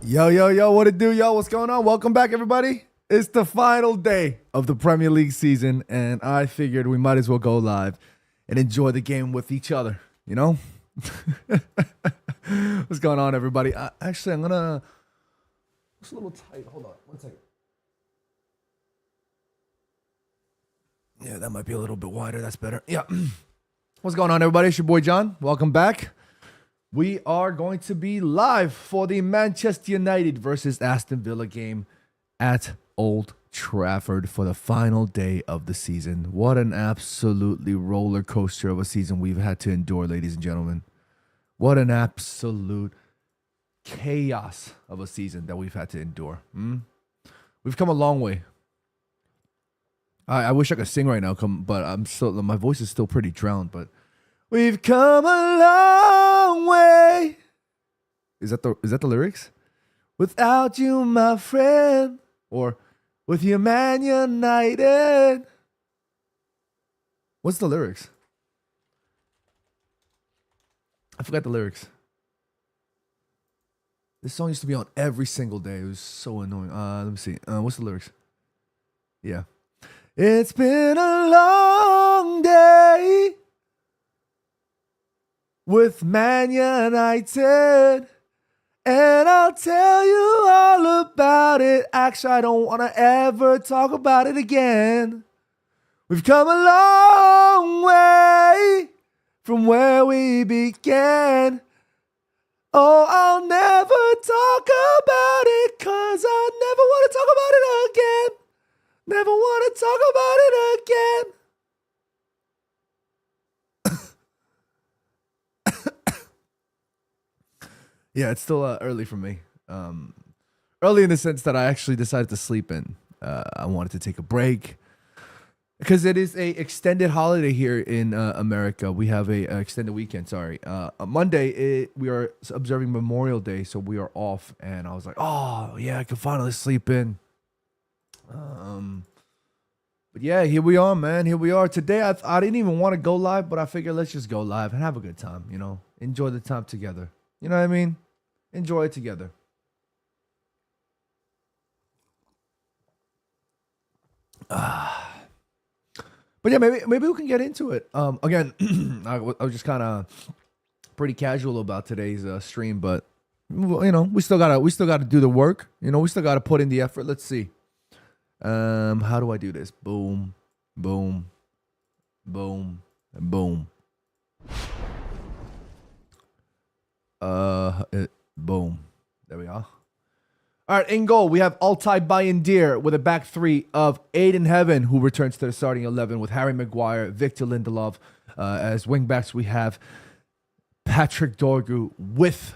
Yo, what it do, yo? What's going on? Welcome back, everybody. It's the final day of the Premier League season, and I figured we might as well go live and enjoy the game with each other, you know? What's going on, everybody? Actually, I'm gonna... It's a little tight. Hold on, 1 second. Yeah, that might be a little bit wider. That's better. Yeah. What's going on, everybody? It's your boy, John. Welcome back. We are going to be live for the Manchester United versus Aston Villa game at Old Trafford for the final day of the season. What an absolutely roller coaster of a season we've had to endure, ladies and gentlemen. What an absolute chaos of a season that we've had to endure. We've come a long way. I wish I could sing right now, but my voice is still pretty drowned, but we've come a long way. Is that the lyrics? Without you, my friend, or with you, Man United. What's the lyrics? I forgot the lyrics. This song used to be on every single day. It was so annoying. Let me see. What's the lyrics? Yeah. It's been a long day with Man United, and I'll tell you all about it. Actually, I don't want to ever talk about it again. We've come a long way from where we began. Oh, I'll never talk about it, 'cause I never want to talk about it again. Never want to talk about it again. Yeah, it's still early for me. Early in the sense that I actually decided to sleep in. I wanted to take a break because it is a extended holiday here in America. We have a extended weekend. Sorry, on Monday we are observing Memorial Day, so we are off. And I was like, oh yeah, I can finally sleep in. But yeah, here we are, man. Here we are. Today, I didn't even want to go live, but I figured let's just go live and have a good time, you know? Enjoy the time together. You know what I mean? Enjoy it together. But yeah, maybe we can get into it. Again, I was just kind of pretty casual about today's stream, but you know, we still gotta do the work. You know, we still gotta put in the effort. Let's see. How do I do this? Boom, boom, boom, and boom. Boom. There we are. All right, in goal, we have Altay Bayindir with a back three of Aiden Heaven, who returns to the starting 11 with Harry Maguire, Victor Lindelof. As wingbacks, we have Patrick Dorgu with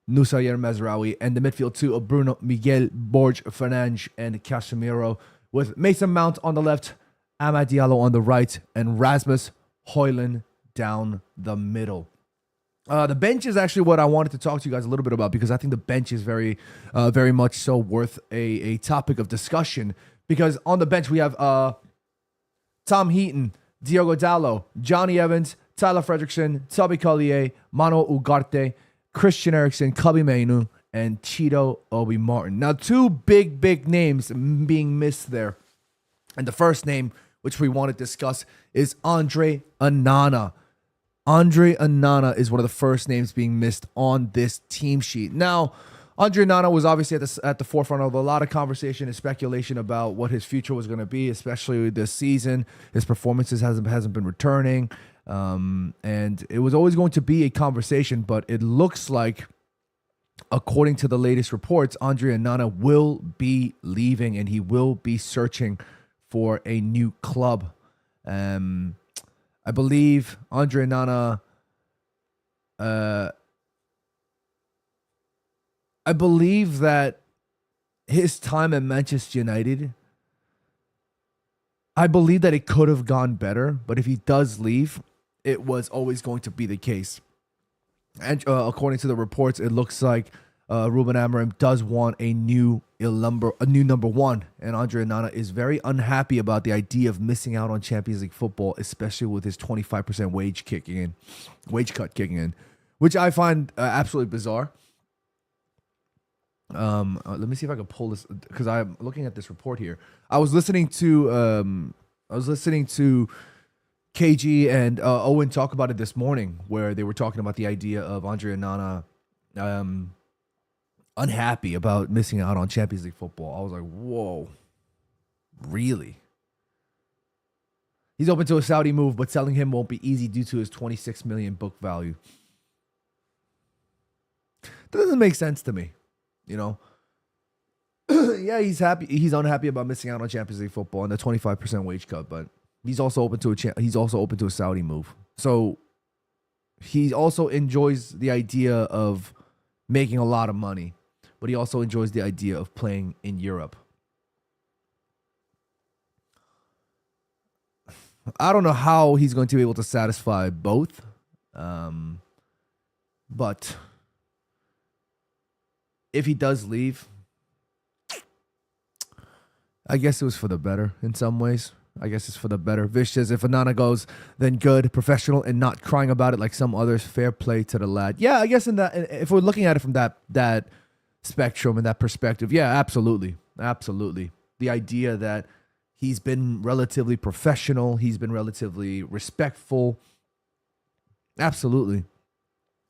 Nusayer Mazraoui, and the midfield two of Bruno Miguel, Borj Fernandes, and Casemiro, with Mason Mount on the left, Amad Diallo on the right, and Rasmus Højlund down the middle. The bench is actually what I wanted to talk to you guys a little bit about, because I think the bench is very much so worth a topic of discussion. Because on the bench we have Tom Heaton, Diogo Dalot, Johnny Evans, Tyler Fredrickson, Toby Collier, Mano Ugarte, Christian Eriksen, Kobe Mainu, and Cheeto Obi Martin. Now, two big names being missed there. And the first name, which we want to discuss, is Andre Onana. Andre Onana is one of the first names being missed on this team sheet. Now, Andre Onana was obviously at the forefront of a lot of conversation and speculation about what his future was going to be, especially this season. His performances hasn't been returning. And it was always going to be a conversation, but it looks like, according to the latest reports, Andre Onana will be leaving and he will be searching for a new club. I believe Andre Onana, I believe that his time at Manchester United, I believe that it could have gone better, but if he does leave, it was always going to be the case. And according to the reports, it looks like Ruben Amorim does want a new number one, and Andre Onana is very unhappy about the idea of missing out on Champions League football, especially with his 25% wage cut kicking in, which I find absolutely bizarre. Let me see if I can pull this because I'm looking at this report here. I was listening to KG and Owen talk about it this morning, where they were talking about the idea of Andre Onana unhappy about missing out on Champions League football. I was like, whoa, really? He's open to a Saudi move, but selling him won't be easy due to his 26 million book value. That doesn't make sense to me, you know. Yeah, he's happy. He's unhappy about missing out on Champions League football and the 25% wage cut, but he's also open to a Saudi move. So he also enjoys the idea of making a lot of money, but he also enjoys the idea of playing in Europe. I don't know how he's going to be able to satisfy both, but if he does leave, I guess it was for the better in some ways. I guess it's for the better. Vish says, if Onana goes, then good, professional, and not crying about it like some others. Fair play to the lad. Yeah, I guess if we're looking at it from that spectrum and that perspective, yeah, absolutely. Absolutely. The idea that he's been relatively professional, he's been relatively respectful. Absolutely.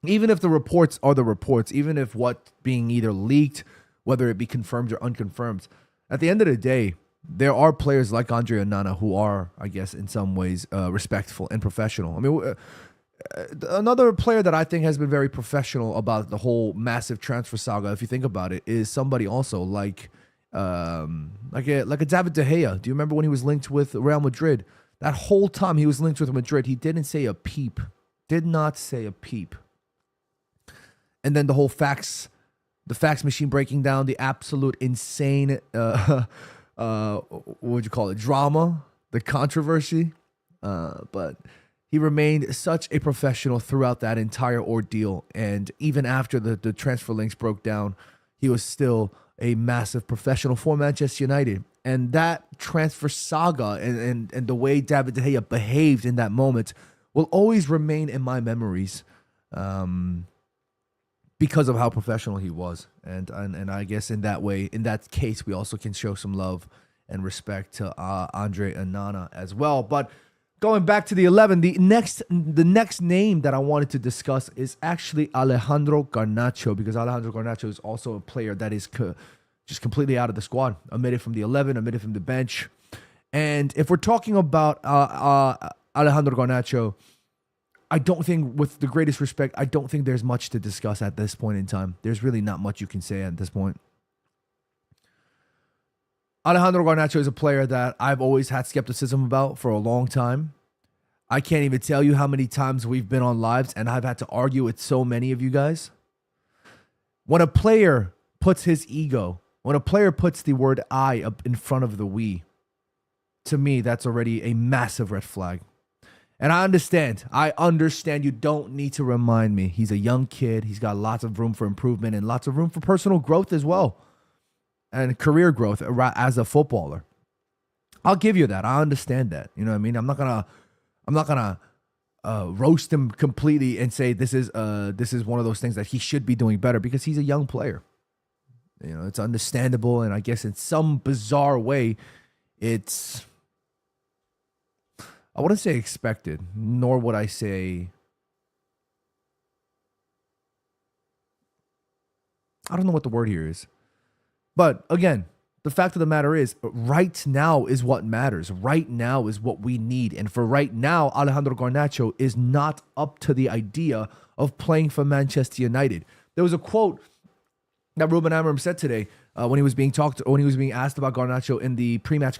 Even if the reports are the reports, even if what's being either leaked, whether it be confirmed or unconfirmed, at the end of the day, there are players like Andre Onana who are, I guess, in some ways, respectful and professional. I mean, another player that I think has been very professional about the whole massive transfer saga, if you think about it, is somebody also like a David De Gea. Do you remember when he was linked with Real Madrid? That whole time he was linked with Madrid, he didn't say a peep. Did not say a peep. And then the whole fax machine breaking down, the absolute insane, what would you call it, drama, the controversy. But he remained such a professional throughout that entire ordeal. And even after the transfer links broke down, he was still a massive professional for Manchester United. And that transfer saga and the way David De Gea behaved in that moment will always remain in my memories. Because of how professional he was. And I guess in that way, in that case, we also can show some love and respect to Andre Onana as well. But going back to the 11, the next name that I wanted to discuss is actually Alejandro Garnacho, because Alejandro Garnacho is also a player that is just completely out of the squad, omitted from the 11, omitted from the bench. And if we're talking about Alejandro Garnacho, I don't think, with the greatest respect, I don't think there's much to discuss at this point in time. There's really not much you can say at this point. Alejandro Garnacho is a player that I've always had skepticism about for a long time. I can't even tell you how many times we've been on lives and I've had to argue with so many of you guys. When a player puts his ego, when a player puts the word I up in front of the we, to me, that's already a massive red flag. And I understand you don't need to remind me. He's a young kid. He's got lots of room for improvement and lots of room for personal growth as well. And career growth as a footballer. I'll give you that. I understand that. You know what I mean? I'm not gonna roast him completely and say this is one of those things that he should be doing better, because he's a young player. You know, it's understandable, and I guess in some bizarre way, it's, I wouldn't say expected, nor would I say, I don't know what the word here is. But again, the fact of the matter is, right now is what matters. Right now is what we need. And for right now, Alejandro Garnacho is not up to the idea of playing for Manchester United. There was a quote that Ruben Amorim said today when he was being asked about Garnacho in the pre-match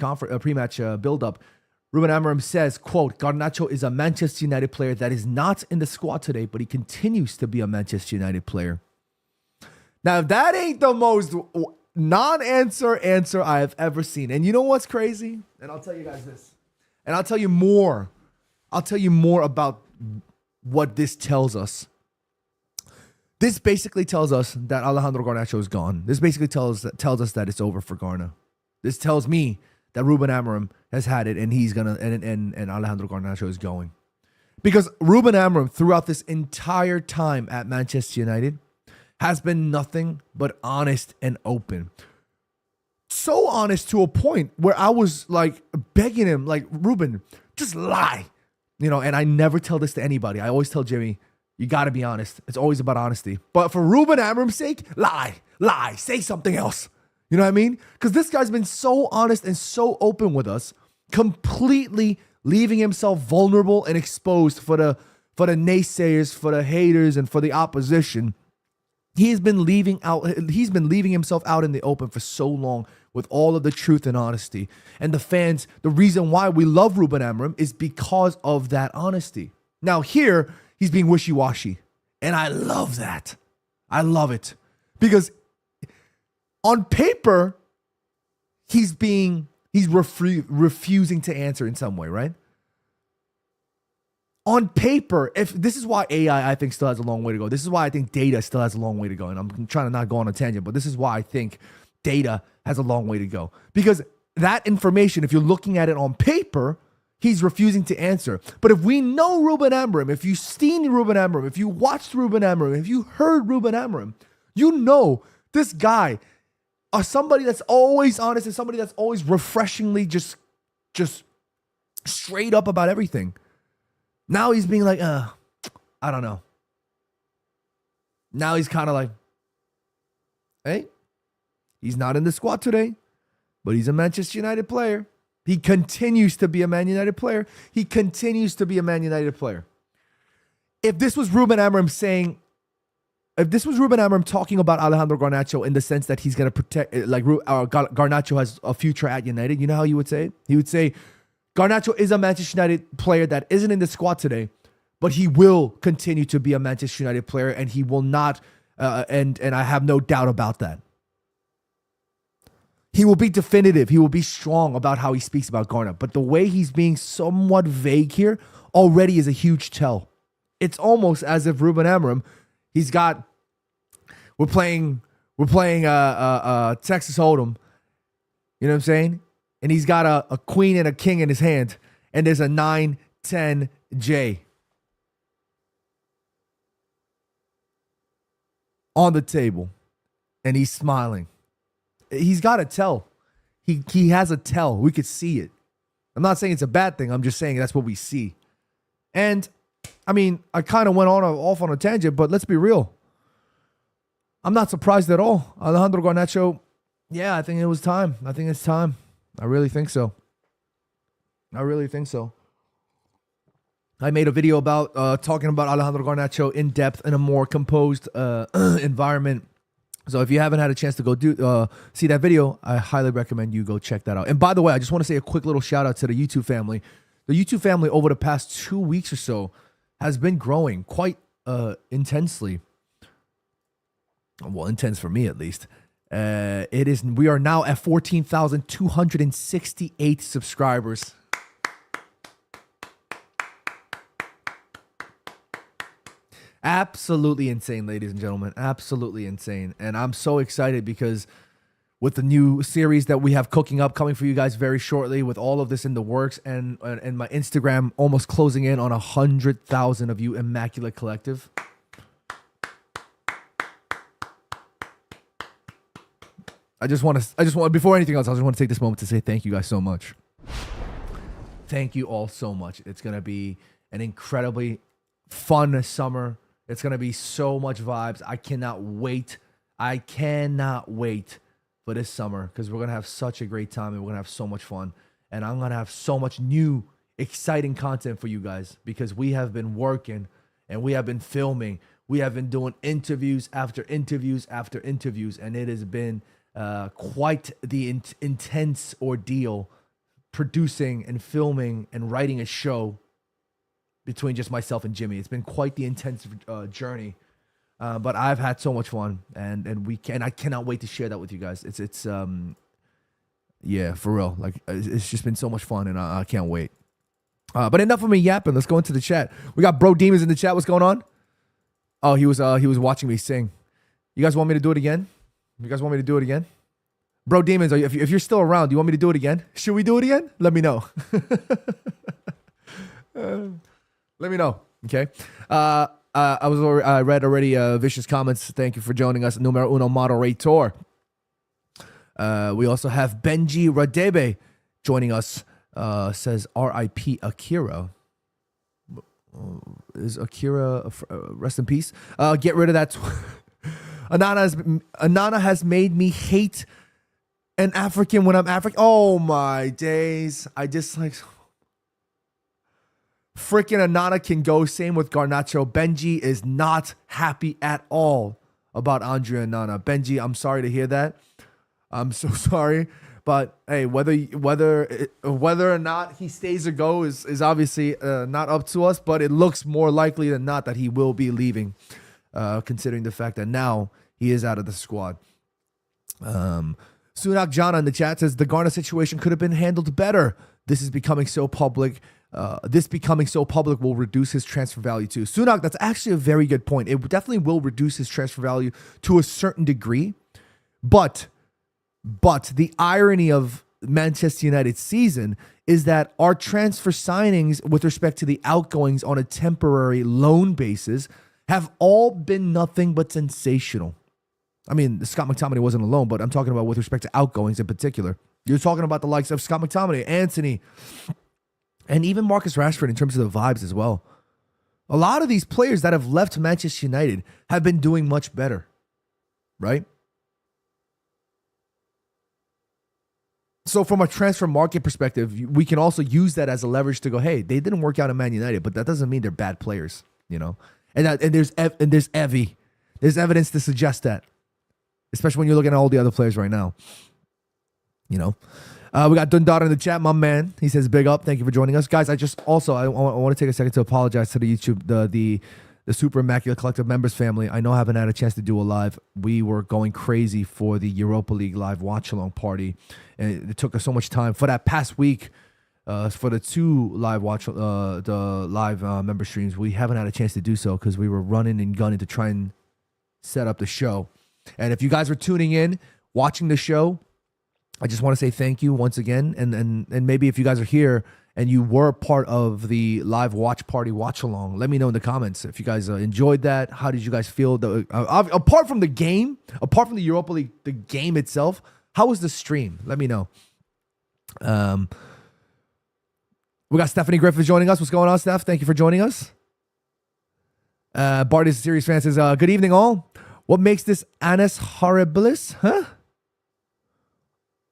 buildup. Ruben Amorim says, quote, Garnacho is a Manchester United player that is not in the squad today, but he continues to be a Manchester United player. Now, that ain't the most non-answer answer I have ever seen. And you know what's crazy? And I'll tell you guys this. And I'll tell you more. I'll tell you more about what this tells us. This basically tells us that Alejandro Garnacho is gone. This basically tells us that it's over for Garna. This tells me that Ruben Amorim has had it, and he's gonna and Alejandro Garnacho is going. Because Ruben Amorim, throughout this entire time at Manchester United, has been nothing but honest and open. So honest to a point where I was like begging him, like, Ruben, just lie. You know, and I never tell this to anybody. I always tell Jimmy, you got to be honest. It's always about honesty. But for Ruben Amorim's sake, lie, say something else. You know what I mean? Because this guy's been so honest and so open with us, completely leaving himself vulnerable and exposed for the naysayers, for the haters, and for the opposition. He's been leaving himself out in the open for so long with all of the truth and honesty. And the fans, the reason why we love Ruben Amorim is because of that honesty. Now here, he's being wishy-washy. And I love that. I love it. Because on paper, he's refusing to answer in some way, right? On paper, if this is why AI, I think, still has a long way to go. This is why I think data still has a long way to go. And I'm trying to not go on a tangent, but this is why I think data has a long way to go. Because that information, if you're looking at it on paper, he's refusing to answer. But if we know Ruben Amorim, if you've seen Ruben Amorim, if you watched Ruben Amorim, if you heard Ruben Amorim, you know this guy is somebody that's always honest and somebody that's always refreshingly just straight up about everything. Now he's being like, I don't know. Now he's kind of like, hey, he's not in the squad today, but he's a Manchester United player. He continues to be a Man United player. If this was Ruben Amorim talking about Alejandro Garnacho in the sense that he's going to protect, like Garnacho has a future at United, you know how he would say it? He would say, Garnacho is a Manchester United player that isn't in the squad today, but he will continue to be a Manchester United player, and he will not, and I have no doubt about that. He will be definitive. He will be strong about how he speaks about Garnacho. But the way he's being somewhat vague here already is a huge tell. It's almost as if Ruben Amorim, we're playing Texas Hold'em. You know what I'm saying? And he's got a queen and a king in his hand. And there's a 9-10-J on the table. And he's smiling. He's got a tell. He has a tell. We could see it. I'm not saying it's a bad thing. I'm just saying that's what we see. And, I mean, I kind of went off on a tangent, but let's be real. I'm not surprised at all. Alejandro Garnacho, yeah, I think it was time. I think it's time. I really think so. I made a video about talking about Alejandro Garnacho in depth in a more composed environment. So if you haven't had a chance to go see that video, I highly recommend you go check that out. And by the way, I just want to say a quick little shout out to the YouTube family. The YouTube family over the past 2 weeks or so has been growing quite intensely. Well, intense for me at least. We are now at 14,268 subscribers. Absolutely insane, ladies and gentlemen. Absolutely insane. And I'm so excited because with the new series that we have cooking up, coming for you guys very shortly, with all of this in the works, and my Instagram almost closing in on 100,000 of you Immaculate Collective. I just want before anything else, I just want to take this moment to say thank you guys so much. Thank you all so much. It's going to be an incredibly fun summer. It's going to be so much vibes. I cannot wait for this summer because we're going to have such a great time and we're going to have so much fun. And I'm going to have so much new, exciting content for you guys because we have been working and we have been filming. We have been doing interviews after interviews after interviews, and it has been quite the intense ordeal producing and filming and writing a show between just myself and Jimmy. It's been quite the intense journey, but I've had so much fun, and I cannot wait to share that with you guys. It's yeah, for real. Like it's just been so much fun, and I can't wait. But enough of me yapping. Let's go into the chat. We got Bro Demons in the chat. What's going on? Oh, he was watching me sing. You guys want me to do it again? Bro Demons, if you're still around, do you want me to do it again? Should we do it again? Let me know. Let me know. Okay. I read already Vicious comments. Thank you for joining us. Numero uno moderator. We also have Benji Radebe joining us. Says R.I.P. Akira. Is Akira rest in peace? Get rid of that. Onana has made me hate an African when I'm African. Oh my days! I just like freaking Onana can go. Same with Garnacho. Benji is not happy at all about Andre Onana. Benji, I'm sorry to hear that. I'm so sorry. But hey, whether or not he stays or goes is obviously not up to us. But it looks more likely than not that he will be leaving, considering the fact that now he is out of the squad. Sunak Jana in the chat says the Garner situation could have been handled better. This is becoming so public. This becoming so public will reduce his transfer value too. Sunak, that's actually a very good point. It definitely will reduce his transfer value to a certain degree, but the irony of Manchester United's season is that our transfer signings with respect to the outgoings on a temporary loan basis have all been nothing but sensational. I mean, Scott McTominay wasn't a loan, but I'm talking about with respect to outgoings in particular. You're talking about the likes of Scott McTominay, Anthony, and even Marcus Rashford in terms of the vibes as well. A lot of these players that have left Manchester United have been doing much better, right? So from a transfer market perspective, we can also use that as a leverage to go, hey, they didn't work out in Man United, but that doesn't mean they're bad players, you know? And there's evidence to suggest that, especially when you're looking at all the other players right now, you know? We got Dundar in the chat, my man. He says, big up. Thank you for joining us. Guys, I want to take a second to apologize to the YouTube, the Super Immaculate Collective members family. I know I haven't had a chance to do a live. We were going crazy for the Europa League live watch-along party, and it took us so much time. For that past week, for the two live member streams, we haven't had a chance to do so because we were running and gunning to try and set up the show. And if you guys are tuning in, watching the show, I just want to say thank you once again. And maybe if you guys are here and you were part of the live watch party watch along, let me know in the comments if you guys enjoyed that. How did you guys feel? Apart from the game, apart from the Europa League, the game itself, how was the stream? Let me know. We got Stephanie Griffith joining us. What's going on, Steph? Thank you for joining us. Bart is a serious fan. Says, good evening, all. What makes this annus horribilis? Huh?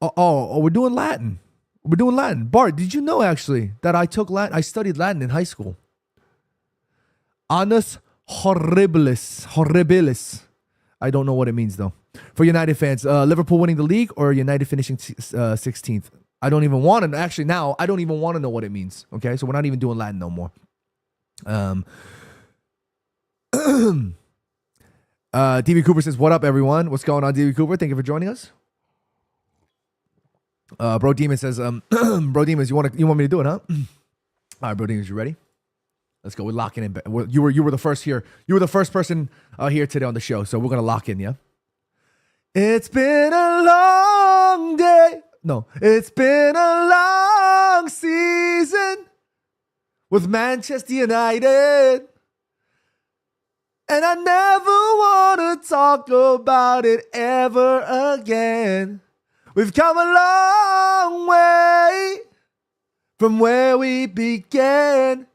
Oh, we're doing Latin. We're doing Latin. Bart, did you know actually that I took Latin? I studied Latin in high school. Annus horribilis. I don't know what it means though. For United fans, Liverpool winning the league or United finishing 16th? I don't even want to. Actually, now I don't even want to know what it means. Okay, so we're not even doing Latin no more. DB Cooper says, "What up, everyone? What's going on, DB Cooper? Thank you for joining us." Bro Demon says, Bro Demons, you want me to do it, huh? All right, Bro Demons, you ready? Let's go. We're locking in. You were the first here. You were the first person here today on the show, so we're gonna lock in, yeah. It's been a long day. No, it's been a long season with Manchester United, and I never want to talk about it ever again. We've come a long way from where we began.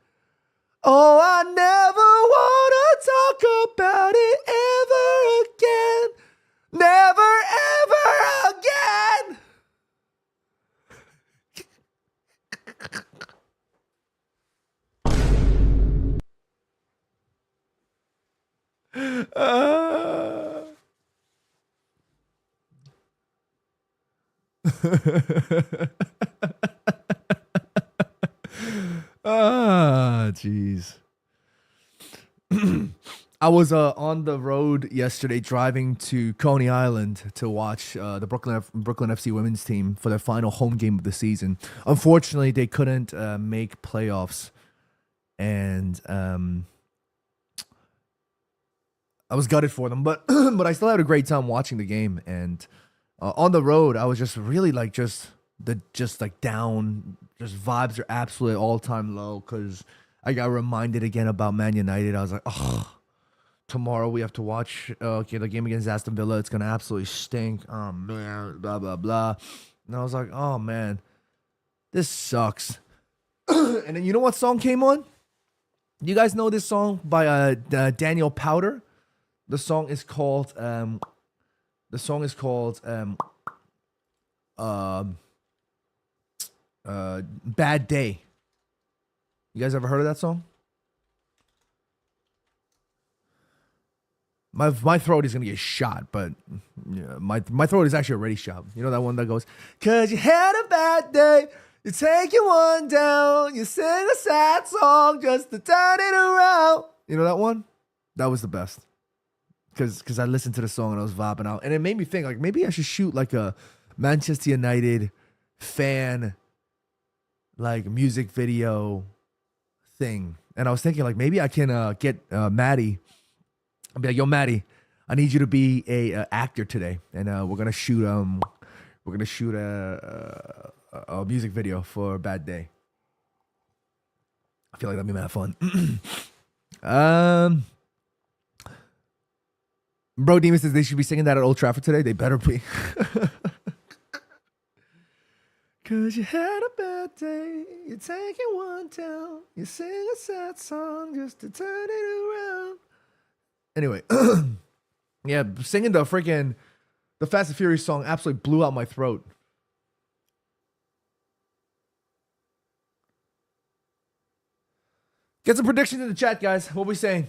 Oh, I never want to talk about it ever again. Never, ever again. Jeez. I was on the road yesterday driving to Coney Island to watch the Brooklyn FC women's team for their final home game of the season. Unfortunately, they couldn't make playoffs, and I was gutted for them, but I still had a great time watching the game. And on the road, I was just really like just down. Just vibes are absolutely all time low because I got reminded again about Man United. I was like, oh, tomorrow we have to watch the game against Aston Villa. It's gonna absolutely stink. Oh man, blah blah blah. And I was like, oh man, this sucks. And then you know what song came on? You guys know this song by Daniel Powder? The song is called Bad Day. You guys ever heard of that song? My throat is gonna get shot, but yeah, my throat is actually already shot. You know that one that goes, "'Cause you had a bad day, you take your one down, you sing a sad song just to turn it around." You know that one? That was the best. Cause I listened to the song and I was vibing out, and it made me think like maybe I should shoot like a Manchester United fan like music video thing. And I was thinking like maybe I can get Maddie. I'll be like, yo, Maddie, I need you to be a actor today, and we're gonna shoot a music video for Bad Day. I feel like that'd be mad fun. Bro Demon says they should be singing that at Old Trafford today. They better be. 'Cause you had a bad day, you're taking one down, you sing a sad song just to turn it around. Anyway, yeah, singing the Fast and Furious song absolutely blew out my throat. Get some predictions in the chat, guys. What are we saying?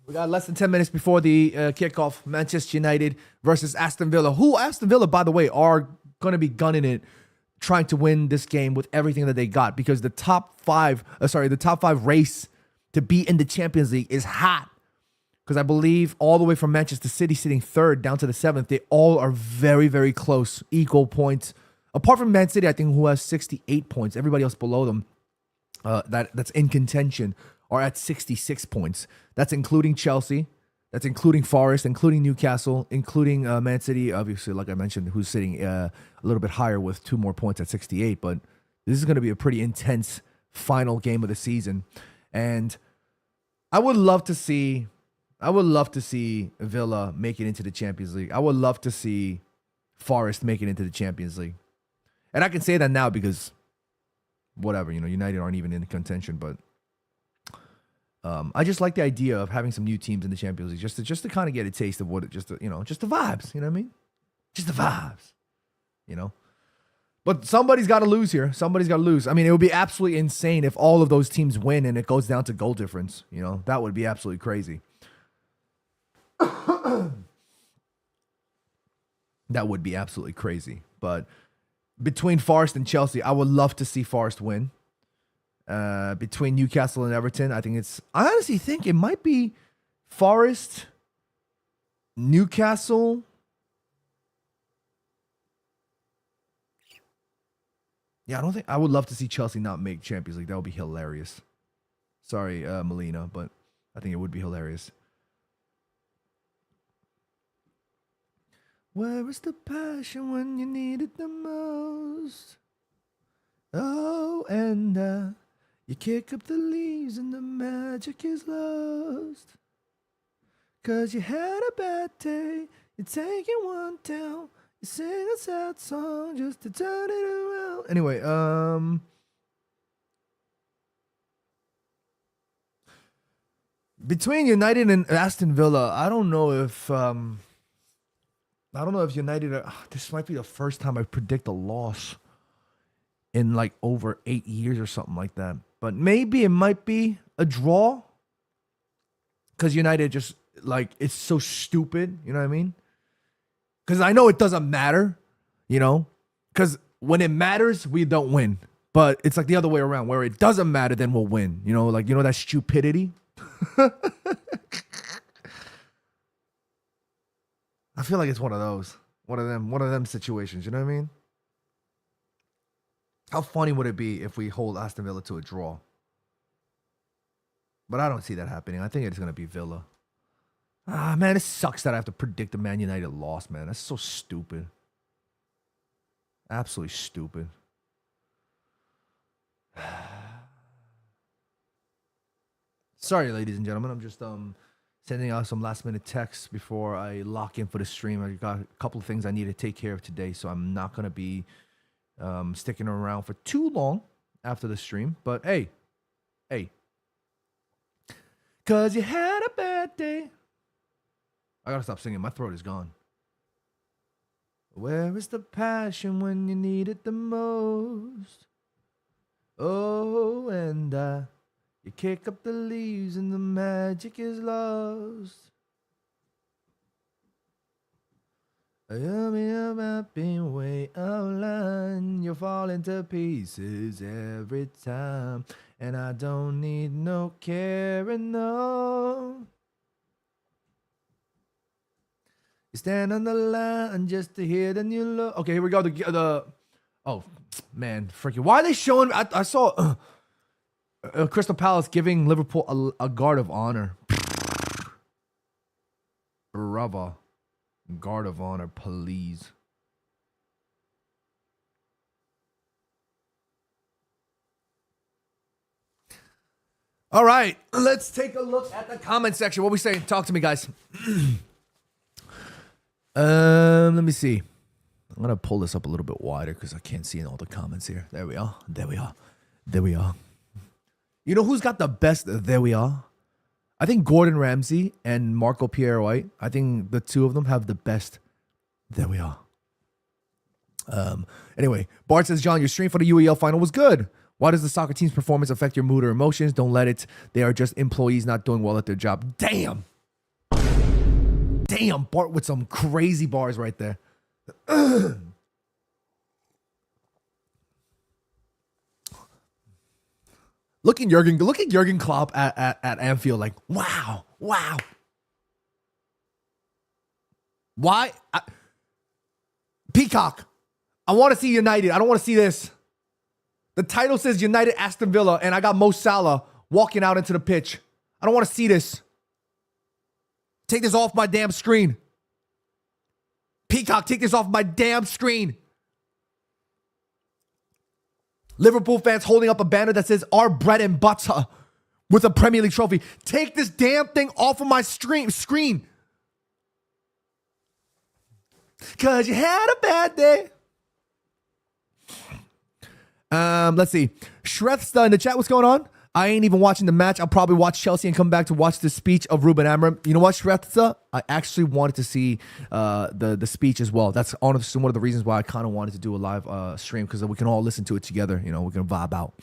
We got less than 10 minutes before the kickoff. Manchester United versus Aston Villa. Who Aston Villa, by the way, are going to be gunning it, trying to win this game with everything that they got, because the top five race to be in the Champions League is hot. Because I believe all the way from Manchester City sitting third down to the seventh, they all are very, very close, equal points. Apart from Man City, I think, who has 68 points. Everybody else below them that's in contention are at 66 points. That's including Chelsea. That's including Forest, including Newcastle, including Man City, obviously, like I mentioned, who's sitting a little bit higher with 2 more points at 68. But this is going to be a pretty intense final game of the season. And I would love to see Villa make it into the Champions League. I would love to see Forest make it into the Champions League. And I can say that now because whatever, United aren't even in contention, but I just like the idea of having some new teams in the Champions League just to kind of get a taste of what it just the vibes, you know what I mean? Just the vibes, But somebody's got to lose here. Somebody's got to lose. I mean, it would be absolutely insane if all of those teams win and it goes down to goal difference. That would be absolutely crazy. That would be absolutely crazy. But between Forest and Chelsea, I would love to see Forest win. Between Newcastle and Everton, I honestly think it might be Forest, Newcastle. Yeah, I would love to see Chelsea not make Champions League. That would be hilarious. Sorry, Melina, but I think it would be hilarious. Where is the passion when you need it the most? Oh, and you kick up the leaves and the magic is lost. 'Cause you had a bad day, you're taking one down, you sing a sad song just to turn it around. Anyway, between United and Aston Villa, I don't know if United this might be the first time I predict a loss in like over 8 years or something like that. But maybe it might be a draw. Because United just, it's so stupid. You know what I mean? Because I know it doesn't matter, Because when it matters, we don't win. But it's like the other way around. Where it doesn't matter, then we'll win. That stupidity? I feel like it's one of those. One of them situations. You know what I mean? How funny would it be if we hold Aston Villa to a draw? But I don't see that happening. I think it's going to be Villa. Man, it sucks that I have to predict a Man United loss, man. That's so stupid. Absolutely stupid. Sorry, ladies and gentlemen. I'm just Sending out some last minute texts before I lock in for the stream. I got a couple of things I need to take care of today, so I'm not going to be sticking around for too long after the stream. But hey, cause you had a bad day. I gotta stop singing. My throat is gone. Where is the passion when you need it the most? Oh, and you kick up the leaves and the magic is lost. I've been way outline. You're falling to pieces every time. And I don't need no caring, no. You stand on the line just to hear the new look. Okay, here we go. Oh, man, freaking. Why are they showing? I saw Crystal Palace giving Liverpool a guard of honor. Bravo. Guard of honor, please. All right, let's take a look at the comment section. What are we saying? Talk to me, guys. Let me see. I'm gonna pull this up a little bit wider because I can't see in all the comments here. There we are. There we are. There we are. You know who's got the best? There we are. I think Gordon Ramsay and Marco Pierre White. I think the two of them have the best. There we are. Anyway, Bart says, John, your stream for the UEL final was good. Why does the soccer team's performance affect your mood or emotions? Don't let it. They are just employees not doing well at their job. Damn. Damn, Bart with some crazy bars right there. Look at Jurgen Klopp at Anfield like, wow. Why? Peacock, I want to see United. I don't want to see this. The title says United Aston Villa, and I got Mo Salah walking out into the pitch. I don't want to see this. Take this off my damn screen. Peacock, take this off my damn screen. Liverpool fans holding up a banner that says our bread and butter with a Premier League trophy. Take this damn thing off of my screen. Cause you had a bad day. Let's see. Shrethsta in the chat, what's going on? I ain't even watching the match. I'll probably watch Chelsea and come back to watch the speech of Ruben Amorim. You know what, Shrethsta? I actually wanted to see the speech as well. That's honestly one of the reasons why I kind of wanted to do a live stream, because we can all listen to it together. You know, we can vibe out.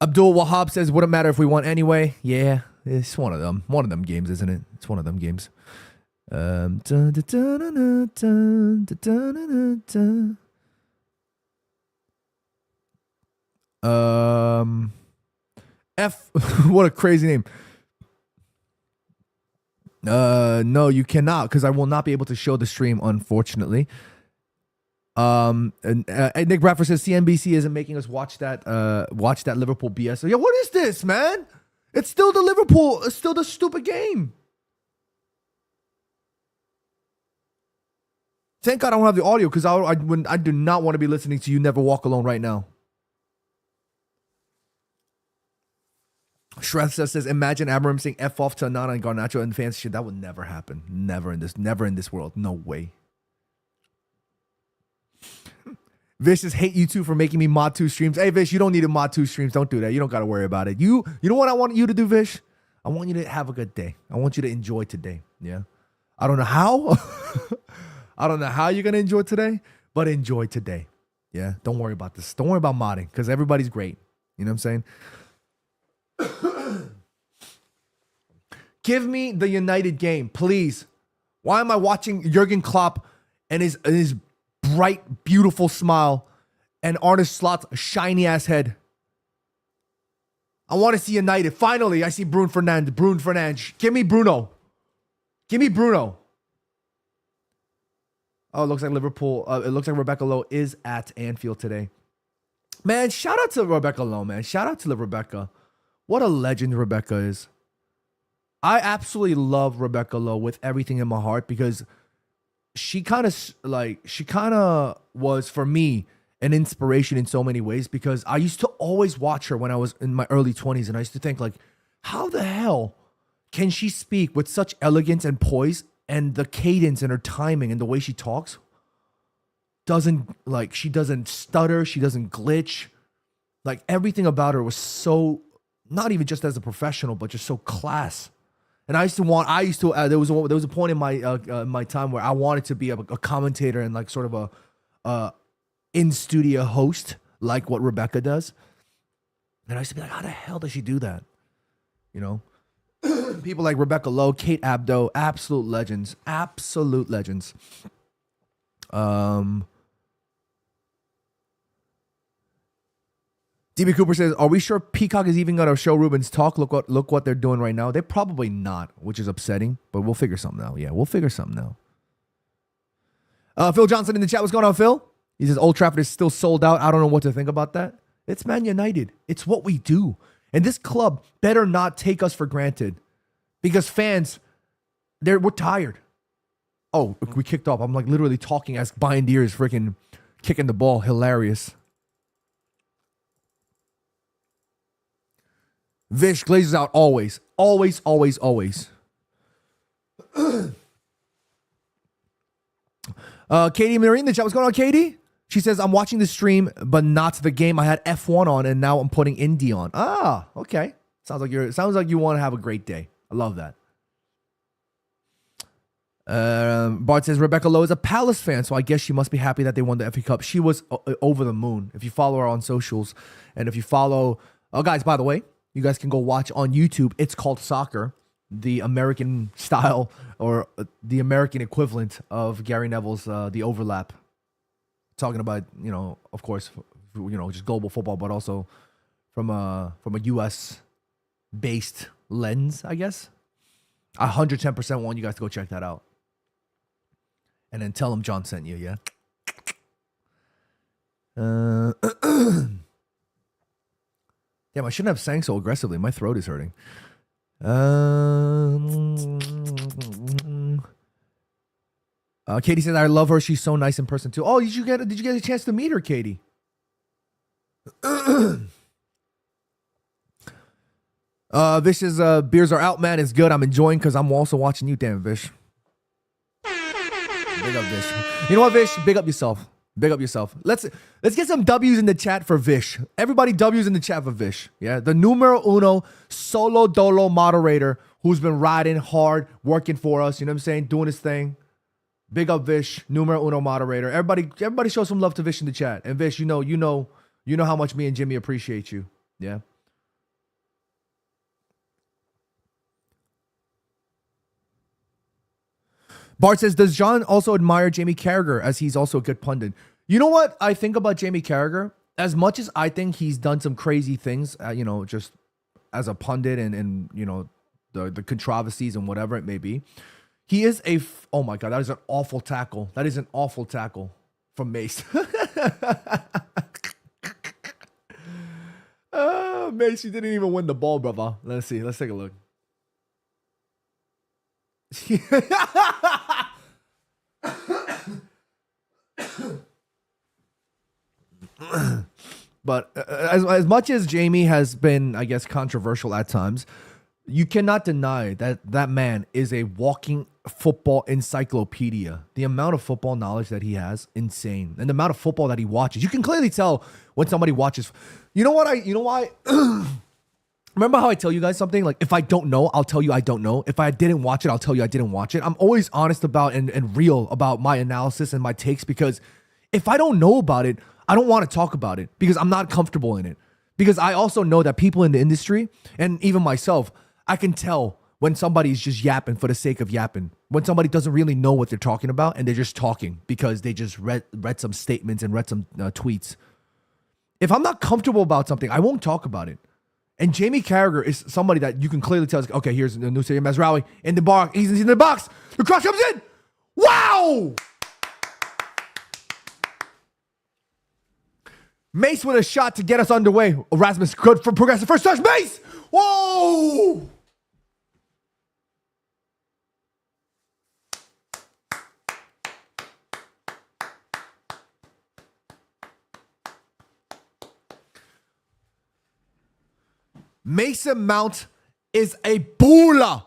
Abdul Wahab says, wouldn't matter if we won anyway. Yeah, it's one of them. One of them games, isn't it? It's one of them games. What a crazy name. No, you cannot, because I will not be able to show the stream, unfortunately. And Nick Bradford says CNBC isn't making us watch that Liverpool BS. So yeah, what is this, man? It's still the Liverpool. It's still the stupid game. Thank God I don't have the audio, because I do not want to be listening to You Never Walk Alone right now. Shreth says, imagine Amorim saying F off to Onana and Garnacho and fans shit. That would never happen. Never in this world. No way. Vish says, hate you two for making me mod 2 streams. Hey, Vish, you don't need to mod 2 streams. Don't do that. You don't got to worry about it. You know what I want you to do, Vish? I want you to have a good day. I want you to enjoy today. Yeah. I don't know how. I don't know how you're going to enjoy today, but enjoy today. Yeah. Don't worry about this. Don't worry about modding, because everybody's great. You know what I'm saying? Give me the United game, please. Why am I watching Jurgen Klopp and his bright, beautiful smile and Arne Slot's shiny ass head? I want to see United. Finally, I see Bruno Fernandes. Give me Bruno. Give me Bruno. Oh, it looks like Liverpool. It looks like Rebecca Lowe is at Anfield today. Man, shout out to Rebecca Lowe, man. Shout out to Rebecca. What a legend Rebecca is. I absolutely love Rebecca Lowe with everything in my heart, because she kind of was, for me, an inspiration in so many ways, because I used to always watch her when I was in my early 20s, and I used to think, like, How the hell can she speak with such elegance and poise, and the cadence and her timing and the way she talks she doesn't stutter, she doesn't glitch. Like everything about her was so, not even just as a professional, but just so class. And there was a point in my time where I wanted to be a commentator and like sort of a in studio host, like what Rebecca does. And I used to be like, how the hell does she do that? You know, people like Rebecca Lowe, Kate Abdo, absolute legends. DB Cooper says, "Are we sure Peacock is even going to show Ruben's talk? Look what they're doing right now. They're probably not, which is upsetting. But we'll figure something out. Yeah, we'll figure something out." Phil Johnson in the chat. What's going on, Phil? He says Old Trafford is still sold out. I don't know what to think about that. It's Man United. It's what we do, and this club better not take us for granted, because fans, we're tired. Oh, we kicked off. I'm like literally talking as Bindier is freaking kicking the ball. Hilarious. Vish glazes out always. Always, always, always. Katie Marie in the chat. What's going on, Katie? She says, I'm watching the stream, but not the game. I had F1 on, and now I'm putting Indy on. Ah, okay. Sounds like you want to have a great day. I love that. Bart says, Rebecca Lowe is a Palace fan, so I guess she must be happy that they won the FA Cup. She was over the moon. If you follow her on socials, and if you follow... Oh, guys, by the way, you guys can go watch on YouTube. It's called Soccer, the American style or the American equivalent of Gary Neville's The Overlap. Talking about, of course, just global football, but also from a US based lens, I guess. 110% want you guys to go check that out. And then tell them John sent you, yeah? Damn, I shouldn't have sang so aggressively. My throat is hurting. Katie says, I love her. She's so nice in person, too. Oh, did you get a chance to meet her, Katie? Vish's beers are out, man. It's good. I'm enjoying because I'm also watching you. Damn, Vish. Big up, Vish. You know what, Vish? Big up yourself. Big up yourself. Let's get some W's in the chat for Vish. Everybody W's in the chat for Vish. Yeah, the numero uno solo dolo moderator who's been riding hard, working for us. You know what I'm saying? Doing his thing. Big up Vish, numero uno moderator. Everybody show some love to Vish in the chat. And Vish, you know how much me and Jimmy appreciate you. Yeah. Bart says, does John also admire Jamie Carragher as he's also a good pundit? You know what I think about Jamie Carragher? As much as I think he's done some crazy things, just as a pundit and the controversies and whatever it may be, he is oh my God, that is an awful tackle. That is an awful tackle from Mace. Mace, you didn't even win the ball, brother. Let's see. Let's take a look. But as much as Jamie has been, I guess, controversial at times, you cannot deny that man is a walking football encyclopedia. The amount of football knowledge that he has, insane. And the amount of football that he watches. You can clearly tell when somebody watches. You know why? Remember how I tell you guys something? Like, if I don't know, I'll tell you I don't know. If I didn't watch it, I'll tell you I didn't watch it. I'm always honest about and real about my analysis and my takes, because if I don't know about it, I don't want to talk about it because I'm not comfortable in it. Because I also know that people in the industry, and even myself, I can tell when somebody's just yapping for the sake of yapping. When somebody doesn't really know what they're talking about and they're just talking because they just read some statements and read some tweets. If I'm not comfortable about something, I won't talk about it. And Jamie Carragher is somebody that you can clearly tell, okay, here's the new Stadium Mazraoui in the box. He's in the box. The cross comes in. Wow! Mace with a shot to get us underway. Erasmus good for progressive first touch. Mace! Whoa! Mason Mount is a bula.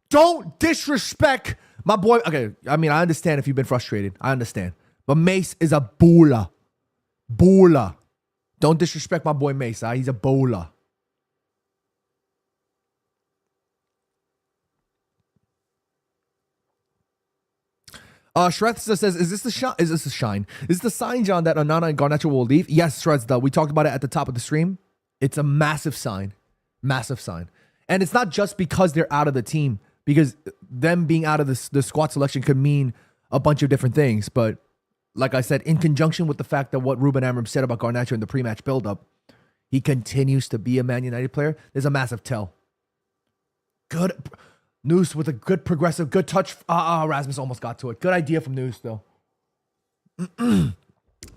Don't disrespect my boy. Okay, I mean, I understand if you've been frustrated. I understand. But Mace is a bula. Bula. Don't disrespect my boy Mace. He's a bula. Shreds says, is this the shine? Is this the shine? Is this the sign, John, that Onana and Garnacho will leave? Yes, Shreds, though. We talked about it at the top of the stream. It's a massive sign. Massive sign. And it's not just because they're out of the team, because them being out of the squad selection could mean a bunch of different things. But like I said, in conjunction with the fact that what Ruben Amorim said about Garnacho in the pre-match buildup, he continues to be a Man United player. There's a massive tell. Good. Noose with a good progressive, good touch. Rasmus almost got to it. Good idea from Noose, though.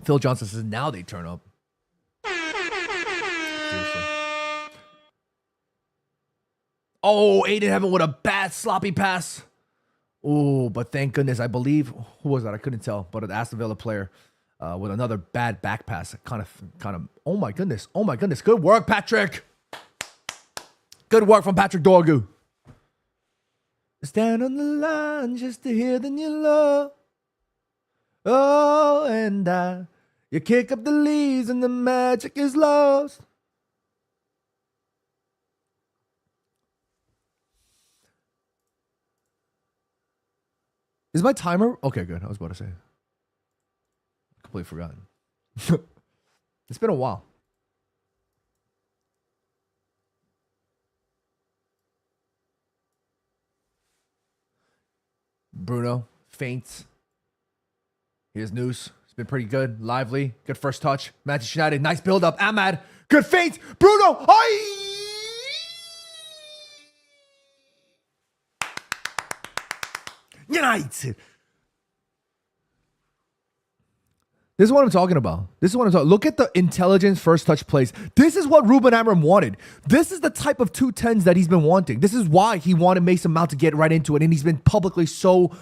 Phil Johnson says, now they turn up. Seriously. Oh, Aiden Heaven with a bad sloppy pass. Oh, but thank goodness, I believe, who was that? I couldn't tell, but an Aston Villa player with another bad back pass. Kind of, oh my goodness. Good work, Patrick. Good work from Patrick Dorgu. Stand on the line just to hear the new love. Oh, and you kick up the leaves and the magic is lost. Is my timer? Okay, good. I was about to say. Completely forgotten. It's been a while. Bruno feints. Here's Noose. It's been pretty good. Lively. Good first touch. Manchester United. Nice build up. Ahmad. Good feint. Bruno. United. This is what I'm talking about. Look at the intelligence first touch plays. This is what Ruben Amorim wanted. This is the type of 2-10s that he's been wanting. This is why he wanted Mason Mount to get right into it. And he's been publicly so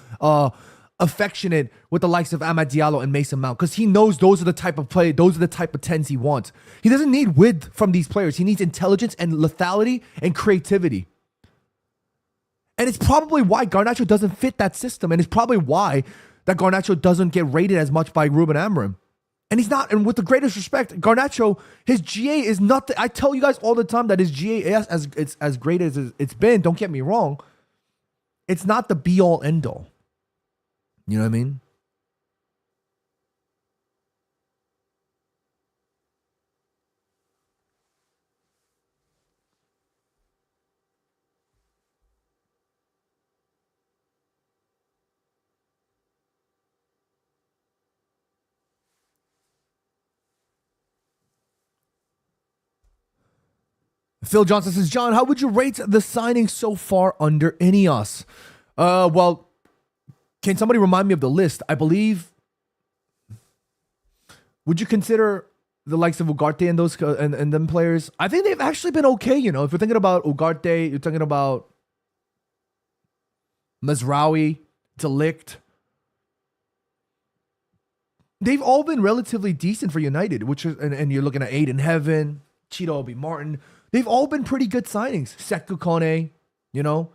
affectionate with the likes of Amad Diallo and Mason Mount, because he knows those are the type of play, those are the type of 10s he wants. He doesn't need width from these players. He needs intelligence and lethality and creativity. And it's probably why Garnacho doesn't fit that system. And it's probably why that Garnacho doesn't get rated as much by Ruben Amorim. And he's not, and with the greatest respect, Garnacho, his GA is not, I tell you guys all the time that his GA is as great as it's been, don't get me wrong, it's not the be-all, end-all. You know what I mean? Phil Johnson says, John, how would you rate the signing so far under Ineos? Well, can somebody remind me of the list? I believe, would you consider the likes of Ugarte and those and them players? I think they've actually been okay, you know. If you're thinking about Ugarte, you're thinking about Mazraoui, De Ligt. They've all been relatively decent for United, which is, and you're looking at Aiden Heaven, Cheeto Emi Martinez. They've all been pretty good signings. Sekou Kone, you know.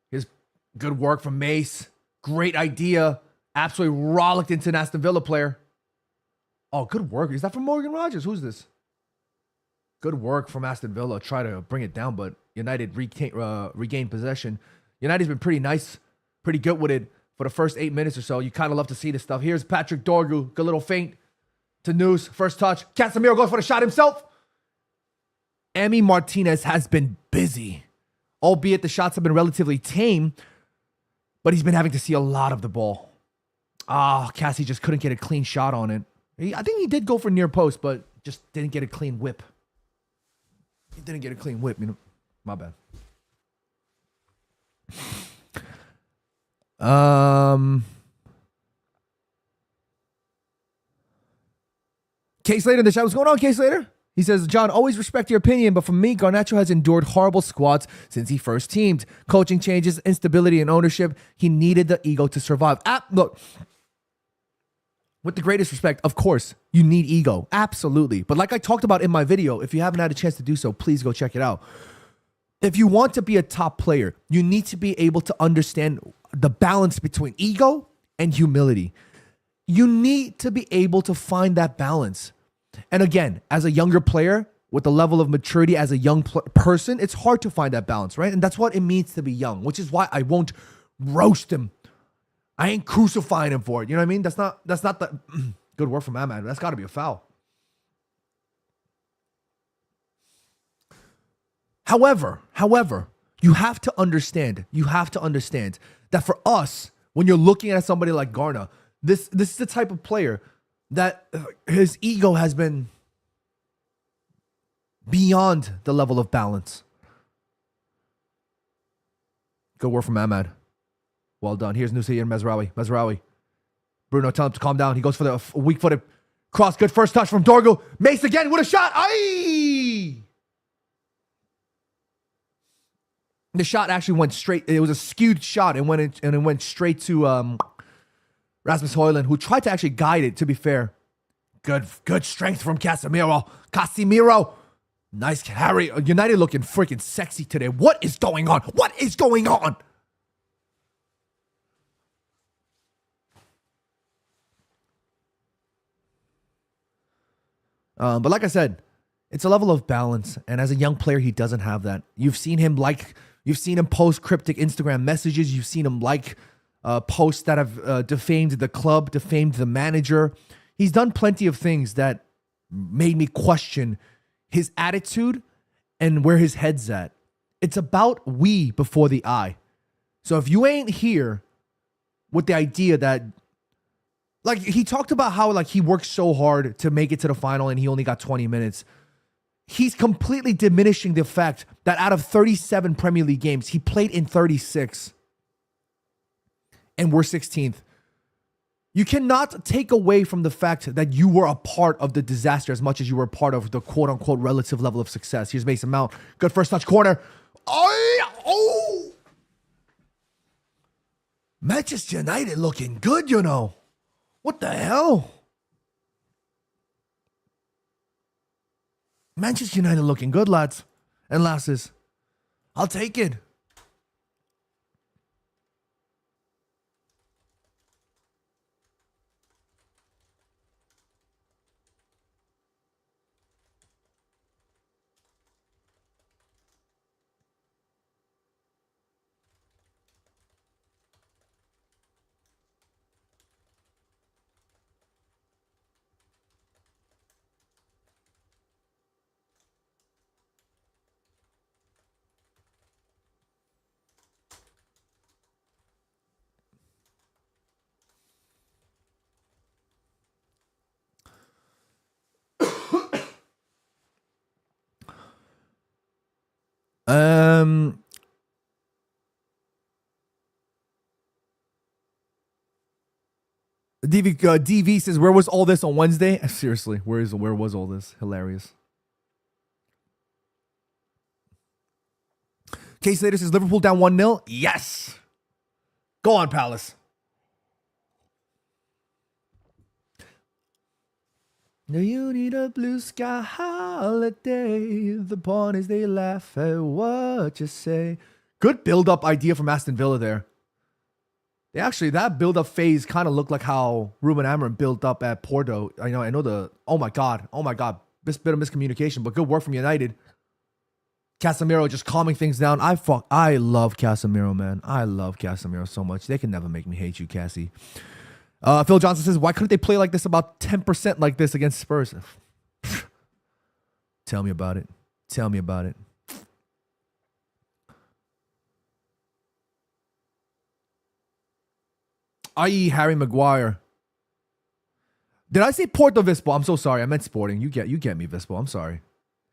His good work from Mace. Great idea. Absolutely rollicked into an Aston Villa player. Oh, good work. Is that from Morgan Rogers? Who's this? Good work from Aston Villa. Try to bring it down, but United regained possession. United's been pretty nice, pretty good with it. For the first 8 minutes or so, you kind of love to see this stuff. Here's Patrick Dorgu. Good little feint to Noose. First touch. Casemiro goes for the shot himself. Emi Martinez has been busy. Albeit the shots have been relatively tame, but he's been having to see a lot of the ball. Cassie just couldn't get a clean shot on it. I think he did go for near post, but just didn't get a clean whip. He didn't get a clean whip, you know. My bad. K Slater in the chat. What's going on, K Slater? He says, John, always respect your opinion, but for me, Garnacho has endured horrible squads since he first teamed. Coaching changes, instability, and ownership. He needed the ego to survive. Look, with the greatest respect, of course, you need ego. Absolutely. But like I talked about in my video, if you haven't had a chance to do so, please go check it out. If you want to be a top player, you need to be able to understand the balance between ego and humility. You need to be able to find that balance. And again, as a younger player, with the level of maturity as a young person, it's hard to find that balance, right? And that's what it means to be young, which is why I won't roast him. I ain't crucifying him for it. You know what I mean? That's not the good word from Ahmad. That's got to be a foul. However, you have to understand that for us, when you're looking at somebody like Garna, this is the type of player that his ego has been beyond the level of balance. Good word from Ahmad. Well done. Here's Nusayir Mezraoui. Bruno, tell him to calm down. He goes for the weak-footed cross. Good first touch from Dorgu. Mace again with a shot. Aye! The shot actually went straight. It was a skewed shot and it went straight to Rasmus Højlund, who tried to actually guide it, to be fair. Good strength from Casemiro. Nice carry. United looking freaking sexy today. What is going on? But like I said, it's a level of balance. And as a young player, he doesn't have that. You've seen him post cryptic Instagram messages. You've seen him posts that have defamed the club, defamed the manager. He's done plenty of things that made me question his attitude and where his head's at. It's about we before the I. So if you ain't here with the idea that, like, he talked about how, like, he worked so hard to make it to the final and he only got 20 minutes. He's completely diminishing the fact that out of 37 Premier League games, he played in 36. And we're 16th. You cannot take away from the fact that you were a part of the disaster as much as you were a part of the quote-unquote relative level of success. Here's Mason Mount. Good first touch corner. Oh! Manchester United looking good, you know. What the hell? Manchester United looking good, lads and lasses. I'll take it. DV says, where was all this on Wednesday? Seriously, where was all this? Hilarious. Case Slater says, Liverpool down 1-0. Yes. Go on, Palace. Do you need a blue sky holiday? The point is they laugh at what you say. Good build-up idea from Aston Villa there. Actually, that build-up phase kind of looked like how Ruben Amorim built up at Porto. I know the, oh my God. This bit of miscommunication, but good work from United. Casemiro just calming things down. I love Casemiro, man. I love Casemiro so much. They can never make me hate you, Cassie. Phil Johnson says, why couldn't they play like this, about 10% like this against Spurs? Tell me about it. I.e. Harry Maguire. Did I say Porto Vispo? I'm so sorry. I meant Sporting. You get me, Vispo. I'm sorry.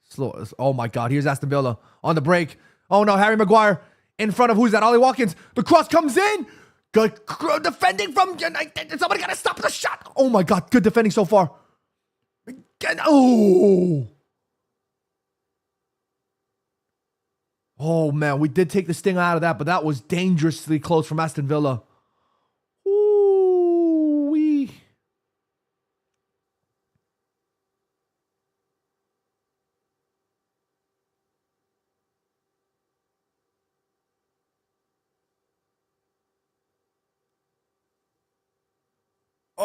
Slow. Oh my God. Here's Aston Villa on the break. Oh no, Harry Maguire in front of who's that? Ollie Watkins. The cross comes in. Good defending from United. Somebody got to stop the shot. Oh my God. Good defending so far. Oh man, we did take the sting out of that, but that was dangerously close from Aston Villa.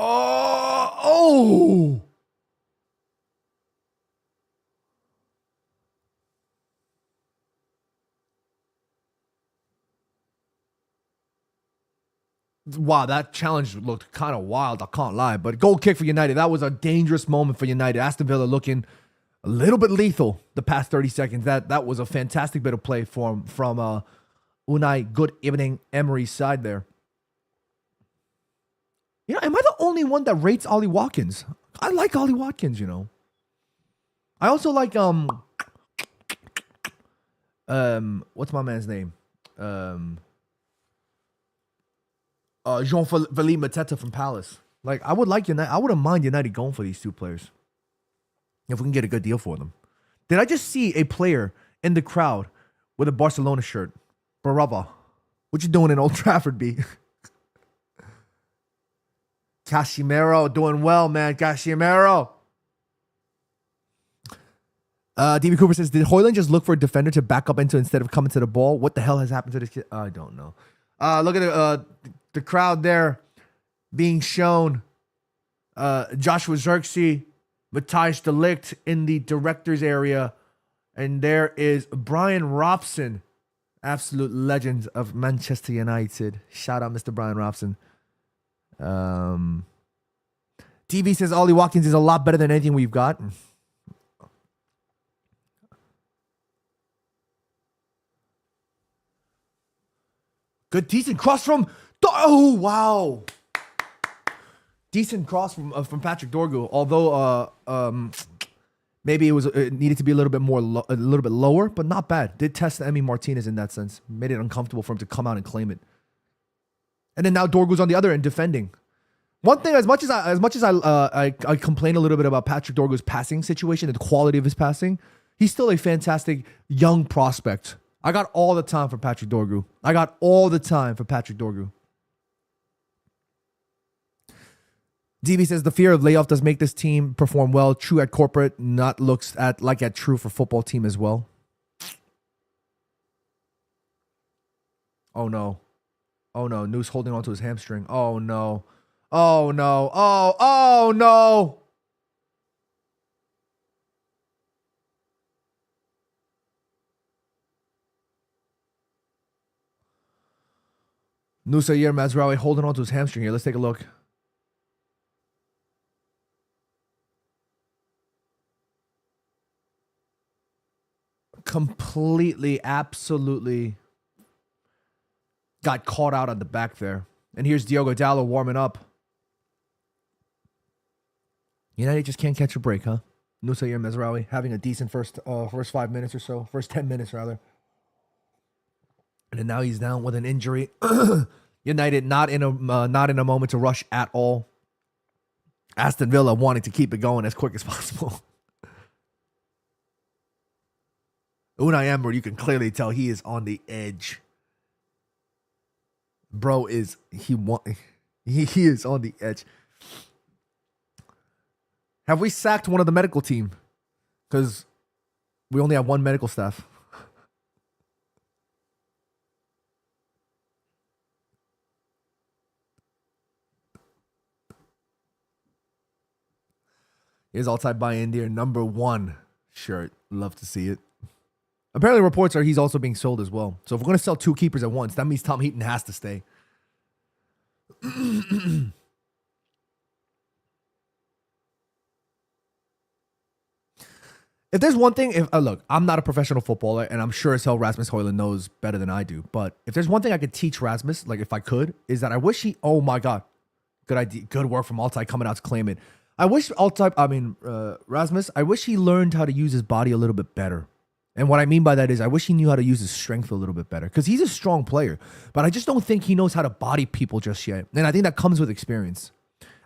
Oh! Wow, that challenge looked kind of wild. I can't lie. But goal kick for United. That was a dangerous moment for United. Aston Villa looking a little bit lethal the past 30 seconds. That was a fantastic bit of play from Unai. Good evening, Emery's side there. You know, am I the only one that rates Ollie Watkins? I like Ollie Watkins, you know. I also like what's my man's name? Jean-Philippe Mateta from Palace. Like, I wouldn't mind United going for these two players if we can get a good deal for them. Did I just see a player in the crowd with a Barcelona shirt? Barava. What you doing in Old Trafford, B? Casemiro doing well, man. Casemiro. DB Cooper says, did Højlund just look for a defender to back up into instead of coming to the ball? What the hell has happened to this kid? I don't know. Look at the crowd there being shown. Joshua Zirkzee, Matthijs de Ligt in the director's area. And there is Brian Robson, absolute legend of Manchester United. Shout out Mr. Brian Robson. TV says Ollie Watkins is a lot better than anything we've got. Good, decent cross from... Oh, wow. Decent cross from Patrick Dorgu. Although maybe it needed to be a little bit lower, but not bad. Did test Emi Martinez in that sense. Made it uncomfortable for him to come out and claim it. And then now Dorgu's on the other end defending. One thing, as much as I complain a little bit about Patrick Dorgu's passing situation and the quality of his passing, he's still a fantastic young prospect. I got all the time for Patrick Dorgu. DB says the fear of layoff does make this team perform well. True at corporate, not looks at like at true for football team as well. Oh no. Oh no. Noose holding onto his hamstring. Oh no. Oh no. Oh no. Nusair Mazraoui holding onto his hamstring here. Let's take a look. Completely, absolutely got caught out on the back there. And here's Diogo Dalot warming up. United just can't catch a break, huh? Nusair Mazraoui having a decent first 5 minutes or so. First 10 minutes, rather. And then now he's down with an injury. United not in a moment to rush at all. Aston Villa wanting to keep it going as quick as possible. Unai Emery, you can clearly tell he is on the edge. Bro is he is on the edge. Have we sacked one of the medical team? Because we only have one medical staff. Here's all-time buy India number 1 shirt. Love to see it. Apparently reports are he's also being sold as well. So if we're going to sell 2 keepers at once, that means Tom Heaton has to stay. If there's one thing, look, I'm not a professional footballer, and I'm sure as hell Rasmus Højlund knows better than I do. But if there's one thing I could teach Rasmus, like if I could, is that I wish he, oh my God, good idea, good work from Altai coming out to claim it. I wish Rasmus, I wish he learned how to use his body a little bit better. And what I mean by that is I wish he knew how to use his strength a little bit better because he's a strong player, but I just don't think he knows how to body people just yet. And I think that comes with experience.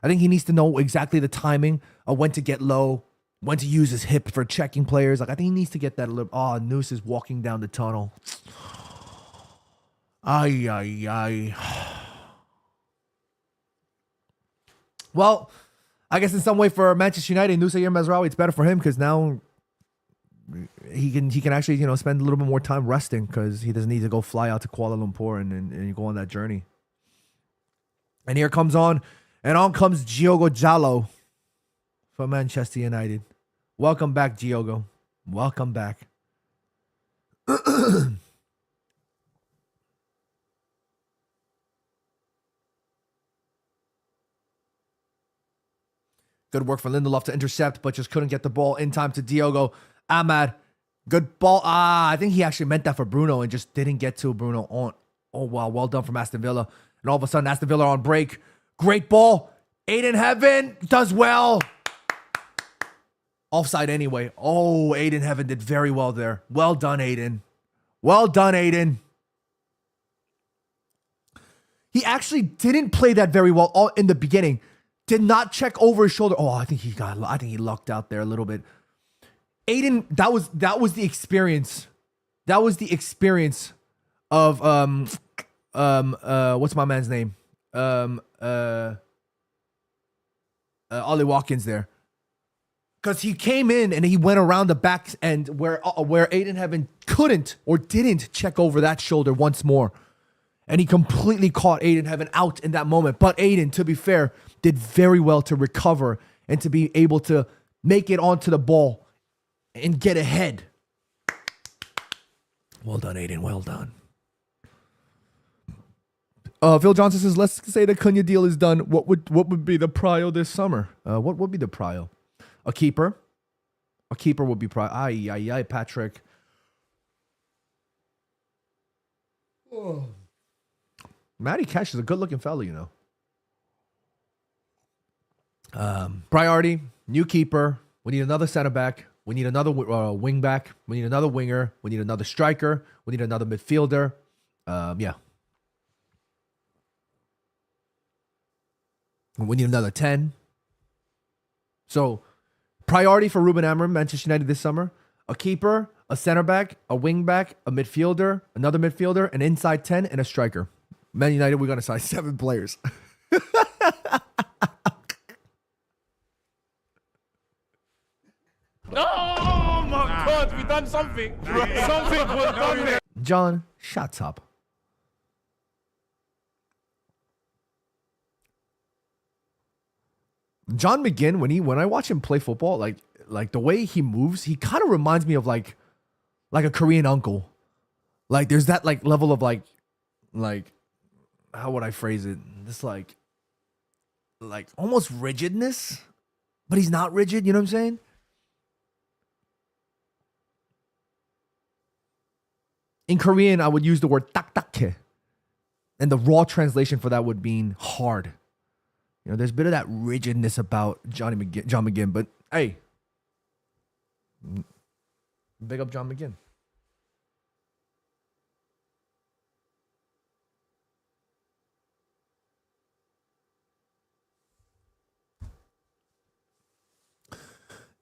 I think he needs to know exactly the timing of when to get low, when to use his hip for checking players. Like I think he needs to get that a little. Oh, Noose is walking down the tunnel. Ay, ay, ay. Well, I guess in some way for Manchester United, Nusair Mazraoui, it's better for him because now he can actually, you know, spend a little bit more time resting because he doesn't need to go fly out to Kuala Lumpur and go on that journey. And here comes on And on comes Diogo Jalo for Manchester United. Welcome back, Diogo. Welcome back. Good work for Lindelof to intercept, but just couldn't get the ball in time to Diogo. Ahmad, good ball. I think he actually meant that for Bruno and just didn't get to Bruno on. Oh, wow. Well done from Aston Villa. And all of a sudden, Aston Villa on break. Great ball. Aiden Heaven does well. Offside anyway. Oh, Aiden Heaven did very well there. Well done, Aiden. Well done, Aiden. He actually didn't play that very well in the beginning. Did not check over his shoulder. Oh, I think he lucked out there a little bit. Aiden, that was the experience. That was the experience of what's my man's name? Ollie Watkins there. Because he came in and he went around the back end where Aiden Heaven couldn't or didn't check over that shoulder once more. And he completely caught Aiden Heaven out in that moment. But Aiden, to be fair, did very well to recover and to be able to make it onto the ball and get ahead. Well done, Aiden. Well done. Phil Johnson says, let's say the Cunha deal is done. What would be the prio this summer? What would be the prio? A keeper. A keeper would be prio. Aye, Patrick. Oh. Matty Cash is a good-looking fella, you know. Priority, new keeper. We need another center back. We need another wing back. We need another winger. We need another striker. We need another midfielder. Yeah. We need another 10. So, priority for Ruben Amorim, Manchester United this summer. A keeper, a center back, a wing back, a midfielder, another midfielder, an inside 10, and a striker. Man United, we're going to sign 7 players. Oh my God, we done something. Something was done there. John, shut up. John McGinn, when I watch him play football, like the way he moves, he kind of reminds me of like a Korean uncle. Like there's that like level of like how would I phrase it? This like almost rigidness, but he's not rigid. You know what I'm saying? In Korean, I would use the word 딱딱해. And the raw translation for that would mean hard. You know, there's a bit of that rigidness about John McGinn, but hey, big up John McGinn.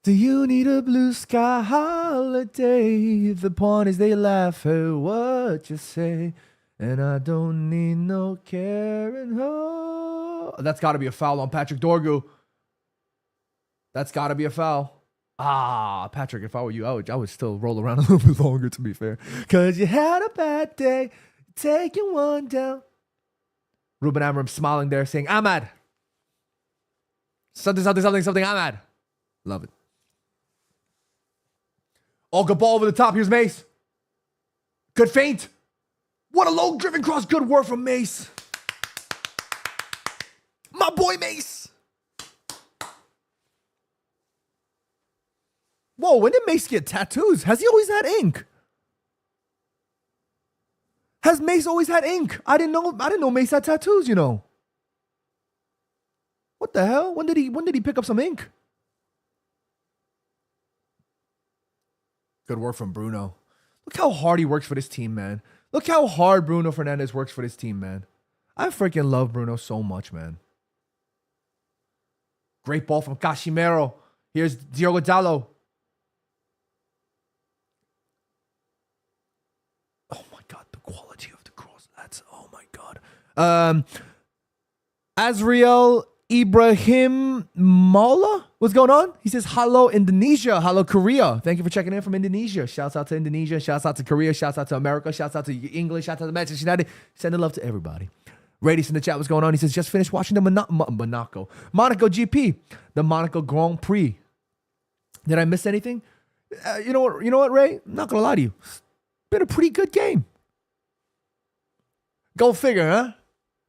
Do you need a blue sky holiday? The point is they laugh at what you say. And I don't need no caring. That's got to be a foul on Patrick Dorgu. That's got to be a foul. Patrick, if I were you, I would still roll around a little bit longer, to be fair. Because you had a bad day, taking one down. Ruben Amorim smiling there, saying, Ahmad. Something, Ahmad. Love it. Oh, good ball over the top. Here's Mace. Good feint. What a low-driven cross. Good work from Mace. My boy Mace. Whoa, when did Mace get tattoos? Has he always had ink? Has Mace always had ink? I didn't know Mace had tattoos, you know. What the hell? When did he pick up some ink? Good work from Bruno. Look how hard he works for this team, man. Look how hard Bruno Fernandes works for this team, man. I freaking love Bruno so much, man. Great ball from Casimiro. Here's Diogo Dalot. Oh my God, the quality of the cross, lads. Oh my God. Azriel Ibrahim Mola, what's going on? He says, hello, Indonesia. Hello, Korea. Thank you for checking in from Indonesia. Shouts out to Indonesia. Shouts out to Korea. Shouts out to America. Shouts out to England. Shouts out to Manchester United. Sending love to everybody. Radius in the chat, what's going on? He says, just finished watching the Monaco GP, the Monaco Grand Prix. Did I miss anything? You know what, Ray? I'm not gonna lie to you. It's been a pretty good game. Go figure, huh?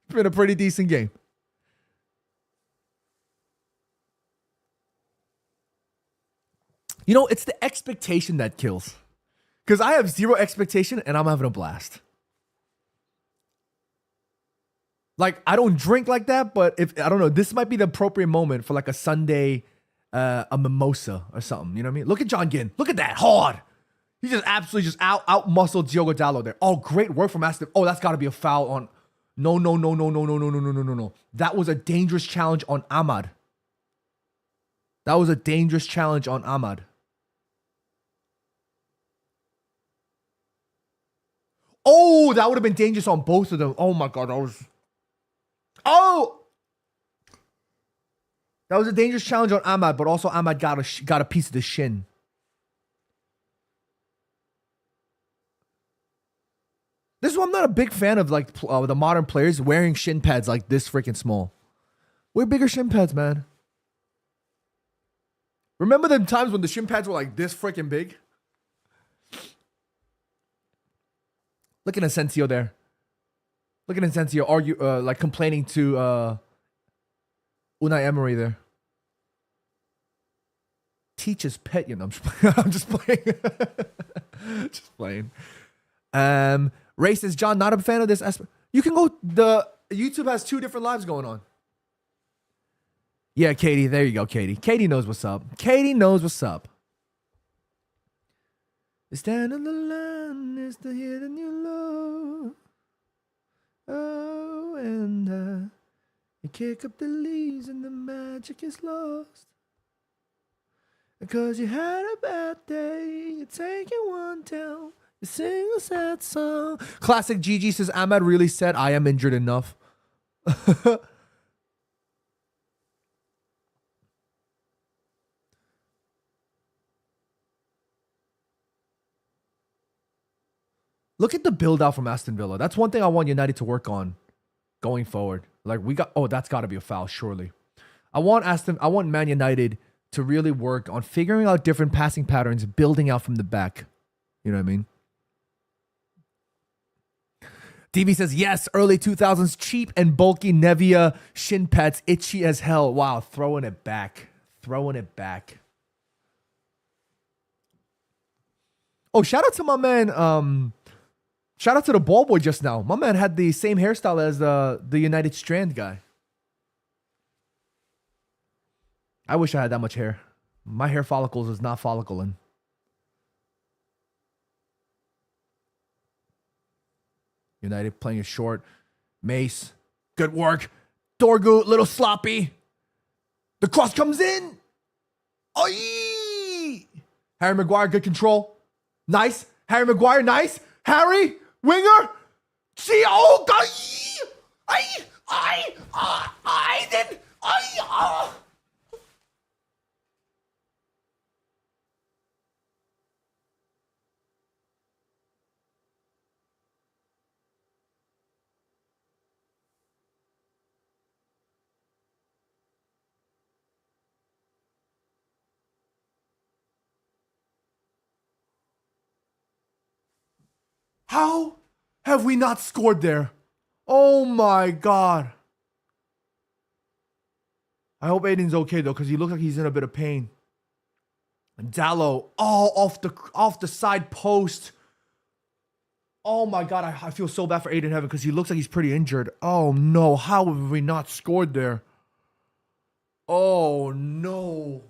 It's been a pretty decent game. You know, it's the expectation that kills. Because I have zero expectation and I'm having a blast. Like, I don't drink like that, but I don't know, this might be the appropriate moment for like a Sunday, a mimosa or something. You know what I mean? Look at John Ginn. Look at that. Hard. He just absolutely just out-muscled Diogo Dalot there. Oh, great work from Aston. Oh, that's got to be a foul on... No. That was a dangerous challenge on Ahmad. That was a dangerous challenge on Ahmad. Oh, that would have been dangerous on both of them. Oh my God, that was... Oh! That was a dangerous challenge on Ahmad, but also Ahmad got a piece of the shin. This is why I'm not a big fan of like the modern players wearing shin pads like this freaking small. Wear bigger shin pads, man. Remember the times when the shin pads were like this freaking big? Look at Asensio there. Look at Asensio like complaining to Unai Emery there. Teach his pet, you know. I'm just playing. Just playing. Ray says, John, not a fan of this aspect. You can go, YouTube has 2 different lives going on. Yeah, Katie, there you go, Katie. Katie knows what's up. Katie knows what's up. The stand on the line is to hear the new love. Oh, and you kick up the leaves and the magic is lost. Because you had a bad day, you're taking one down. You sing a sad song. Classic Gigi says, Ahmad really said, I am injured enough. Look at the build out from Aston Villa. That's one thing I want United to work on going forward. Like that's got to be a foul, surely. I want Man United to really work on figuring out different passing patterns, building out from the back. You know what I mean? DB says, yes, early 2000s, cheap and bulky Nevia shin pads, itchy as hell. Wow, throwing it back. Throwing it back. Oh, shout out to my man, shout out to the ball boy just now. My man had the same hairstyle as the United Strand guy. I wish I had that much hair. My hair follicles is not follicling. United playing it short. Mace. Good work. Dorgu, little sloppy. The cross comes in. Oy! Harry Maguire, good control. Nice. Harry Maguire, nice. Harry, winger. See, oh, God. How have we not scored there? Oh my God. I hope Aiden's okay though, because he looks like he's in a bit of pain. Dallo, off the side post. Oh my God, I feel so bad for Aiden Heaven because he looks like he's pretty injured. Oh no, how have we not scored there? Oh no.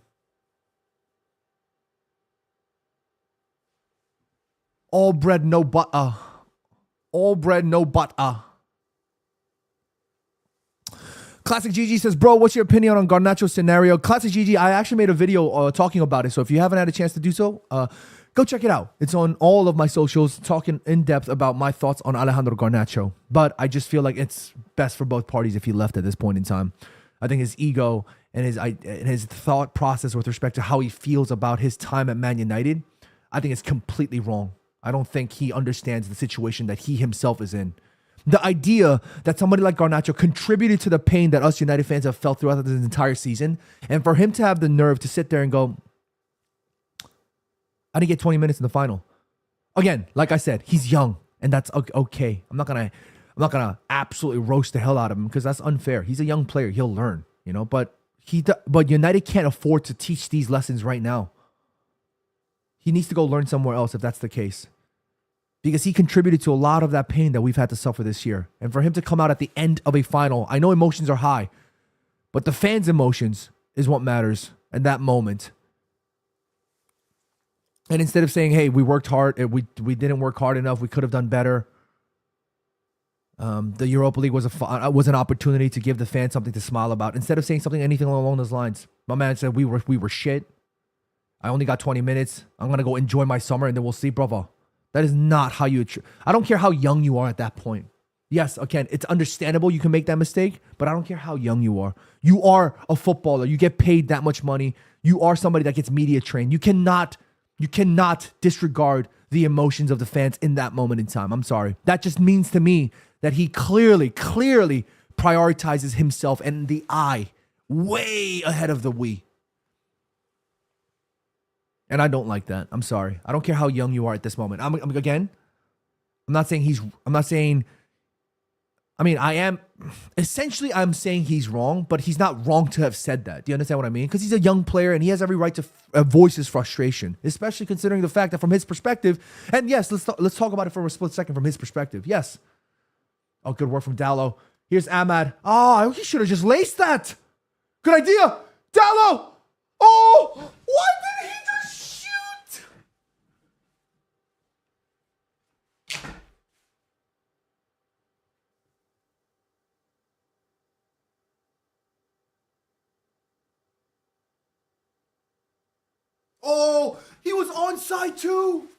All bread, no butter. All bread, no butter. Classic GG says, bro, what's your opinion on Garnacho's scenario? Classic GG, I actually made a video talking about it. So if you haven't had a chance to do so, go check it out. It's on all of my socials, talking in depth about my thoughts on Alejandro Garnacho. But I just feel like it's best for both parties if he left at this point in time. I think his ego and his thought process with respect to how he feels about his time at Man United, I think it's completely wrong. I don't think he understands the situation that he himself is in. The idea that somebody like Garnacho contributed to the pain that us United fans have felt throughout this entire season, and for him to have the nerve to sit there and go, I didn't get 20 minutes in the final. Again, like I said, he's young, and that's okay. I'm not gonna absolutely roast the hell out of him because that's unfair. He's a young player; he'll learn, you know. But United can't afford to teach these lessons right now. He needs to go learn somewhere else if that's the case, because he contributed to a lot of that pain that we've had to suffer this year. And for him to come out at the end of a final, I know emotions are high, but the fans' emotions is what matters in that moment. And instead of saying, hey, we worked hard, we didn't work hard enough, we could have done better. The Europa League was an opportunity to give the fans something to smile about. Instead of saying anything along those lines, my man said we were shit. I only got 20 minutes. I'm going to go enjoy my summer and then we'll see, brother. That is not how you... I don't care how young you are at that point. Yes, again, it's understandable you can make that mistake, but I don't care how young you are. You are a footballer. You get paid that much money. You are somebody that gets media trained. You cannot disregard the emotions of the fans in that moment in time. I'm sorry. That just means to me that he clearly prioritizes himself and the I way ahead of the we. And I don't like that. I'm sorry. I don't care how young you are at this moment. I am essentially I'm saying he's wrong, but he's not wrong to have said that. Do you understand what I mean? Because he's a young player and he has every right to voice his frustration, especially considering the fact that from his perspective, and yes, let's talk about it for a split second from his perspective. Yes. Oh, good work from Dallo. Here's Ahmad. Oh, he should have just laced that. Good idea. Dallo. Oh, why did he just shoot? Oh, he was onside too.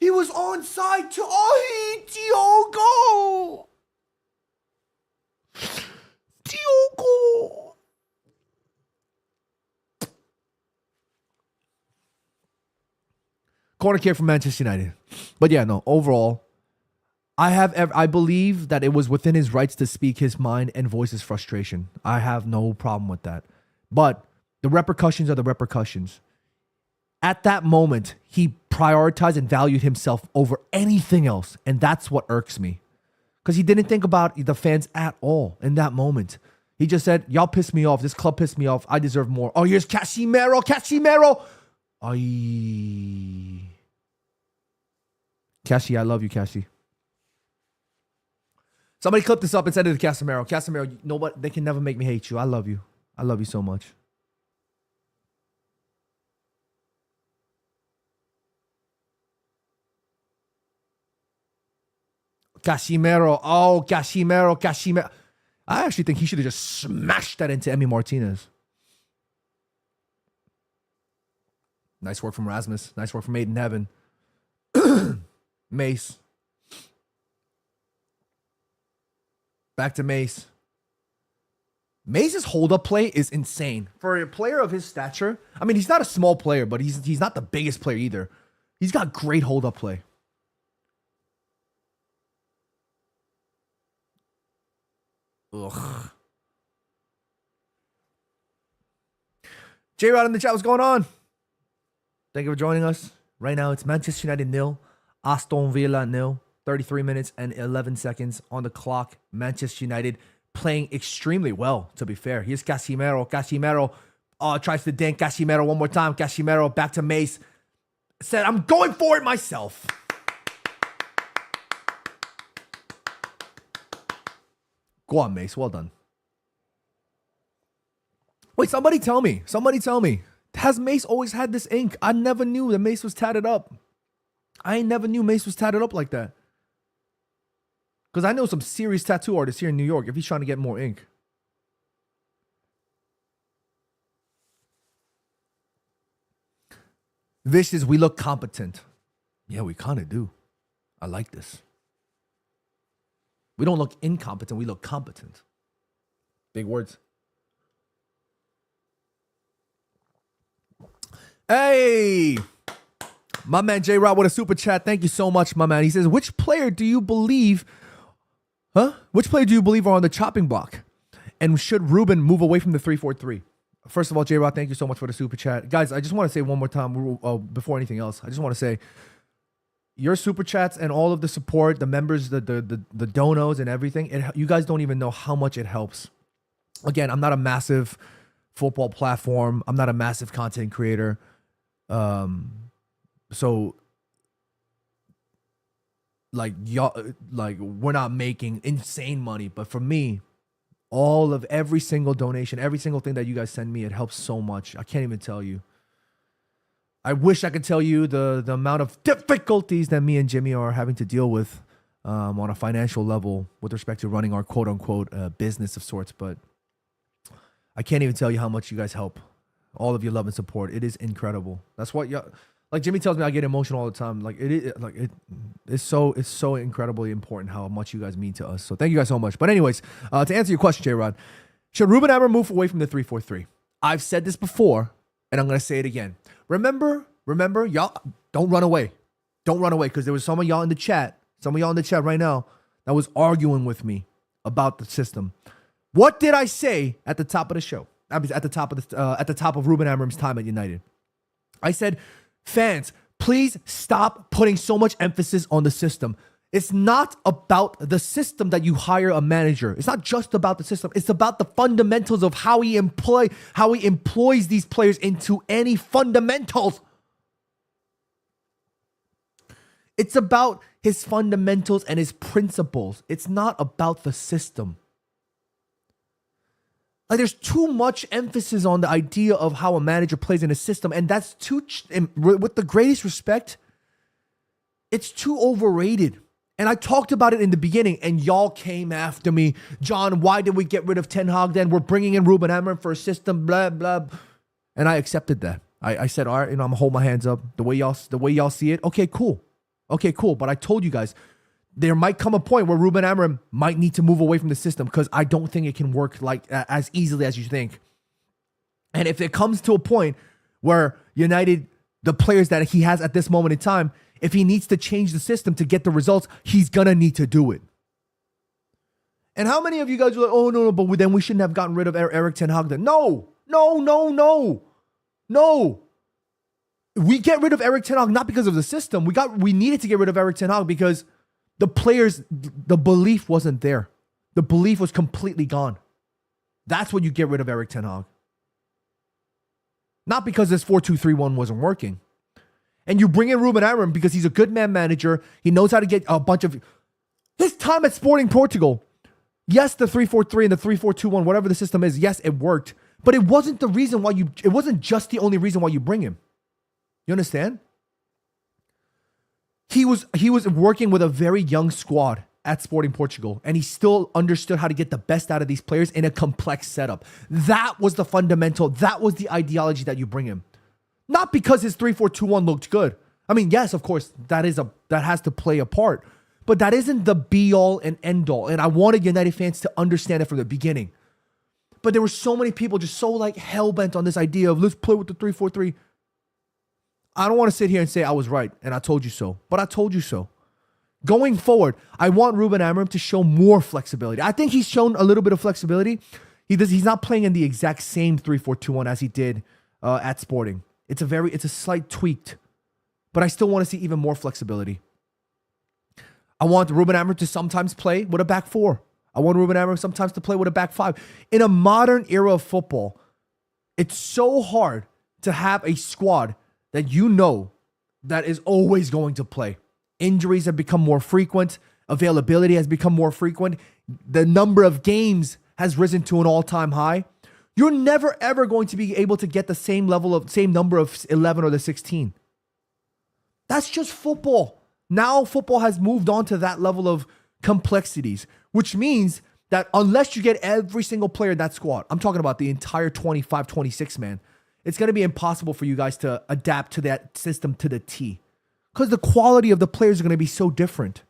He was onside too. Oh, Diogo. Corner kick from Manchester United. But yeah, no, overall, I believe that it was within his rights to speak his mind and voice his frustration. I have no problem with that. But the repercussions are the repercussions. At that moment, he prioritized and valued himself over anything else. And that's what irks me. Because he didn't think about the fans at all in that moment. He just said, y'all pissed me off. This club pissed me off. I deserve more. Oh, here's Casemiro. Ay. Cassie, I love you, Cassie. Somebody clip this up and send it to Casemiro. Casemiro, nobody, they can never make me hate you. I love you. I love you so much. Casemiro. Oh, Casemiro. I actually think he should have just smashed that into Emi Martinez. Nice work from Rasmus. Nice work from Made in Heaven. Mace. Back to Mace. Mace's hold-up play is insane. For a player of his stature, I mean, he's not a small player, but he's not the biggest player either. He's got great hold-up play. Ugh. J-Rod in the chat, what's going on? Thank you for joining us. Right now, it's Manchester United 0, Aston Villa 0. 33 minutes and 11 seconds on the clock. Manchester United playing extremely well, to be fair. Here's Casemiro. Casemiro tries to dink. Casemiro one more time. Casemiro back to Mace. Said, I'm going for it myself. Go on, Mace. Well done. Wait, somebody tell me. Has Mace always had this ink? I never knew that Mace was tatted up. I never knew Mace was tatted up like that. Because I know some serious tattoo artists here in New York if he's trying to get more ink. Vicious, we look competent. Yeah, we kind of do. I like this. We don't look incompetent, we look competent. Big words. Hey! My man J-Rod with a super chat. Thank you so much, my man. He says, which player do you believe Huh? Which player do you believe are on the chopping block? And should Ruben move away from the 3-4-3? First of all, J-Rod, thank you so much for the super chat. Guys, I just want to say one more time before anything else. I just want to say your super chats and all of the support, the members, the donos and everything, you guys don't even know how much it helps. Again, I'm not a massive football platform. I'm not a massive content creator. So like y'all, like we're not making insane money, but for me, every single donation, every single thing that you guys send me, it helps so much. I can't even tell you. I wish I could tell you the amount of difficulties that me and Jimmy are having to deal with on a financial level with respect to running our quote unquote business of sorts, but I can't even tell you how much you guys help. All of your love and support. It is incredible. That's what y'all, like Jimmy tells me, I get emotional all the time. Like it's so incredibly important how much you guys mean to us. So thank you guys so much. But anyways, to answer your question, J-Rod, should Ruben Amorim move away from the 3-4-3? I've said this before, and I'm gonna say it again. Remember, y'all, don't run away. Don't run away, because there was some of y'all in the chat right now that was arguing with me about the system. What did I say at the top of the show? At the top of Ruben Amorim's time at United, I said, fans, please stop putting so much emphasis on the system. It's not about the system that you hire a manager. It's not just about the system. It's about the fundamentals of how he employs these players into any fundamentals. It's about his fundamentals and his principles. It's not about the system. Like, there's too much emphasis on the idea of how a manager plays in a system, and that's with the greatest respect, it's too overrated. And I talked about it in the beginning, and y'all came after me. John, why did we get rid of Ten Hag then? We're bringing in Ruben Amorim for a system, blah, blah. And I accepted that. I said, all right, I'm going to hold my hands up. The way y'all see it, okay, cool. But I told you guys, there might come a point where Ruben Amorim might need to move away from the system, because I don't think it can work like as easily as you think. And if it comes to a point where United, the players that he has at this moment in time, if he needs to change the system to get the results, he's going to need to do it. And how many of you guys are like, oh, no, but then we shouldn't have gotten rid of Erik Ten Hag then? No. We get rid of Erik Ten Hag not because of the system. We needed to get rid of Erik Ten Hag because the players, the belief wasn't there. The belief was completely gone. That's when you get rid of Erik Ten Hag. Not because this 4-2-3-1 wasn't working. And you bring in Ruben Amorim because he's a good man manager. He knows how to get a bunch of... His time at Sporting Portugal, yes, the 3-4-3 and the 3-4-2-1, whatever the system is, yes, it worked. But it wasn't the reason why it wasn't just the only reason why you bring him. You understand? He was working with a very young squad at Sporting Portugal, and he still understood how to get the best out of these players in a complex setup. That was the fundamental. That was the ideology that you bring him. Not because his 3-4-2-1 looked good. I mean, yes, of course, that has to play a part, but that isn't the be-all and end-all. And I wanted United fans to understand it from the beginning. But there were so many people just so like hell-bent on this idea of let's play with the 3-4-3. I don't want to sit here and say I was right and I told you so, but I told you so. Going forward, I want Ruben Amorim to show more flexibility. I think he's shown a little bit of flexibility. He's not playing in the exact same 3-4-2-1 as he did at Sporting. It's a slight tweaked, but I still want to see even more flexibility. I want Ruben Amorim to sometimes play with a back four. I want Ruben Amorim sometimes to play with a back five. In a modern era of football, it's so hard to have a squad that you know that is always going to play. Injuries have become more frequent. Availability has become more frequent. The number of games has risen to an all-time high. You're never, ever going to be able to get the same number of 11 or the 16. That's just football. Now football has moved on to that level of complexities, which means that unless you get every single player in that squad, I'm talking about the entire 25, 26 man, it's going to be impossible for you guys to adapt to that system to the T, because the quality of the players are going to be so different.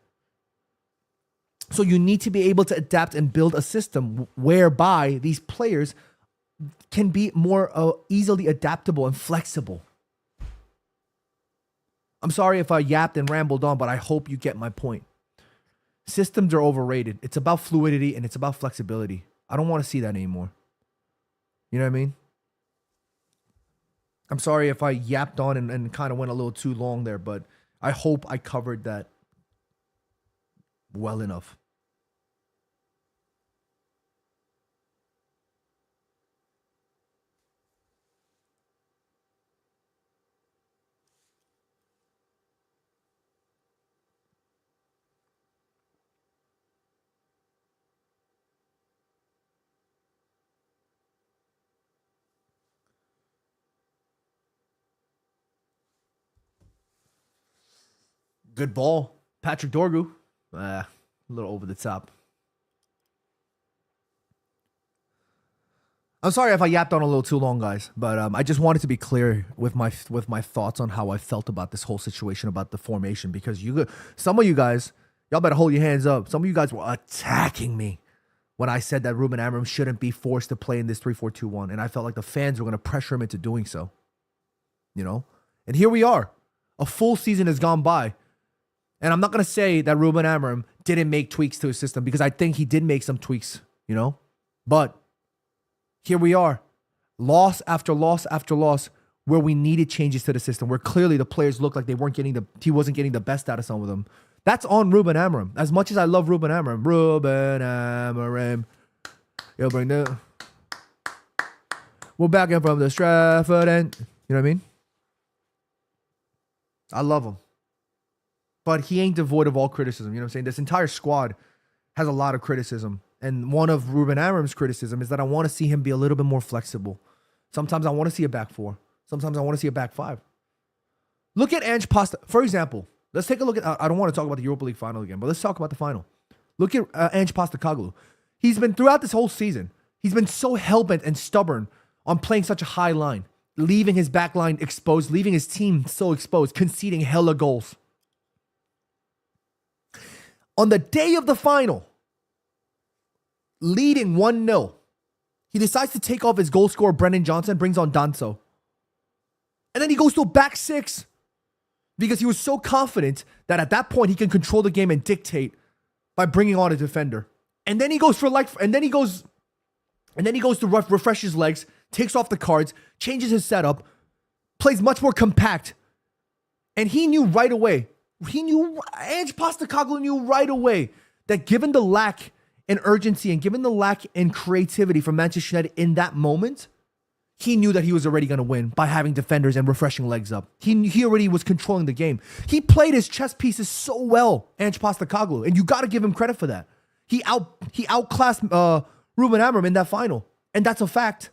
So you need to be able to adapt and build a system whereby these players can be more easily adaptable and flexible. I'm sorry if I yapped and rambled on, but I hope you get my point. systems are overrated. It's about fluidity and it's about flexibility. I don't want to see that anymore. You know what I mean? I'm sorry if I yapped on and kind of went a little too long there, but I hope I covered that well enough. Good ball. Patrick Dorgu. A little over the top. I'm sorry if I yapped on a little too long, guys, but I just wanted to be clear with my thoughts on how I felt about this whole situation, about the formation, because some of you guys, y'all better hold your hands up. Some of you guys were attacking me when I said that Ruben Amorim shouldn't be forced to play in this 3-4-2-1, and I felt like the fans were going to pressure him into doing so. You know? And here we are. A full season has gone by. And I'm not going to say that Ruben Amorim didn't make tweaks to his system, because I think he did make some tweaks, you know? But here we are. Loss after loss after loss, where we needed changes to the system, where clearly the players looked like he wasn't getting the best out of some of them. That's on Ruben Amorim. As much as I love Ruben Amorim, he'll bring the... We're back in from the Stratford and... You know what I mean? I love him. But he ain't devoid of all criticism. You know what I'm saying? This entire squad has a lot of criticism. And one of Ruben Amorim's criticism is that I want to see him be a little bit more flexible. Sometimes I want to see a back four. Sometimes I want to see a back five. Look at Ange Posta. For example, let's take a look at... I don't want to talk about the Europa League final again, but let's talk about the final. Look at Ange Postecoglou. He's been, throughout this whole season, he's been so hellbent and stubborn on playing such a high line, leaving his back line exposed, leaving his team so exposed, conceding hella goals. On the day of the final, leading 1-0, he decides to take off his goal scorer, Brennan Johnson, brings on Danso. And then he goes to a back six because he was so confident that at that point he can control the game and dictate by bringing on a defender. And then he goes to refresh his legs, takes off the cards, changes his setup, plays much more compact. And he knew right away, Ange Postecoglou knew right away that given the lack in urgency and given the lack in creativity from Manchester United in that moment, he knew that he was already going to win by having defenders and refreshing legs up. He already was controlling the game. He played his chess pieces so well, Ange Postecoglou, and you got to give him credit for that. He outclassed Ruben Amorim in that final, and that's a fact.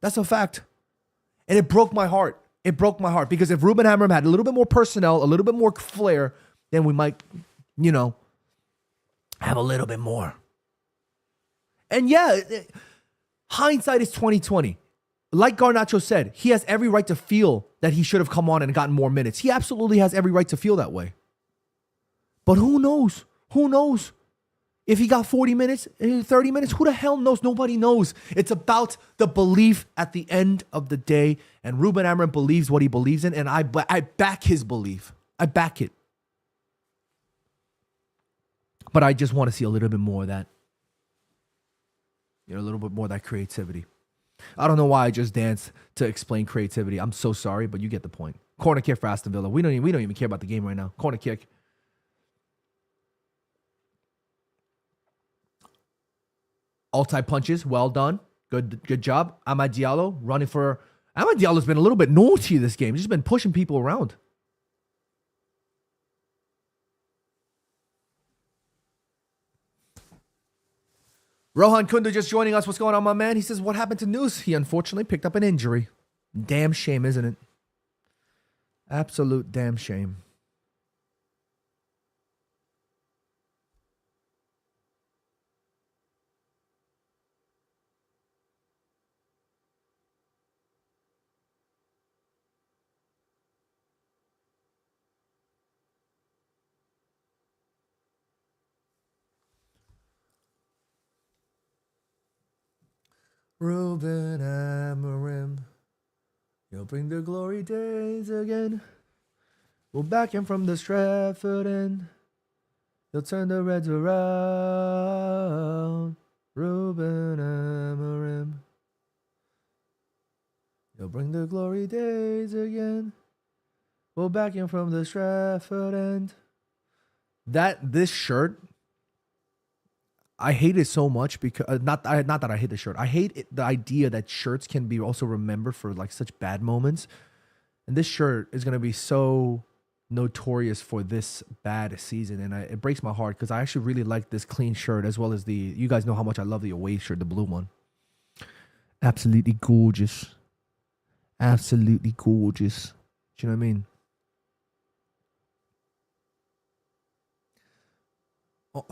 That's a fact. And it broke my heart. It broke my heart because if Ruben Amorim had a little bit more personnel, a little bit more flair, then we might, have a little bit more. And yeah, hindsight is 2020. Like Garnacho said, he has every right to feel that he should have come on and gotten more minutes. He absolutely has every right to feel that way. But who knows? Who knows? If he got 40 minutes, 30 minutes, who the hell knows? Nobody knows. It's about the belief at the end of the day. And Ruben Amorim believes what he believes in, and I back his belief. I back it. But I just want to see a little bit more of that. A little bit more of that creativity. I don't know why I just danced to explain creativity. I'm so sorry, but you get the point. Corner kick for Aston Villa. We don't even care about the game right now. Corner kick. All-type punches. Well done. Good job. Amad Diallo running for... Amad Diallo's been a little bit naughty this game. He's just been pushing people around. Rohan Kundu just joining us. What's going on, my man? He says, what happened to News? He unfortunately picked up an injury. Damn shame, isn't it? Absolute damn shame. Ruben Amorim, you'll bring the glory days again. We'll back him from the Stratford end. He'll turn the Reds around. Ruben Amorim. He'll bring the glory days again. We'll back him from the Stratford end. This shirt, I hate it so much because not that I hate the shirt. I hate the idea that shirts can be also remembered for like such bad moments. And this shirt is gonna be so notorious for this bad season, and it breaks my heart because I actually really like this clean shirt as well as you guys know how much I love the away shirt, the blue one. Absolutely gorgeous. Absolutely gorgeous. Do you know what I mean?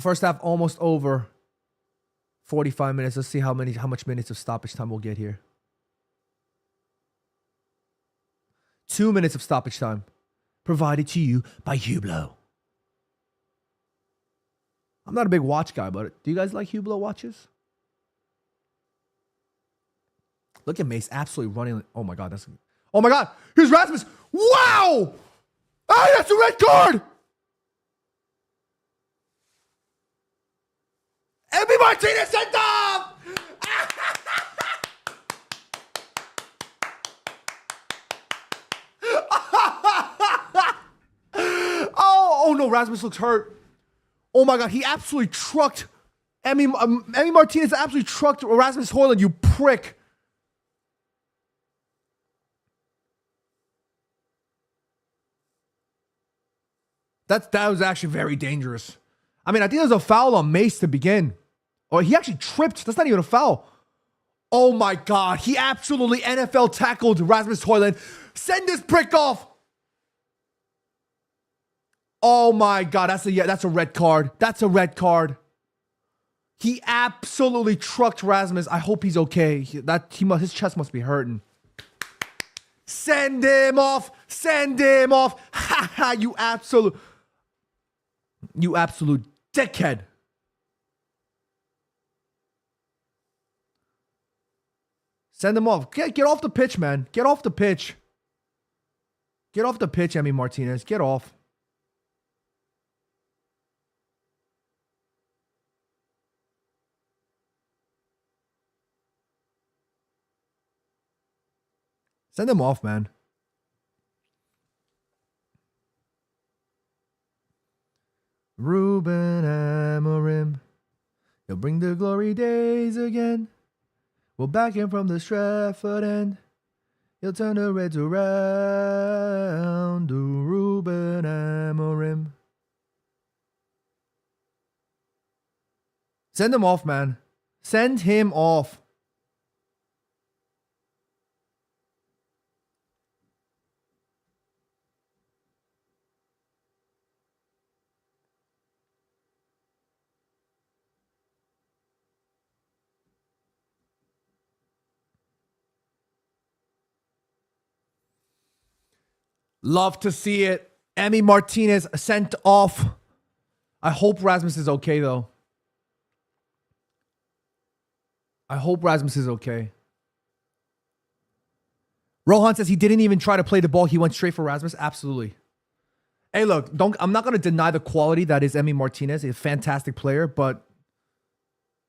First half almost over. 45 minutes. Let's see how much minutes of stoppage time we'll get here. 2 minutes of stoppage time. Provided to you by Hublot. I'm not a big watch guy, but do you guys like Hublot watches? Look at Mace absolutely running. Oh my God, oh my God, here's Rasmus. Wow! Ah, that's a red card! Emi Martinez sent off! Oh no, Rasmus looks hurt. Oh my God, he absolutely trucked Emi Martinez absolutely trucked Rasmus Højlund, you prick. That was actually very dangerous. I mean, I think there's a foul on Mace to begin. Oh, he actually tripped. That's not even a foul. Oh my God, he absolutely NFL tackled Rasmus Højlund. Send this prick off. Oh my God, that's a red card. That's a red card. He absolutely trucked Rasmus. I hope he's okay. His chest must be hurting. Send him off. Send him off. Ha ha, you absolute dickhead. Send him off. Get off the pitch, man. Get off the pitch. Get off the pitch, Emi Martinez. Get off. Send him off, man. Ruben Amorim. He'll bring the glory days again. We'll back him from the Stratford end. He'll turn the Reds around. Ruben Amorim. Send him off, man. Send him off. Love to see it. Emi Martinez sent off. I hope Rasmus is okay, though. I hope Rasmus is okay. Rohan says he didn't even try to play the ball. He went straight for Rasmus. Absolutely. Hey, look, I'm not going to deny the quality that is Emi Martinez. He's a fantastic player, but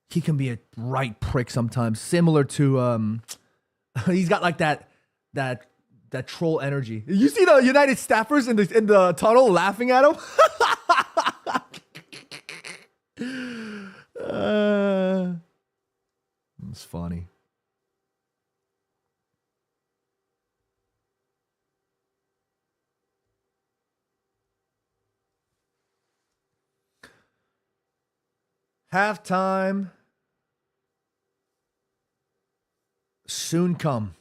he can be a right prick sometimes. Similar to, he's got like that troll energy. You see the United staffers in the tunnel laughing at him? It's funny. Halftime soon come.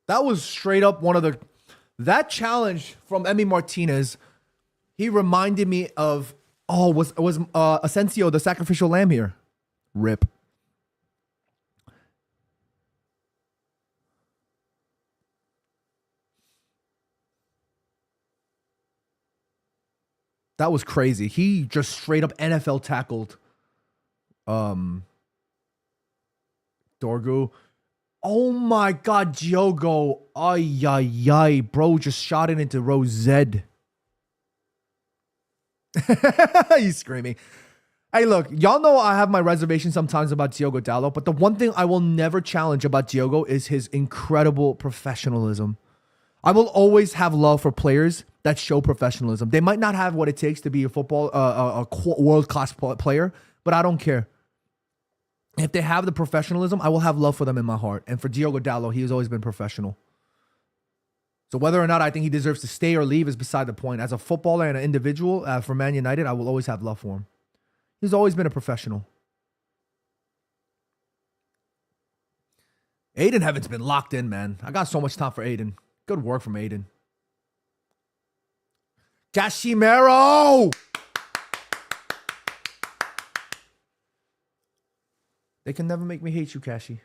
That was straight up that challenge from Emi Martinez. He reminded me of, was Asensio the sacrificial lamb here? Rip. That was crazy. He just straight up NFL tackled Dorgu. Oh my God, Diogo. Ay, ay, ay. Bro just shot it into row Z. He's screaming. Hey, look, y'all know I have my reservations sometimes about Diogo Dalot, but the one thing I will never challenge about Diogo is his incredible professionalism. I will always have love for players that show professionalism. They might not have what it takes to be a world-class player, but I don't care. If they have the professionalism, I will have love for them in my heart. And for Diogo Dalot, he has always been professional. So whether or not I think he deserves to stay or leave is beside the point. As a footballer and an individual for Man United, I will always have love for him. He's always been a professional. Aiden Heaven's been locked in, man. I got so much time for Aiden. Good work from Aiden. Casimiro! They can never make me hate you, Kashi.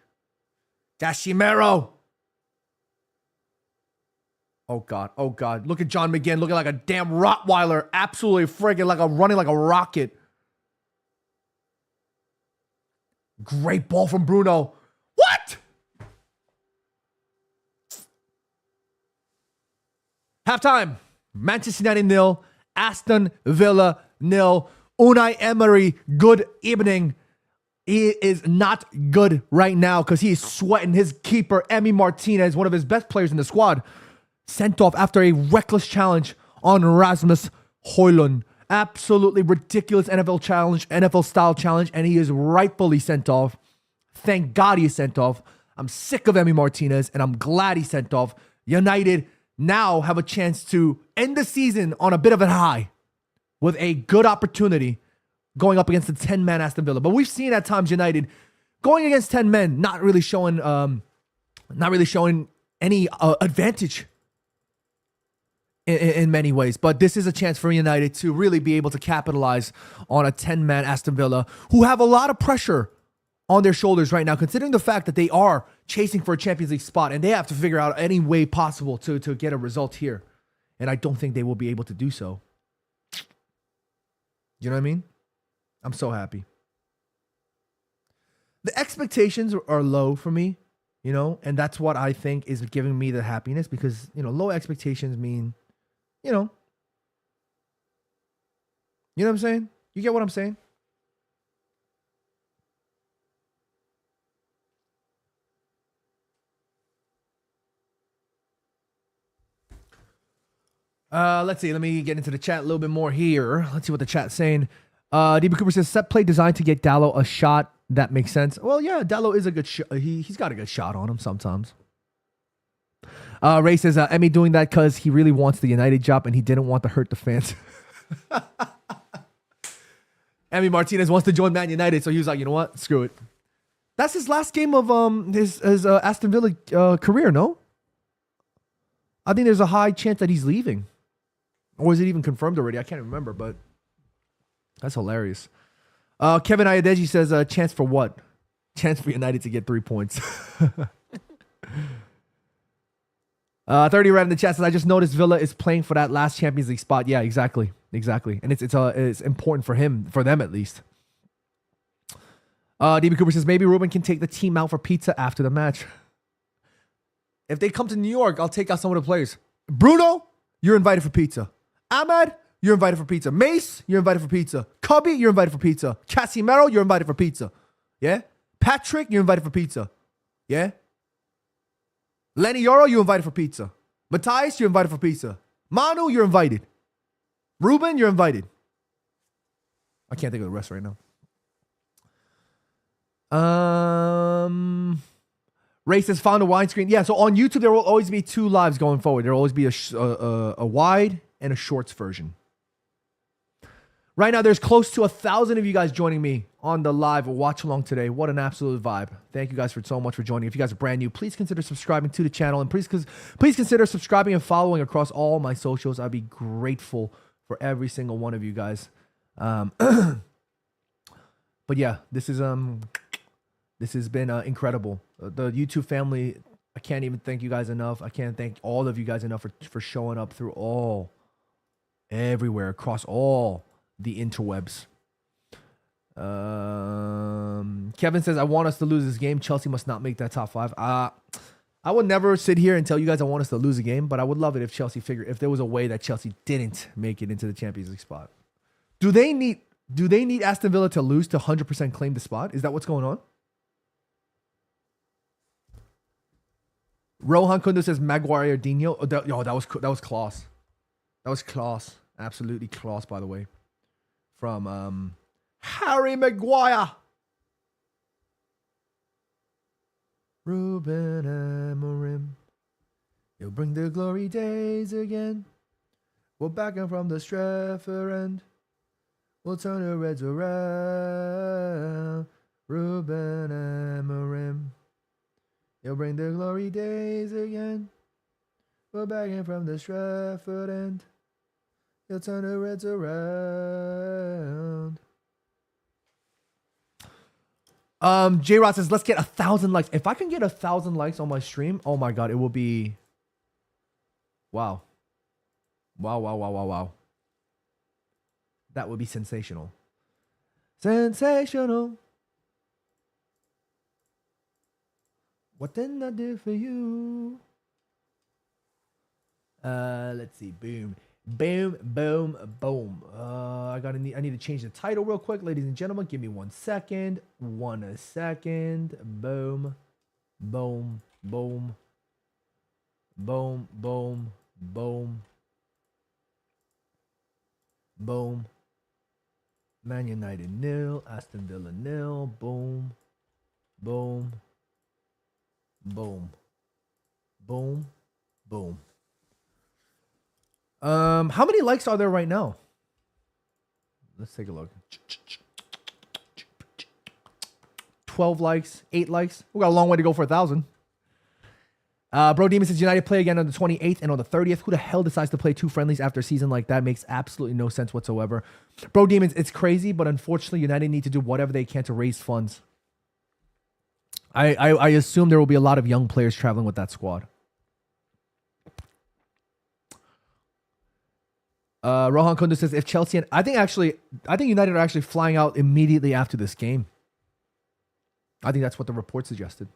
Casimiro! Oh, God. Oh, God. Look at John McGinn looking like a damn Rottweiler. Absolutely friggin' running like a rocket. Great ball from Bruno. What? Halftime. Manchester United 0. Aston Villa 0. Unai Emery, good evening. He is not good right now because he is sweating. His keeper, Emi Martinez, one of his best players in the squad, sent off after a reckless challenge on Rasmus Højlund. Absolutely ridiculous NFL style challenge, and he is rightfully sent off. Thank God he is sent off. I'm sick of Emi Martinez, and I'm glad he's sent off. United now have a chance to end the season on a bit of a high with a good opportunity going up against the 10-man Aston Villa. But we've seen at times United going against 10 men, not really showing any advantage in many ways. But this is a chance for United to really be able to capitalize on a 10-man Aston Villa who have a lot of pressure on their shoulders right now, considering the fact that they are chasing for a Champions League spot and they have to figure out any way possible to get a result here. And I don't think they will be able to do so. You know what I mean? I'm so happy. The expectations are low for me, you know, and that's what I think is giving me the happiness because, you know, low expectations mean, you know what I'm saying? You get what I'm saying? Let's see. Let me get into the chat a little bit more here. Let's see what the chat's saying. DB Cooper says, set play designed to get Dalot a shot. That makes sense. Well, yeah, Dalot is a good shot. He's got a good shot on him sometimes. Ray says, Emi doing that because he really wants the United job and he didn't want to hurt the fans. Emi Martinez wants to join Man United, so he was like, you know what? Screw it. That's his last game of his Aston Villa career, no? I think there's a high chance that he's leaving. Or is it even confirmed already? I can't remember, but that's hilarious. Kevin Ayadeji says, chance for what? Chance for United to get 3 points. 30 right in the chat says, I just noticed Villa is playing for that last Champions League spot. Yeah, exactly. And it's important for them at least. DB Cooper says, maybe Ruben can take the team out for pizza after the match. If they come to New York, I'll take out some of the players. Bruno, you're invited for pizza. Ahmad, you're invited for pizza. Mace, you're invited for pizza. Cubby, you're invited for pizza. Casimiro, you're invited for pizza. Yeah? Patrick, you're invited for pizza. Yeah? Lenny Yoro, you're invited for pizza. Matthias, you're invited for pizza. Manu, you're invited. Ruben, you're invited. I can't think of the rest right now. Ray says, found a wide screen. Yeah, so on YouTube, there will always be 2 lives going forward. There will always be a wide and a shorts version. Right now, there's close to 1,000 of you guys joining me on the live Watchalong today. What an absolute vibe. Thank you guys so much for joining. If you guys are brand new, please consider subscribing to the channel. And please consider subscribing and following across all my socials. I'd be grateful for every single one of you guys. But yeah, this has been incredible. The YouTube family, I can't even thank you guys enough. I can't thank all of you guys enough for showing up through all everywhere across all the interwebs. Kevin says, I want us to lose this game. Chelsea must not make that top 5. I would never sit here and tell you guys I want us to lose a game, but I would love it if Chelsea if there was a way that Chelsea didn't make it into the Champions League spot. Do they need Aston Villa to lose to 100% claim the spot? Is that what's going on? Rohan Kundu says Maguire Dino. Oh, that was class. That was class. Absolutely class, by the way. From Harry Maguire. Ruben Amorim. He'll bring the glory days again. We're back in from the Stratford end. We'll turn the Reds around. Ruben Amorim. He'll bring the glory days again. We're back in from the Stratford end. He'll turn the Reds around. J Rod says, let's get 1,000 likes. If I can get 1,000 likes on my stream, oh my god, it will be wow. Wow. That would be sensational. Sensational. What didn't I do for you? Let's see. Boom. Boom. I need to change the title real quick, ladies and gentlemen. Give me 1 second. 1 second. Boom. Man United 0, Aston Villa 0. Boom. How many likes are there right now? Let's take a look. 12 likes, 8 likes. We got a long way to go for 1,000. Bro Demon says United play again on the 28th and on the 30th. Who the hell decides to play 2 friendlies after a season like that? Makes absolutely no sense whatsoever. Bro Demons, it's crazy, but unfortunately United need to do whatever they can to raise funds. I assume there will be a lot of young players traveling with that squad. Rohan Kundu says if Chelsea and I think United are actually flying out immediately after this game. I think that's what the report suggested.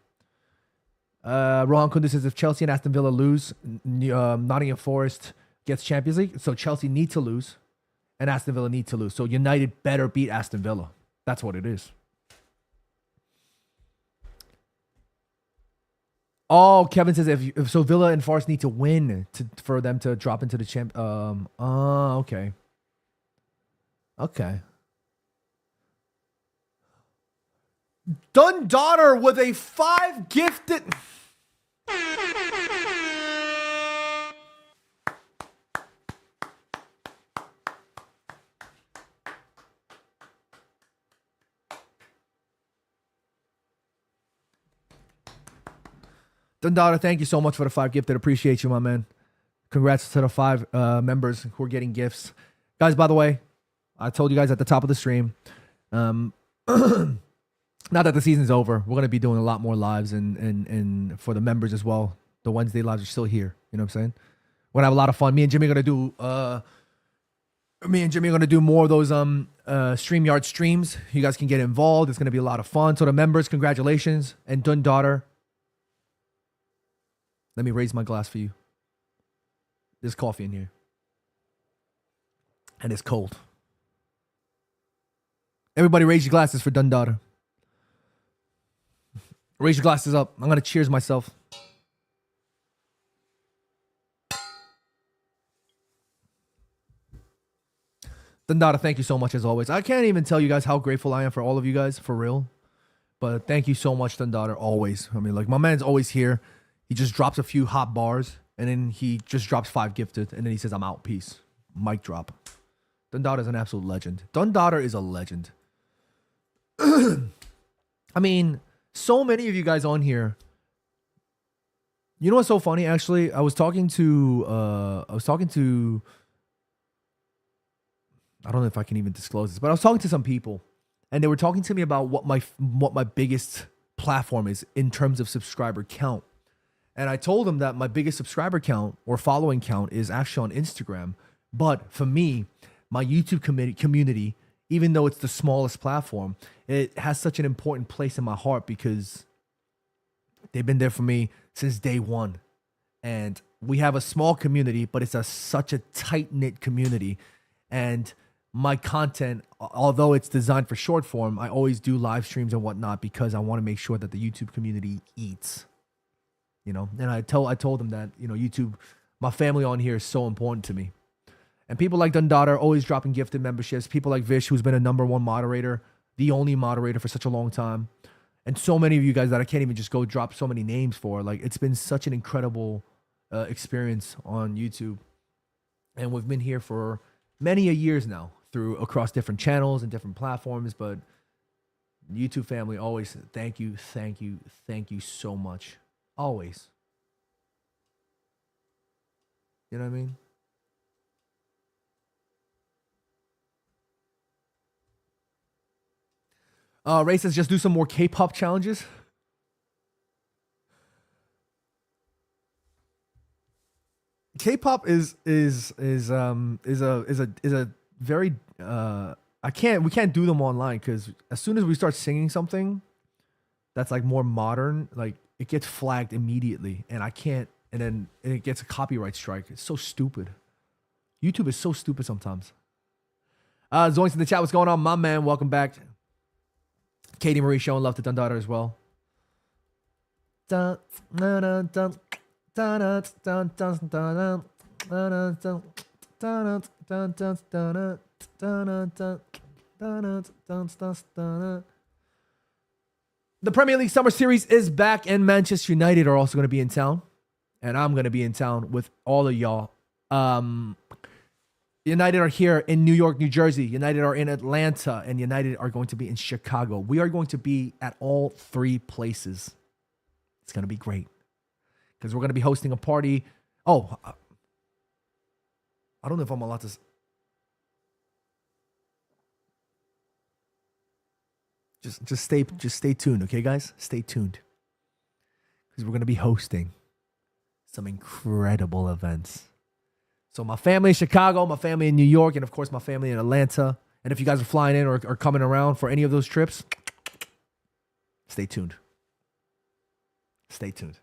Rohan Kundu says if Chelsea and Aston Villa lose, Nottingham Forest gets Champions League. So Chelsea need to lose and Aston Villa need to lose. So United better beat Aston Villa. That's what it is. Oh, Kevin says if so Villa and Forest need to win for them to drop into the champ. Okay. Dundaughter with a 5 gifted. Dundaughter, thank you so much for the 5 gifted. Appreciate you, my man. Congrats to the 5 members who are getting gifts. Guys, by the way, I told you guys at the top of the stream, now that the season's over, we're going to be doing a lot more lives and for the members as well. The Wednesday lives are still here. You know what I'm saying? We're going to have a lot of fun. Me and Jimmy are going to do more of those StreamYard streams. You guys can get involved. It's going to be a lot of fun. So the members, congratulations. And Dundaughter, let me raise my glass for you. There's coffee in here. And it's cold. Everybody raise your glasses for Dundaughter. Raise your glasses up. I'm going to cheers myself. Dundaughter, thank you so much as always. I can't even tell you guys how grateful I am for all of you guys, for real. But thank you so much, Dundaughter, always. I mean, like, my man's always here. He just drops a few hot bars, and then he just drops 5 gifted, and then he says, I'm out, peace. Mic drop. Dundaughter is an absolute legend. Dundaughter is a legend. I mean, so many of you guys on here. You know what's so funny, actually? I was talking to, I don't know if I can even disclose this, but I was talking to some people, and they were talking to me about what my biggest platform is in terms of subscriber count. And I told them that my biggest subscriber count or following count is actually on Instagram, But for me, my YouTube community, even though it's the smallest platform, it has such an important place in my heart because they've been there for me since day one. And we have a small community, but it's such a tight-knit community. And my content, although it's designed for short form, I always do live streams and whatnot because I want to make sure that the YouTube community eats. And I told them that, YouTube, my family on here is so important to me. And people like Dundada are always dropping gifted memberships. People like Vish, who's been a #1 moderator, the only moderator for such a long time. And so many of you guys that I can't even just go drop so many names for. Like, it's been such an incredible experience on YouTube. And we've been here for many a years now across different channels and different platforms. But YouTube family, always thank you so much. Always. You know what I mean? Ray says just do some more K-pop challenges. K-pop is a very we can't do them online because as soon as we start singing something that's like more modern, like it gets flagged immediately, and I can't, and then it gets a copyright strike. It's so stupid. YouTube is so stupid sometimes. Zoinks in the chat, what's going on, my man? Welcome back. Katie Marie showing love to Dundada as well. The Premier League Summer Series is back, and Manchester United are also going to be in town. And I'm going to be in town with all of y'all. United are here in New York, New Jersey. United are in Atlanta, and United are going to be in Chicago. We are going to be at all three places. It's going to be great because we're going to be hosting a party. Oh, I don't know if I'm allowed to. Just stay tuned, okay, guys? Stay tuned because we're going to be hosting some incredible events. So my family in Chicago, my family in New York, and of course my family in Atlanta. And if you guys are flying in or coming around for any of those trips, stay tuned. Stay tuned.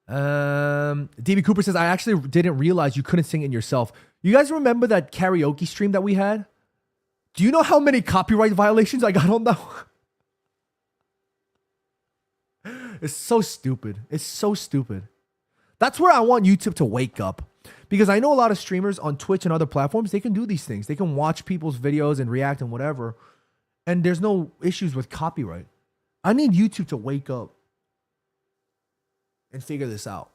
DB Cooper says, I actually didn't realize you couldn't sing it yourself. You guys remember that karaoke stream that we had? Do you know how many copyright violations I got on that one? It's so stupid. It's so stupid. That's where I want YouTube to wake up. Because I know a lot of streamers on Twitch and other platforms, they can do these things. They can watch people's videos and react and whatever. And there's no issues with copyright. I need YouTube to wake up and figure this out.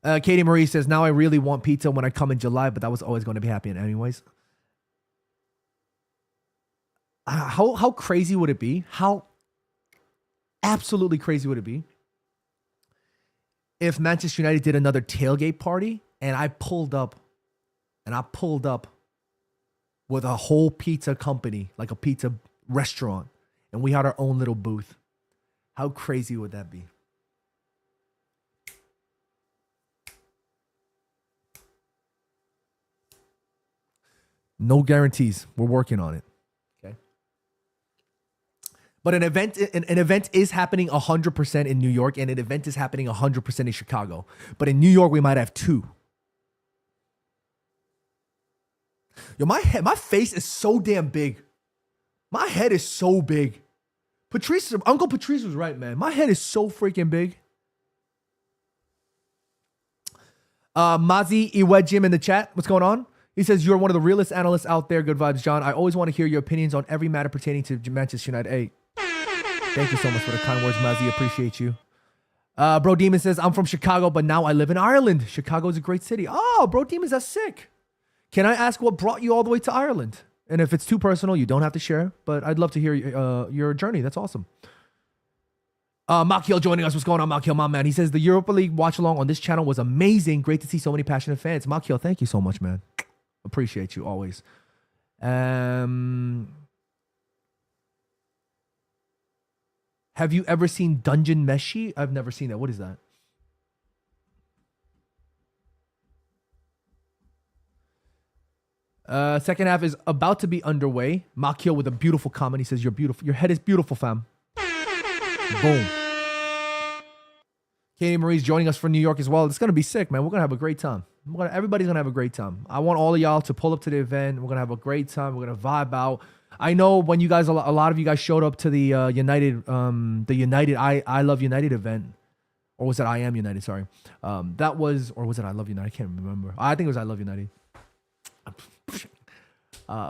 Katie Marie says, now I really want pizza when I come in July, but that was always going to be happening anyways. How crazy would it be? How absolutely crazy would it be if Manchester United did another tailgate party and I pulled up with a whole pizza company, like a pizza restaurant, and we had our own little booth? How crazy would that be? No guarantees. We're working on it. Okay. But an event is happening 100% in New York, and an event is happening 100% in Chicago. But in New York, we might have two. Yo, my face is so damn big. My head is so big. Uncle Patrice was right, man. My head is so freaking big. Mazi Iwejim in the chat. What's going on? He says, you're one of the realest analysts out there. Good vibes, John. I always want to hear your opinions on every matter pertaining to Manchester United. Hey, thank you so much for the kind words, Mazi. Appreciate you. Bro Demon says, I'm from Chicago, but now I live in Ireland. Chicago is a great city. Oh, Bro Demon, that's sick. Can I ask what brought you all the way to Ireland? And if it's too personal, you don't have to share, but I'd love to hear your journey. That's awesome. Makiel joining us. What's going on, Makiel, my man? He says, the Europa League watch-along on this channel was amazing. Great to see so many passionate fans. Makiel, thank you so much, man. Appreciate you always. Have you ever seen Dungeon Meshi? I've never seen that. What is that? Second half is about to be underway. Makio with a beautiful comment. He says, "You're beautiful. Your head is beautiful, fam." Boom. Katie Marie's joining us from New York as well. It's gonna be sick, man. We're gonna have a great time. Everybody's gonna have a great time. I want all of y'all to pull up to the event. We're gonna have a great time. We're gonna vibe out. I know when you guys, a lot of you guys showed up to the United, I Love United event, or was it I Am United? Sorry, that was, or was it I Love United? I can't remember. I think it was I Love United.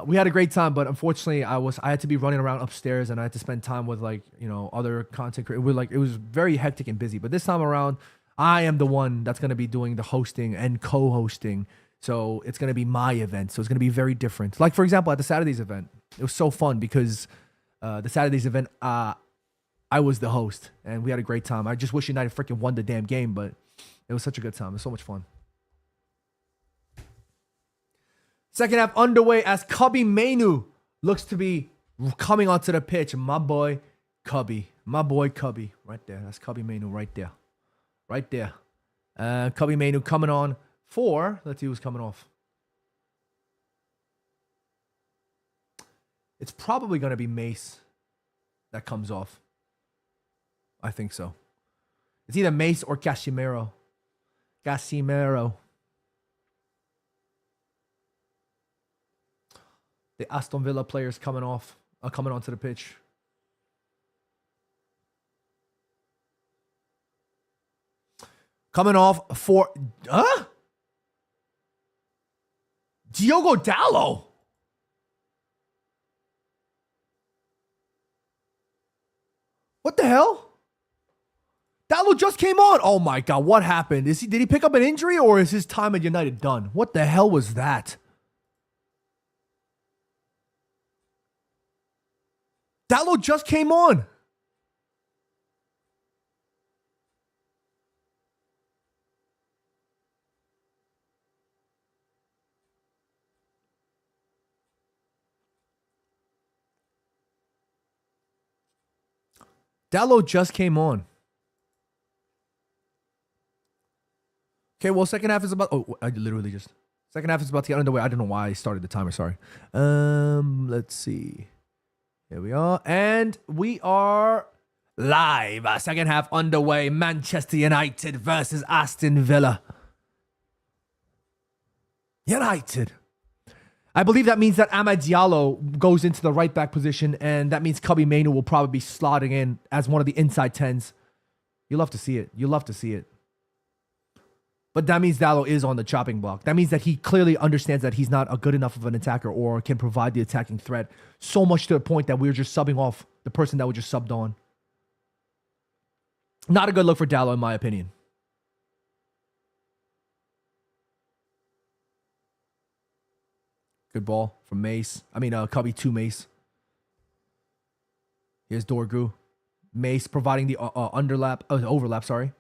We had a great time, but unfortunately, I had to be running around upstairs, and I had to spend time with other content creators. It was very hectic and busy. But this time around, I am the one that's gonna be doing the hosting and co-hosting. So it's gonna be my event. So it's gonna be very different. Like for example, at the Saturdays event, it was so fun because the Saturdays event, I was the host, and we had a great time. I just wish United freaking won the damn game, but it was such a good time. It was so much fun. Second half underway as Cubby Mainu looks to be coming onto the pitch. My boy Cubby. Right there. That's Cubby Mainu right there. Right there. Cubby Mainu coming on for, let's see who's coming off. It's probably going to be Mace that comes off. I think so. It's either Mace or Casimiro. The Aston Villa players coming onto the pitch. Coming off for Diogo Dalot. What the hell? Dalot just came on. Oh my god, what happened? Did he pick up an injury, or is his time at United done? What the hell was that? Dalot just came on. Dalot just came on. Okay, well, second half is about... Oh, I literally just... Second half is about to get underway. I don't know why I started the timer, sorry. Let's see. Here we are. And we are live. Second half underway. Manchester United versus Aston Villa. United. I believe that means that Amad Diallo goes into the right back position, and that means Cubby Mainu will probably be slotting in as one of the inside 10s. You love to see it. You love to see it. But that means Dalot is on the chopping block. That means that he clearly understands that he's not a good enough of an attacker or can provide the attacking threat. So much to the point that we're just subbing off the person that we just subbed on. Not a good look for Dalot, in my opinion. Good ball from Mace. Cubby to Mace. Here's Dorgu. Mace providing the overlap, sorry.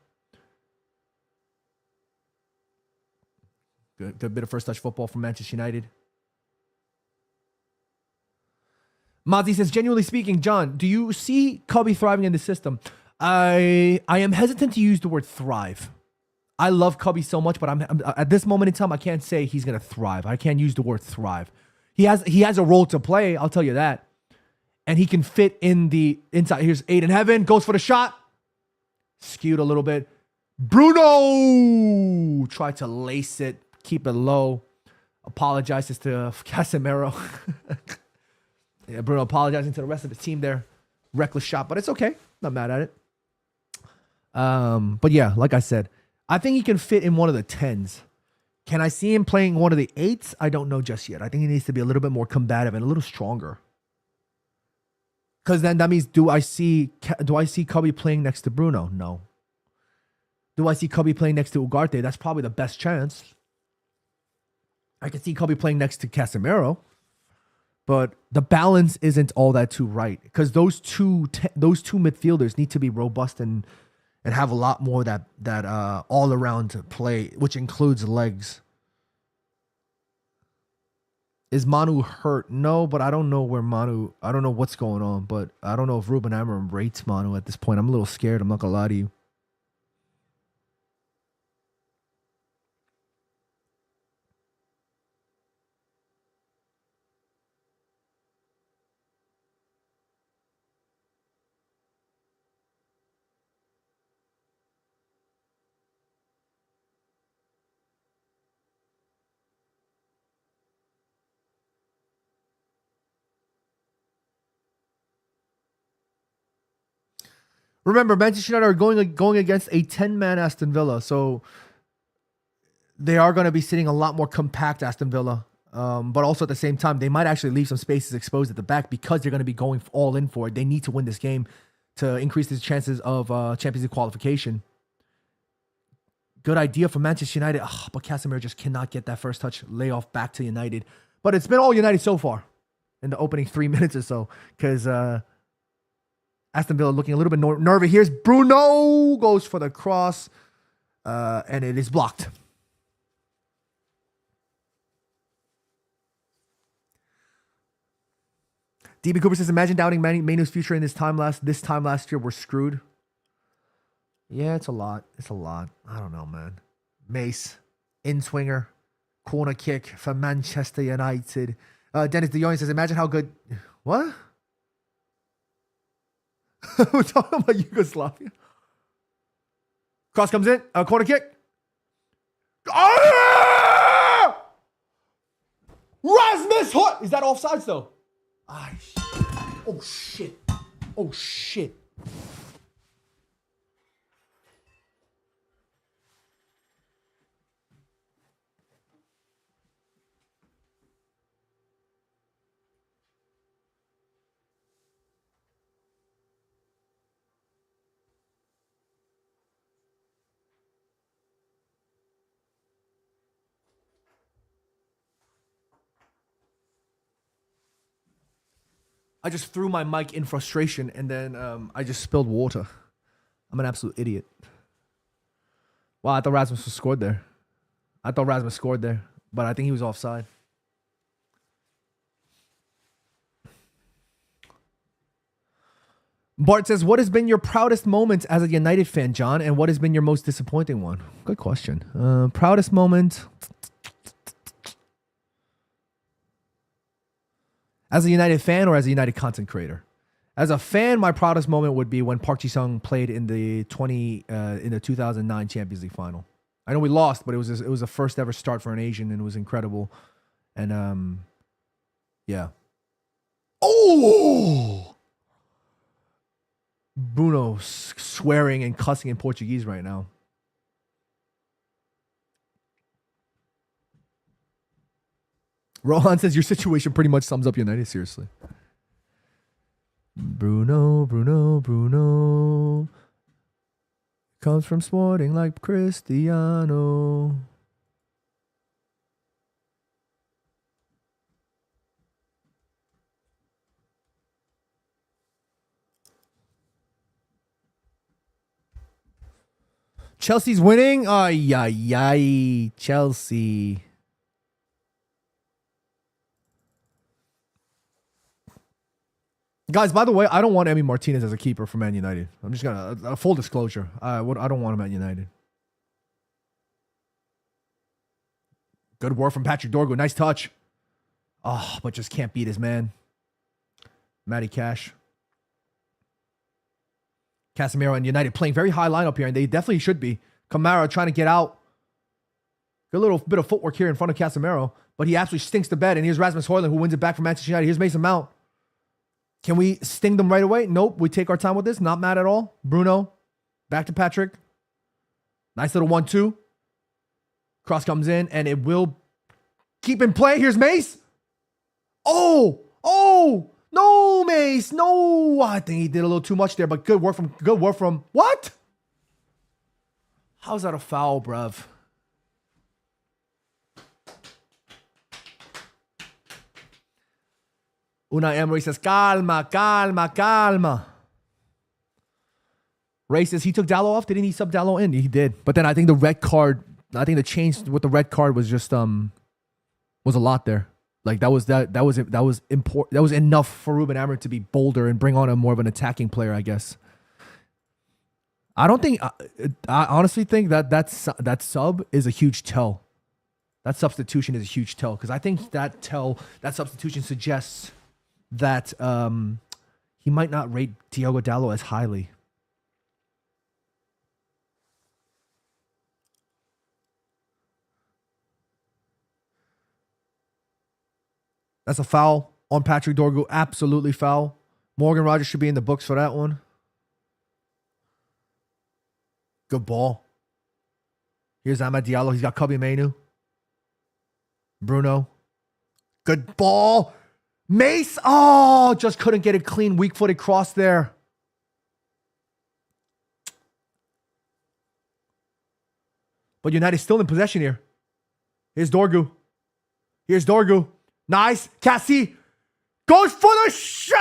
Good bit of first touch football from Manchester United. Mazi says, genuinely speaking, John, do you see Cubby thriving in the system? I am hesitant to use the word thrive. I love Cubby so much, but I'm at this moment in time, I can't say he's going to thrive. I can't use the word thrive. He has a role to play, I'll tell you that. And he can fit in the inside. Here's Aid in Heaven, goes for the shot. Skewed a little bit. Bruno tried to lace it. Keep it low. Apologizes to Casemiro. Yeah, Bruno apologizing to the rest of the team there. Reckless shot, but it's okay. Not mad at it. But yeah, like I said, I think he can fit in one of the 10s. Can I see him playing one of the 8s? I don't know just yet. I think he needs to be a little bit more combative and a little stronger. Because then that means, do I see Cubby playing next to Bruno? No. Do I see Cubby playing next to Ugarte? That's probably the best chance. I can see Cubby playing next to Casemiro, but the balance isn't all that too right because those two midfielders need to be robust and have a lot more that all around play, which includes legs. Is Manu hurt? No, but I don't know where Manu. I don't know what's going on, but I don't know if Ruben Amorim rates Manu at this point. I'm a little scared. I'm not gonna lie to you. Remember, Manchester United are going against a 10-man Aston Villa, so they are going to be sitting a lot more compact Aston Villa. But also at the same time, they might actually leave some spaces exposed at the back because they're going to be going all in for it. They need to win this game to increase their chances of Champions League qualification. Good idea for Manchester United. But Casemiro just cannot get that first touch layoff back to United. But it's been all United so far in the opening 3 minutes or so because Aston Villa looking a little bit nervous. Here's Bruno, goes for the cross, and it is blocked. DB Cooper says, imagine doubting Manu's future in this time last year. We're screwed. Yeah, it's a lot. It's a lot. I don't know, man. Mace, in-swinger, corner kick for Manchester United. Dennis De Jong says, imagine how good... What? We're talking about Yugoslavia. Cross comes in. Corner kick. Ah! Rasmus Hoyt! Is that offsides, though? Oh, shit. Oh, shit. I just threw my mic in frustration and then I just spilled water. I'm an absolute idiot. Wow, I thought Rasmus scored there. But I think he was offside. Bart says, what has been your proudest moment as a United fan, John? And what has been your most disappointing one? Good question. Proudest moment... As a United fan or as a United content creator? As a fan, my proudest moment would be when Park Ji-sung played in the 2009 Champions League final. I know we lost, but it was a first ever start for an Asian, and it was incredible. And yeah. Oh, Bruno swearing and cussing in Portuguese right now. Rohan says your situation pretty much sums up United, seriously. Bruno comes from Sporting like Cristiano. Chelsea's winning? Ay, ay, ay, Chelsea. Guys, by the way, I don't want Emi Martinez as a keeper for Man United. I'm just going to, full disclosure, I don't want him at United. Good work from Patrick Dorgu. Nice touch. Oh, but just can't beat his man. Matty Cash. Casemiro and United playing very high lineup here, and they definitely should be. Kamara trying to get out. Good little bit of footwork here in front of Casemiro, but he absolutely stinks the bed. And here's Rasmus Højlund, who wins it back from Manchester United. Here's Mason Mount. Can we sting them right away? Nope. We take our time with this. Not mad at all. Bruno. Back to Patrick. Nice little 1-2. Cross comes in, and it will keep in play. Here's Mace. Oh. No, Mace. No. I think he did a little too much there, but good work from. What? How's that a foul, bruv? Unai Emery says, calma. Ray says he took Dallo off. Didn't he sub Dallo in? He did. But then I think the change with the red card was just was a lot there. Like that was important. That was enough for Ruben Amorim to be bolder and bring on a more of an attacking player, I guess. I honestly think that sub is a huge tell. That substitution is a huge tell because I think that substitution suggests that he might not rate Diogo Dallo as highly. That's a foul on Patrick Dorgu. Absolutely foul. Morgan Rogers should be in the books for that one. Good ball. Here's Amad Diallo. He's got Kobe Mainu. Bruno. Good ball. Mace. Oh, just couldn't get a clean, weak-footed cross there. But United's still in possession here. Here's Dorgu. Here's Dorgu. Nice. Cassie goes for the show.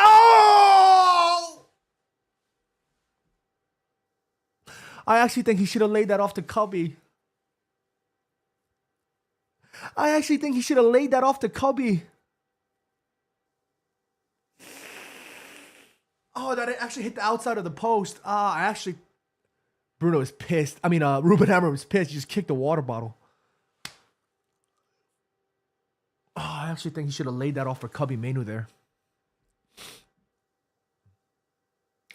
I actually think he should have laid that off to Cubby. I actually think he should have laid that off to Cubby. Oh, that actually hit the outside of the post. Bruno is pissed. I mean, Ruben Hammer was pissed. He just kicked the water bottle. Oh, I actually think he should have laid that off for Cubby Mainu there.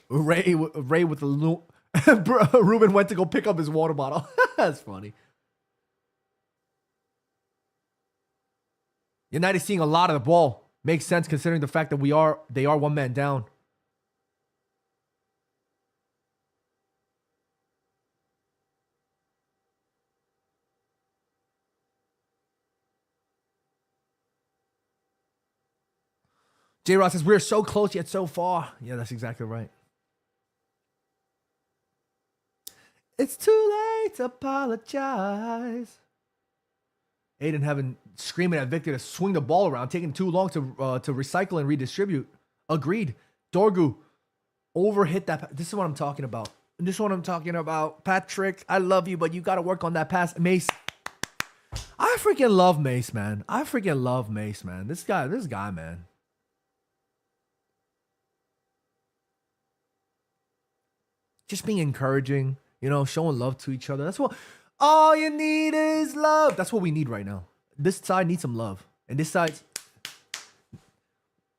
Ray with the Ruben went to go pick up his water bottle. That's funny. United seeing a lot of the ball. Makes sense considering the fact that they are one man down. J. Ross says, we're so close yet so far. Yeah, that's exactly right. It's too late to apologize. Aiden having screaming at Victor to swing the ball around, taking too long to recycle and redistribute. Agreed. Dorgu overhit that. This is what I'm talking about. This is what I'm talking about. Patrick, I love you, but you got to work on that pass. Mace. I freaking love Mace, man. This guy, man. Just being encouraging, showing love to each other. That's what all you need is love. That's what we need right now. This side needs some love. And this side,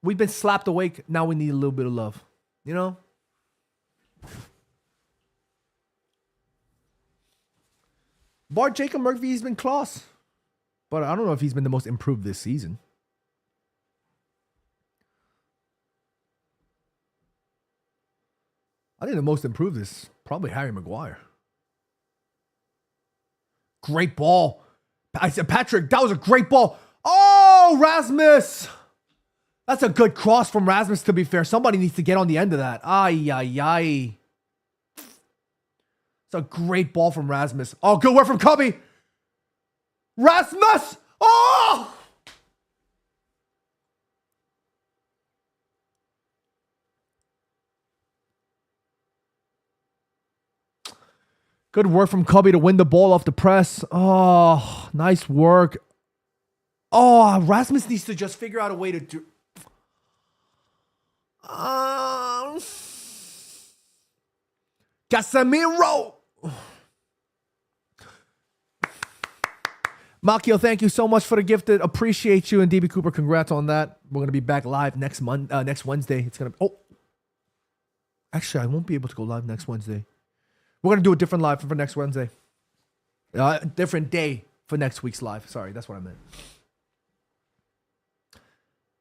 we've been slapped awake. Now we need a little bit of love. Bart Jacob Murphy, he's been class. But I don't know if he's been the most improved this season. I think the most improved is probably Harry Maguire. Great ball. I said, Patrick, that was a great ball. Oh, Rasmus. That's a good cross from Rasmus, to be fair. Somebody needs to get on the end of that. Ay, ay, ay. It's a great ball from Rasmus. Oh, good work from Cubby. Rasmus. Oh! Good work from Cubby to win the ball off the press. Oh, nice work. Oh, Rasmus needs to just figure out a way to do... Casemiro. Makio, thank you so much for the gifted. Appreciate you. And DB Cooper, congrats on that. We're going to be back live next Wednesday. It's going to... Oh. Actually, I won't be able to go live next Wednesday. We're going to do a different live for next Wednesday. Different day for next week's live. Sorry, that's what I meant.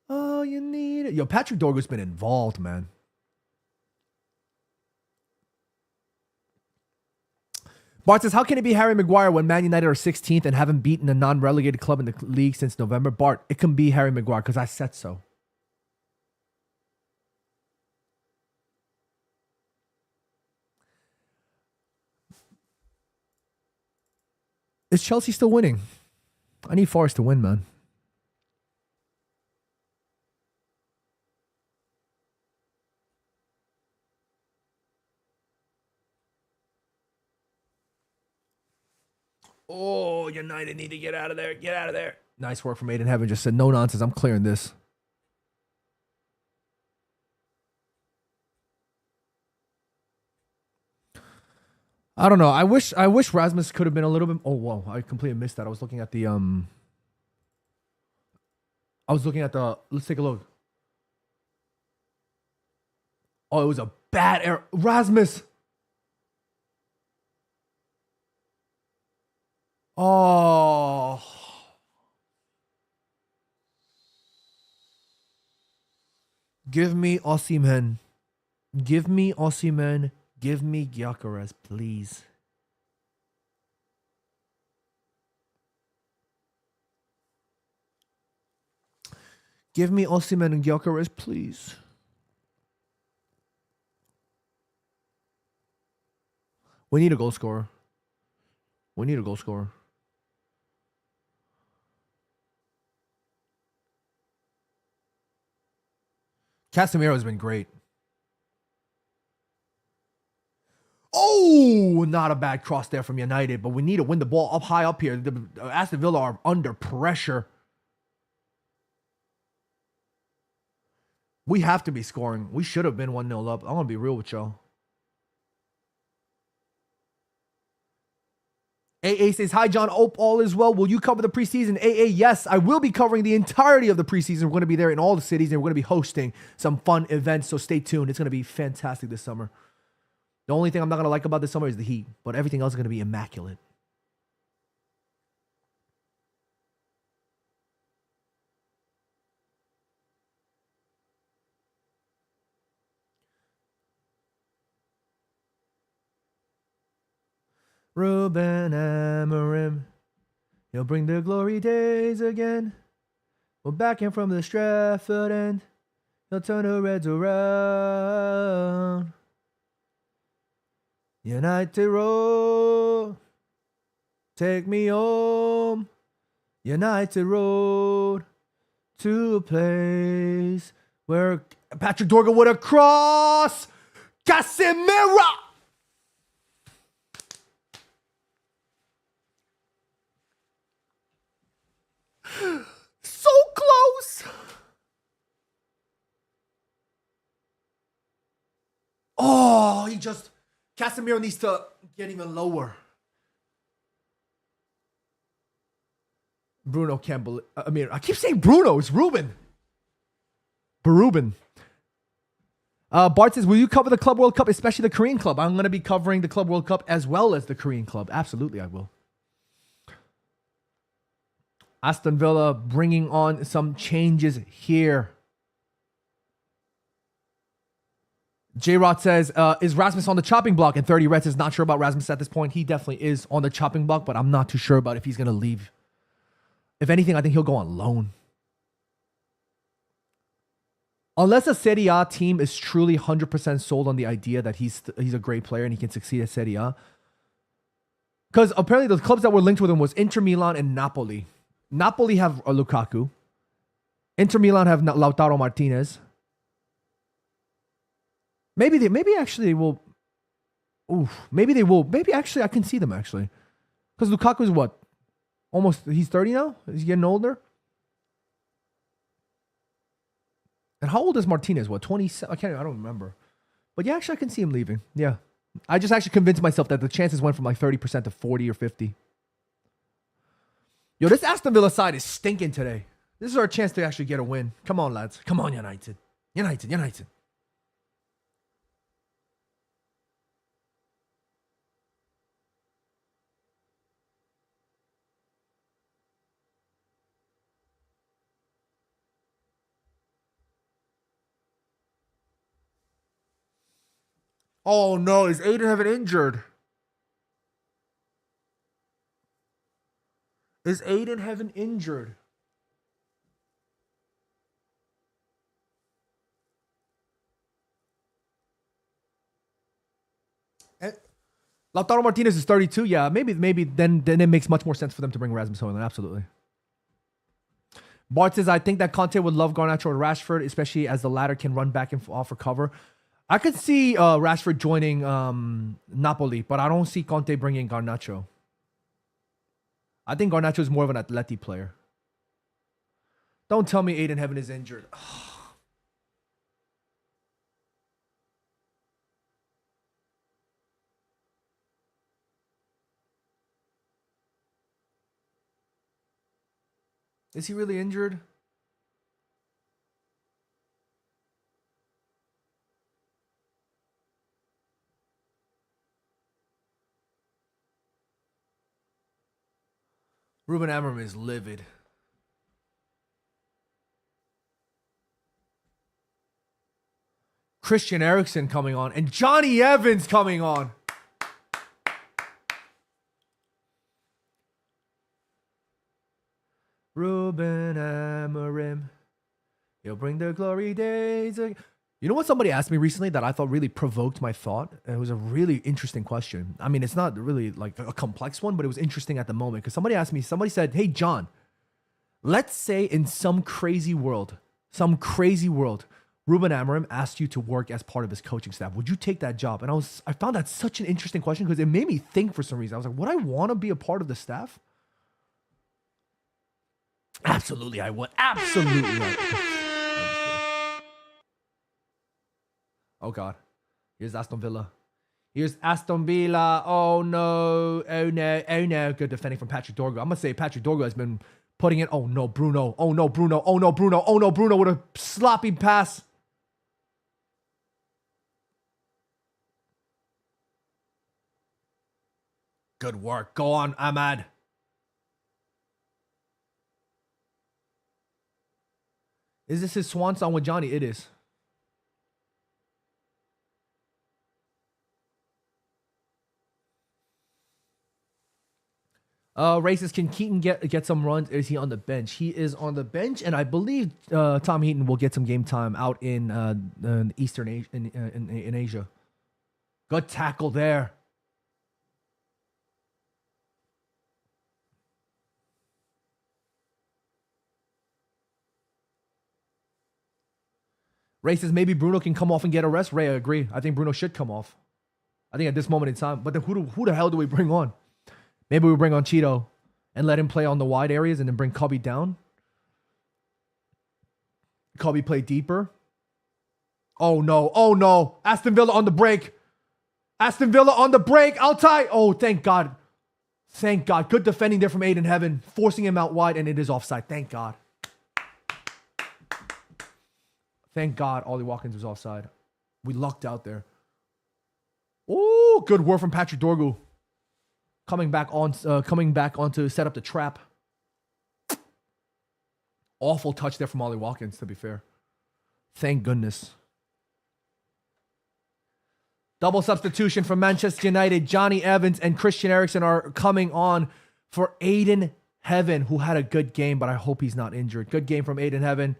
Oh, you need it. Yo, Patrick Dorgu's been involved, man. Bart says, how can it be Harry Maguire when Man United are 16th and haven't beaten a non-relegated club in the league since November? Bart, it can be Harry Maguire because I said so. Is Chelsea still winning? I need Forest to win, man. Oh, United need to get out of there. Get out of there. Nice work from Aiden Heaven. Just said, no nonsense. I'm clearing this. I don't know. I wish Rasmus could have been a little bit... Oh, whoa. I completely missed that. I was looking at the... Let's take a look. Oh, it was a bad error. Rasmus! Oh. Give me Osimhen. Give me Osimhen. Give me Gyökeres, please. Give me Osimhen and Gyökeres, please. We need a goal scorer. We need a goal scorer. Casemiro has been great. Oh, not a bad cross there from United, but we need to win the ball up high up here. The Aston Villa are under pressure. We have to be scoring. We should have been 1-0 up. I'm going to be real with y'all. AA says, hi, John. Hope all is well. Will you cover the preseason? AA, yes. I will be covering the entirety of the preseason. We're going to be there in all the cities, and we're going to be hosting some fun events, so stay tuned. It's going to be fantastic this summer. The only thing I'm not going to like about this summer is the heat, but everything else is going to be immaculate. Ruben Amorim, he'll bring the glory days again. We're back in from the Stratford end. He'll turn the Reds around. United Road, take me home. United Road, to a place where Patrick Dorgan with a cross. Casemiro. So close. Oh, Casemiro needs to get even lower. Bruno can't believe. I keep saying Bruno. It's Ruben. Beruben. Bart says, will you cover the Club World Cup, especially the Korean Club? I'm going to be covering the Club World Cup as well as the Korean Club. Absolutely, I will. Aston Villa bringing on some changes here. J-Rod says, is Rasmus on the chopping block? And 30 Reds is not sure about Rasmus at this point. He definitely is on the chopping block, but I'm not too sure about if he's going to leave. If anything, I think he'll go on loan. Unless a Serie A team is truly 100% sold on the idea that he's a great player and he can succeed at Serie A. Because apparently the clubs that were linked with him was Inter Milan and Napoli. Napoli have Lukaku. Inter Milan have Lautaro Martinez. Maybe actually they will. Maybe they will. Maybe actually I can see them actually. Because Lukaku is what? He's 30 now? He's getting older? And how old is Martinez? What, 27? I don't remember. But yeah, actually I can see him leaving. Yeah. I just actually convinced myself that the chances went from like 30% to 40 or 50. Yo, this Aston Villa side is stinking today. This is our chance to actually get a win. Come on, lads. Come on, United. United. Oh no, is Aiden injured? Is Aiden injured? Lautaro Martinez is 32. Yeah, maybe then it makes much more sense for them to bring Rasmus Højlund. Absolutely. Bart says, I think that Conte would love Garnacho or Rashford, especially as the latter can run back and offer cover. I could see Rashford joining Napoli, but I don't see Conte bringing Garnacho. I think Garnacho is more of an Atleti player. Don't tell me Aiden Heaven is injured. Is he really injured? Ruben Amorim is livid. Christian Eriksen coming on and Johnny Evans coming on. Ruben Amorim, You'll bring the glory days. You know what somebody asked me recently that I thought really provoked my thought? It was a really interesting question. I mean, it's not really like a complex one, but it was interesting at the moment. Because somebody asked me, somebody said, hey, John, let's say in some crazy world, Ruben Amorim asked you to work as part of his coaching staff. Would you take that job? And I found that such an interesting question because it made me think for some reason. I was like, would I want to be a part of the staff? Absolutely, I would. Absolutely. Oh, God. Here's Aston Villa. Oh, no. Oh, no. Oh, no. Good defending from Patrick Dorgo. I'm going to say Patrick Dorgo has been putting in. Oh, no, Bruno. Oh, no, Bruno. Oh, no, Bruno. Oh, no, Bruno with a sloppy pass. Good work. Go on, Ahmad. Is this his swan song with Johnny? It is. Racist, can Keaton get some runs? Is he on the bench? He is on the bench, and I believe Tom Heaton will get some game time out in Eastern Asia, in Asia. Good tackle there. Racist, maybe Bruno can come off and get a rest. Ray, I agree. I think Bruno should come off. I think at this moment in time. But then who the hell do we bring on? Maybe we bring on Cheeto and let him play on the wide areas and then bring Cubby down. Cubby play deeper. Oh, no. Oh, no. Aston Villa on the break. Altai. Oh, thank God. Thank God. Good defending there from Aiden Heaven. Forcing him out wide, and it is offside. Thank God. Thank God Ollie Watkins was offside. We lucked out there. Oh, good work from Patrick Dorgu. Coming back on to set up the trap. Awful touch there from Ollie Watkins, to be fair. Thank goodness. Double substitution from Manchester United. Johnny Evans and Christian Eriksen are coming on for Aiden Heaven, who had a good game, but I hope he's not injured. Good game from Aiden Heaven.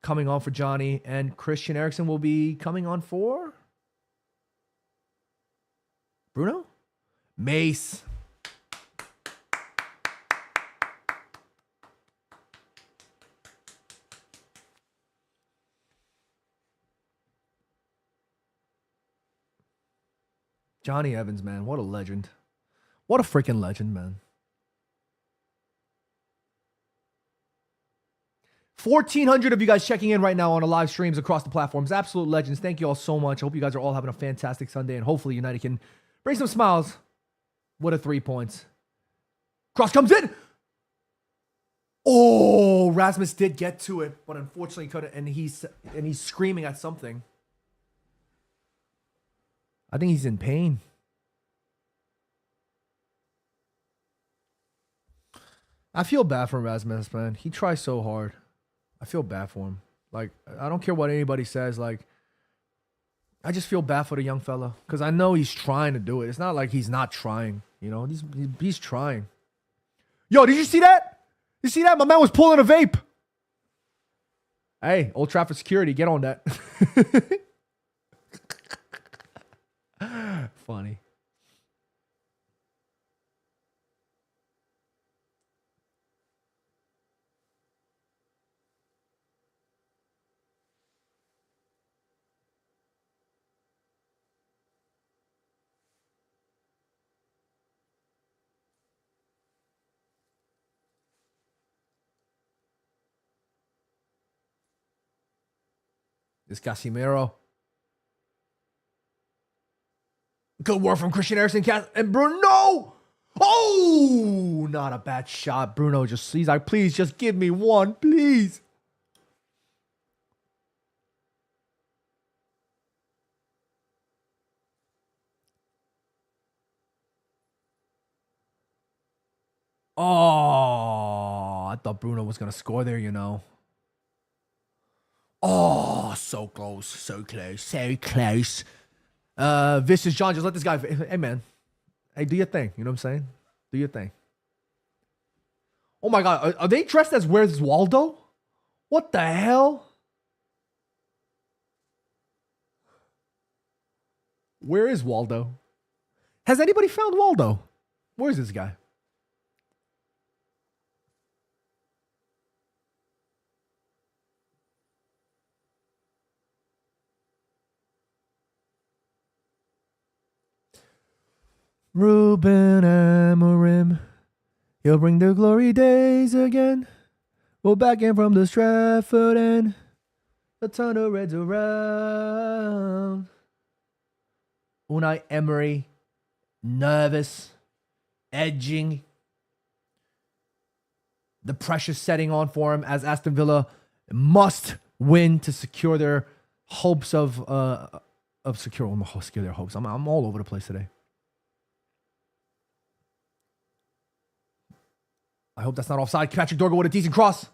Coming on for Johnny, and Christian Eriksen will be coming on for Bruno? Mace. Johnny Evans, man, what a legend. What a freaking legend, man. 1,400 of you guys checking in right now on the live streams across the platforms. Absolute legends. Thank you all so much. I hope you guys are all having a fantastic Sunday, and hopefully United can bring some smiles with a 3 points. Cross comes in. Oh, Rasmus did get to it, but unfortunately couldn't, and he's screaming at something. I think he's in pain. I feel bad for Rasmus, man. He tries so hard. I feel bad for him. Like, I don't care what anybody says. Like, I just feel bad for the young fella because I know he's trying to do it. It's not like he's not trying. You know, he's trying. Yo, did you see that? You see that? My man was pulling a vape. Hey, Old Trafford security, get on that. Funny. This Casemiro. Good work from Christian Eriksen and Bruno. Oh, not a bad shot. Bruno he's like, please just give me one, please. Oh, I thought Bruno was going to score there, you know. Oh, so close, so close, so close. Vicious John, just let this guy. Hey, man. Hey, do your thing. You know what I'm saying? Do your thing. Oh, my God. Are they dressed as Where's Waldo? What the hell? Where is Waldo? Has anybody found Waldo? Where's this guy? Ruben Amorim, he'll bring the glory days again. We're back in from the Stratford end. The turn of reds around. Unai Emery, nervous, edging. The pressure setting on for him as Aston Villa must win to secure their hopes secure their hopes. I'm all over the place today. I hope that's not offside. Patrick Dorgo with a decent cross.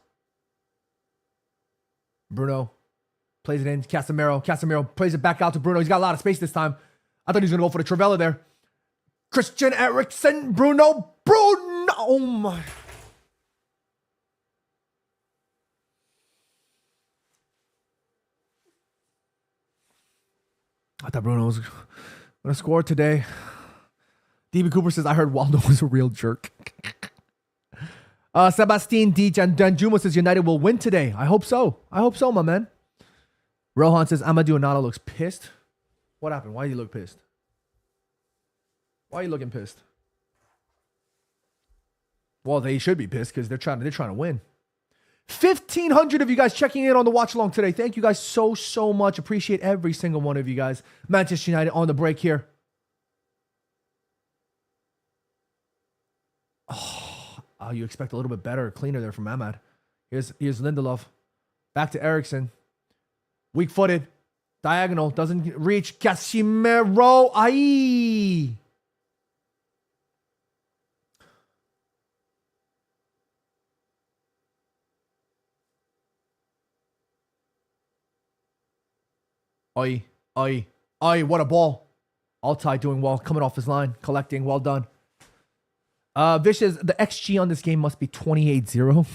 Bruno plays it in. Casemiro plays it back out to Bruno. He's got a lot of space this time. I thought he was going to go for the Trivella there. Christian Eriksen. Bruno. Oh my. I thought Bruno was going to score today. DB Cooper says, I heard Waldo was a real jerk. Sebastian D. Danjuma says United will win today. I hope so. My man. Rohan says Amadou Onana looks pissed. What happened? Why did he look pissed? Why are you looking pissed? Well, they should be pissed because they're trying to win. 1,500 of you guys checking in on the watch along today. Thank you guys so much. Appreciate every single one of you guys. Manchester United on the break here. Oh, you expect a little bit better, cleaner there from Ahmad. Here's Lindelof. Back to Eriksen. Weak-footed. Diagonal. Doesn't reach. Casemiro. Aye. Aye. What a ball. Altai doing well. Coming off his line. Collecting. Well done. Vicious, the XG on this game must be 28-0.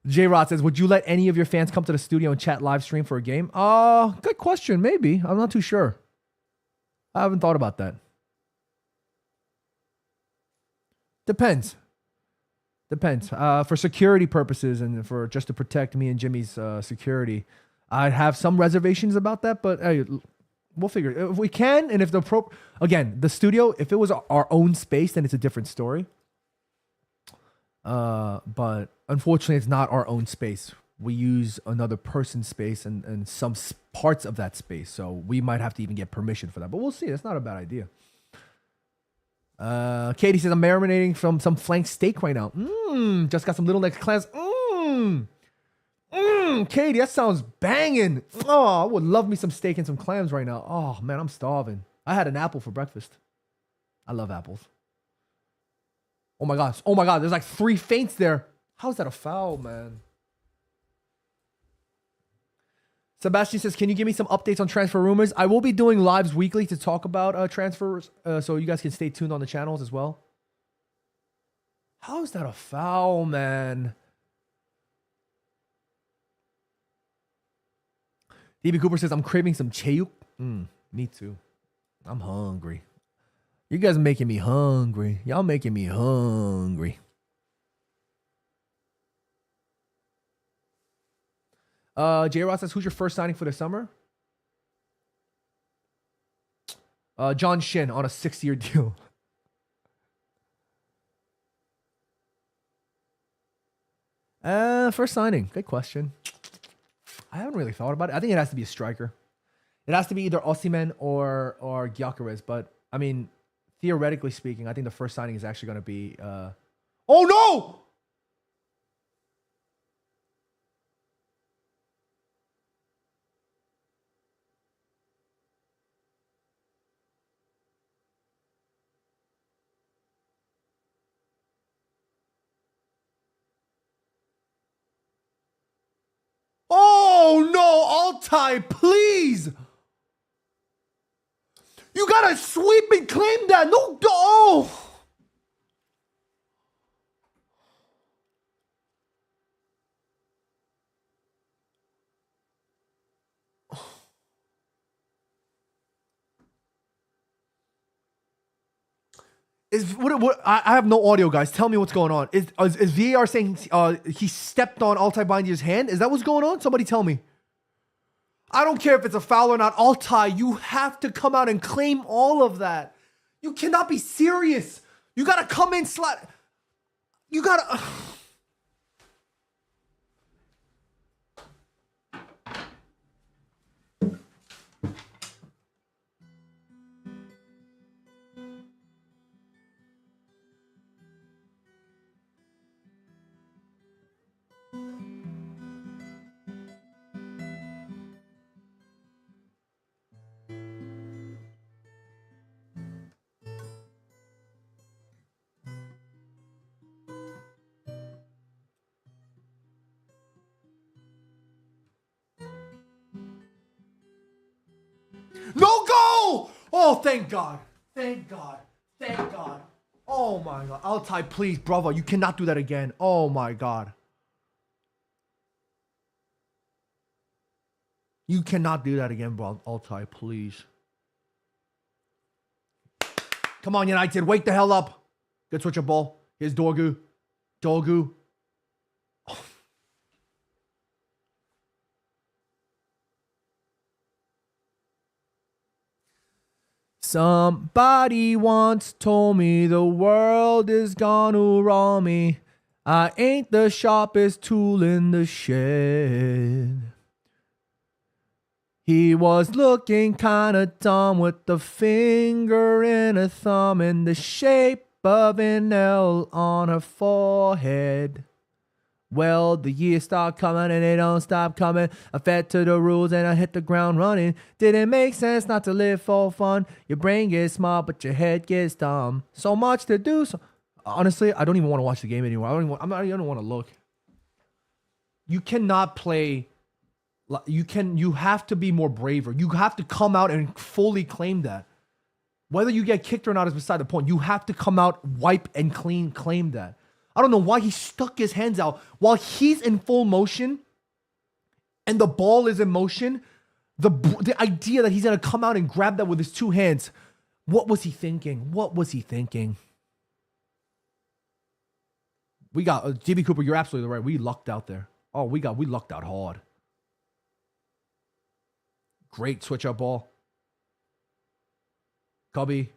J-Rod says, would you let any of your fans come to the studio and chat live stream for a game? Good question. Maybe. I'm not too sure. I haven't thought about that. Depends. For security purposes and for just to protect me and Jimmy's security, I'd have some reservations about that, but hey, we'll figure it. If we can, and if again, the studio, if it was our own space, then it's a different story. But unfortunately, it's not our own space. We use another person's space and some parts of that space. So we might have to even get permission for that. But we'll see. That's not a bad idea. Katie says, I'm marinating from some flank steak right now. Just got some little neck clams. Katie, that sounds banging. Oh, I would love me some steak and some clams right now. Oh, man, I'm starving. I had an apple for breakfast. I love apples. Oh, my gosh. There's like 3 feints there. How's that a foul, man? Sebastian says, can you give me some updates on transfer rumors? I will be doing lives weekly to talk about transfers, so you guys can stay tuned on the channels as well. How's that a foul, man? DB Cooper says, I'm craving some chayuk. Me too. I'm hungry. You guys are making me hungry. Y'all making me hungry. J. Ross says, who's your first signing for the summer? John Shin on a 6-year deal. First signing. Good question. I haven't really thought about it. I think it has to be a striker. It has to be either Osimhen or Gyökeres. But, I mean, theoretically speaking, I think the first signing is actually going to be... Oh, no! Oh, no, Altai, please. You got to sweep and claim that. No, oh. I have no audio, guys. Tell me what's going on. Is VAR saying he stepped on Altay Bayındır's hand? Is that what's going on? Somebody tell me. I don't care if it's a foul or not. Altay, you have to come out and claim all of that. You cannot be serious. You gotta come in slide. You gotta. No goal! Oh, thank God. Thank God. Thank God. Oh my God. Altay, please, brother. You cannot do that again. Oh my God. You cannot do that again, bro. Altay, please. Come on, United. Wake the hell up. Good switch of ball. Here's Dorgu. Dorgu. Somebody once told me the world is gonna roll me. I ain't the sharpest tool in the shed. He was looking kinda dumb with the finger and a thumb in the shape of an L on her forehead. Well, the years start coming and they don't stop coming. I fed to the rules and I hit the ground running. Didn't make sense not to live for fun. Your brain gets smart, but your head gets dumb. So much to do. So honestly, I don't even want to watch the game anymore. I don't want to look. You cannot play. You have to be more braver. You have to come out and fully claim that. Whether you get kicked or not is beside the point. You have to come out, wipe and claim that. I don't know why he stuck his hands out while he's in full motion and the ball is in motion. The idea that he's going to come out and grab that with his two hands. What was he thinking? What was he thinking? We got DB Cooper. You're absolutely right. We lucked out there. Oh, we lucked out hard. Great switch up ball. Cubby.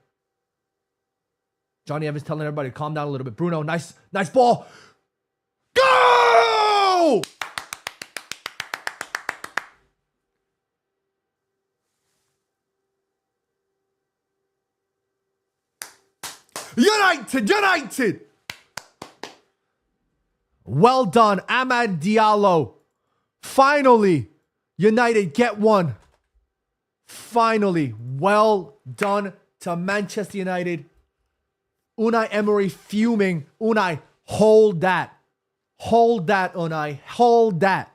Johnny Evans telling everybody to calm down a little bit. Bruno, nice ball. Go! United! Well done, Amad Diallo. Finally, United get one. Finally, well done to Manchester United. Unai Emery fuming. Unai, hold that. Hold that, Unai. Hold that.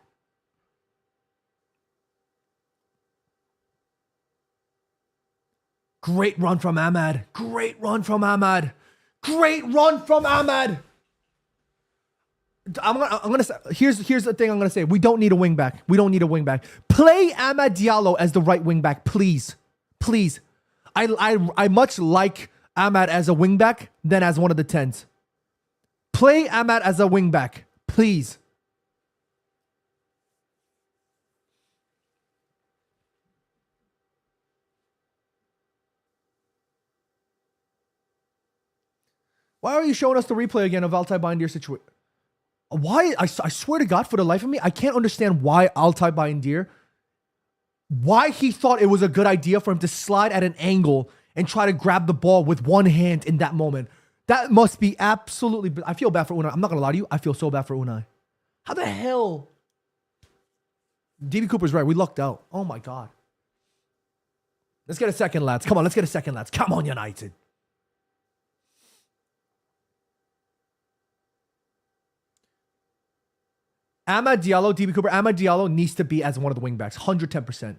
Great run from Ahmad. Great run from Ahmad. Great run from Ahmad. I'm gonna say, here's the thing I'm gonna say. We don't need a wing back. We don't need a wing back. Play Amad Diallo as the right wing back, please. Please. I much like Ahmad as a wingback than as one of the 10s. Play Ahmad as a wingback, please. Why are you showing us the replay again of Altay Bayındır situation? Why? I swear to God, for the life of me, I can't understand why Altay Bayındır, why he thought it was a good idea for him to slide at an angle and try to grab the ball with one hand in that moment. That must be absolutely... I feel bad for Unai. I'm not going to lie to you. I feel so bad for Unai. How the hell? DB Cooper's right. We lucked out. Oh, my God. Let's get a second, lads. Come on, let's get a second, lads. Come on, United. Amad Diallo, DB Cooper, Amad Diallo needs to be as one of the wingbacks. 110%.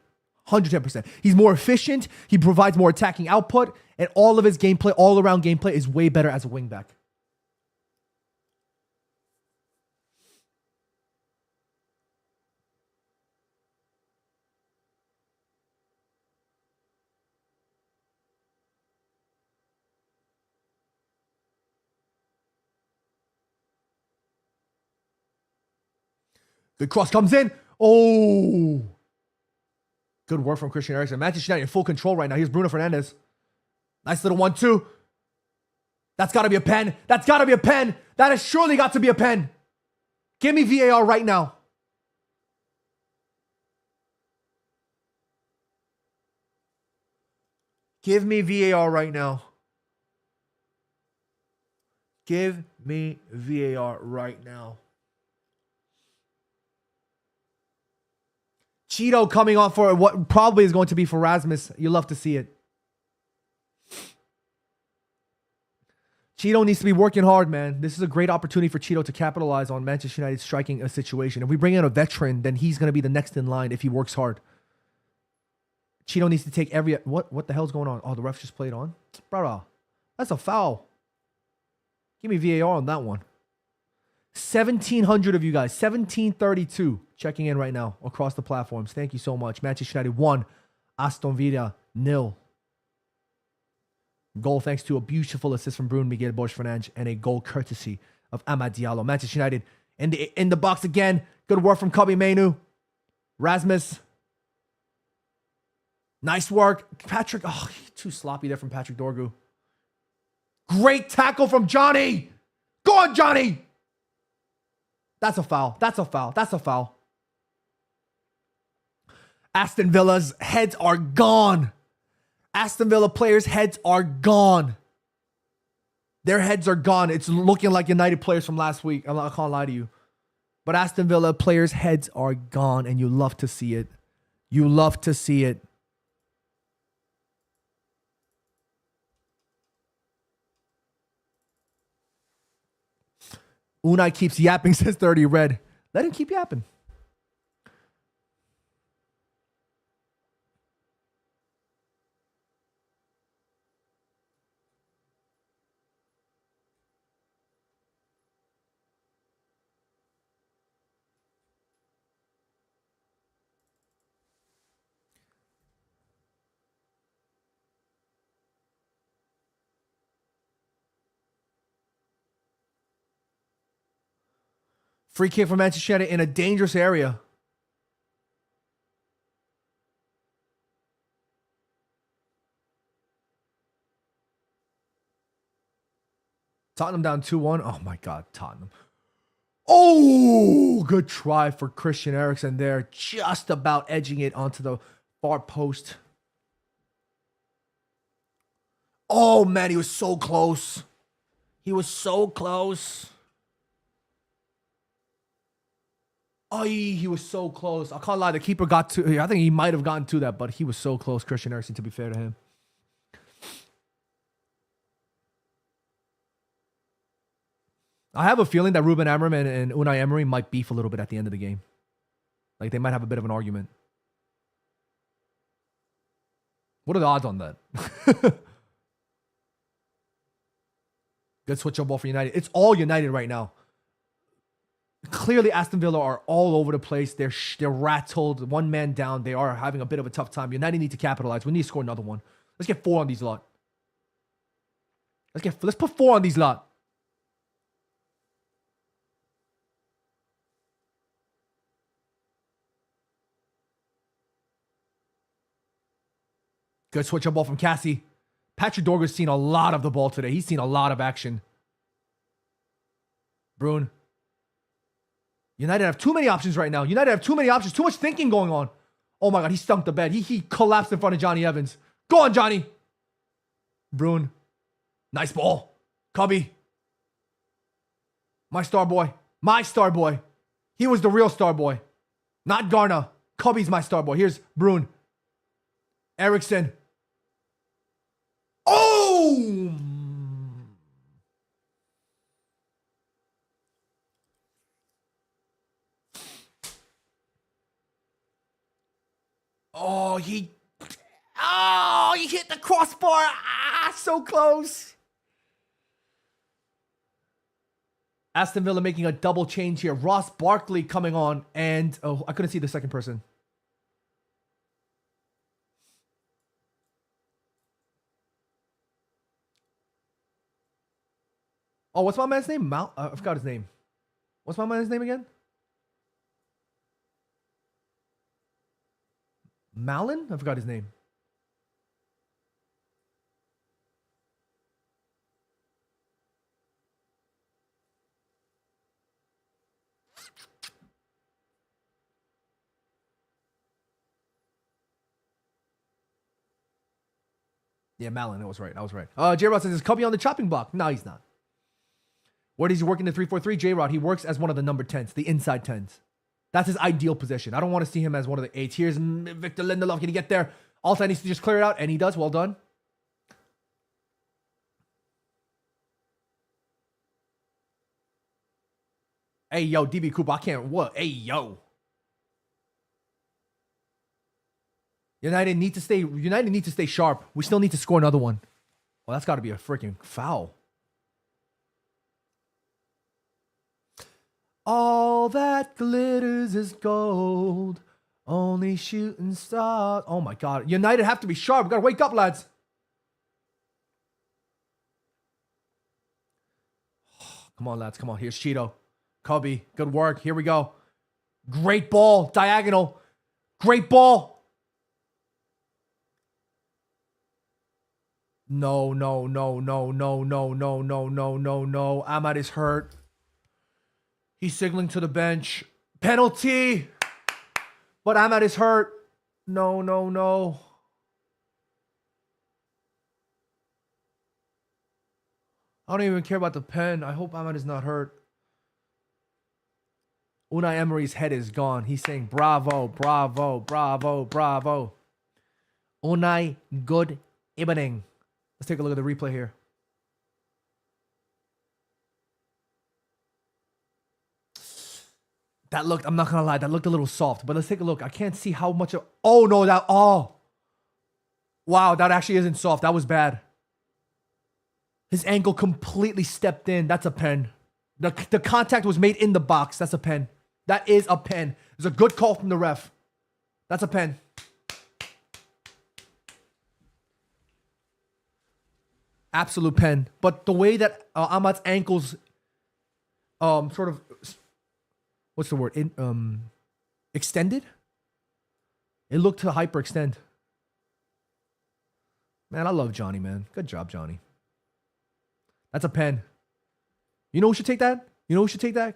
110%. He's more efficient. He provides more attacking output. And all of his gameplay, all-around gameplay is way better as a wingback. Good cross comes in. Oh. Good work from Christian Eriksen. Manchester United in full control right now. Here's Bruno Fernandes. Nice little 1-2. That's got to be a pen. That's got to be a pen. That has surely got to be a pen. Give me VAR right now. Give me VAR right now. Give me VAR right now. Cheeto coming on for what probably is going to be for Rasmus. You love to see it. Cheeto needs to be working hard, man. This is a great opportunity for Cheeto to capitalize on Manchester United striking a situation. If we bring in a veteran, then he's going to be the next in line if he works hard. Cheeto needs to take every... What the hell's going on? Oh, the ref just played on? Brother, that's a foul. Give me VAR on that one. 1,700 of you guys. 1,732 checking in right now across the platforms. Thank you so much. Manchester United 1. Aston Villa 0. Goal thanks to a beautiful assist from Bruno Miguel Bosch-Fernandes and a goal courtesy of Amad Diallo. Manchester United in the box again. Good work from Kobe Mainu. Rasmus. Nice work. Patrick. Oh, too sloppy there from Patrick Dorgu. Great tackle from Johnny. Go on, Johnny. That's a foul. That's a foul. That's a foul. Aston Villa's heads are gone. Aston Villa players' heads are gone. Their heads are gone. It's looking like United players from last week. I can't lie to you. But Aston Villa players' heads are gone, and you love to see it. You love to see it. Unai keeps yapping since 30 red. Let him keep yapping. Free kick for Manchester United in a dangerous area. Tottenham down 2-1. Oh my God, Tottenham. Oh, good try for Christian Eriksen there. Just about edging it onto the far post. Oh man, he was so close. He was so close. Oh, he was so close. I can't lie. The keeper got to... I think he might have gotten to that, but he was so close, Christian Eriksen, to be fair to him. I have a feeling that Ruben Amorim and Unai Emery might beef a little bit at the end of the game. Like, they might have a bit of an argument. What are the odds on that? Good switch up ball for United. It's all United right now. Clearly, Aston Villa are all over the place. They're rattled. One man down. They are having a bit of a tough time. United need to capitalize. We need to score another one. Let's get 4 on these lot. Let's put 4 on these lot. Good switch up ball from Cassie. Patrick Dorgu's seen a lot of the ball today. He's seen a lot of action. Bruno. United have too many options right now. United have too many options. Too much thinking going on. Oh my God, he stunk the bed. He collapsed in front of Johnny Evans. Go on, Johnny. Bruno. Nice ball. Cubby. My star boy. My star boy. He was the real star boy. Not Garna. Cubby's my star boy. Here's Bruno. Eriksen. Oh! Oh, he hit the crossbar. Ah, so close. Aston Villa making a double change here. Ross Barkley coming on, and oh, I couldn't see the second person. Oh, what's my man's name? I forgot his name. What's my man's name again? Malin? I forgot his name. Yeah, Malin. I was right. J-Rod says, is Cubby on the chopping block? No, he's not. Where does he work in the 3-4-3? J-Rod, he works as one of the number 10s, the inside 10s. That's his ideal position. I don't want to see him as one of the 8s. Here's Victor Lindelof. Can he get there? Altai needs to just clear it out, and he does. Well done. Hey, yo, DB Cooper, I can't. What? Hey, yo. United need to stay sharp. We still need to score another one. Well, that's got to be a freaking foul. All that glitters is gold. Only shooting stars. Oh my God. United have to be sharp. We got to wake up, lads. Come on, lads. Come on. Here's Cheeto. Cubby. Good work. Here we go. Great ball. Diagonal. Great ball. No. Ahmad is hurt. He's signaling to the bench. Penalty. But Ahmad is hurt. No. I don't even care about the pen. I hope Ahmad is not hurt. Unai Emery's head is gone. He's saying bravo. Unai, good evening. Let's take a look at the replay here. That looked, I'm not going to lie, that looked a little soft. But let's take a look. I can't see how much of... Oh, no, that... Oh. Wow, that actually isn't soft. That was bad. His ankle completely stepped in. That's a pen. The contact was made in the box. That's a pen. That is a pen. It's a good call from the ref. That's a pen. Absolute pen. But the way that Ahmad's ankles sort of... What's the word? Extended? It looked to hyperextend. Man, I love Johnny, man. Good job, Johnny. That's a pen. You know who should take that?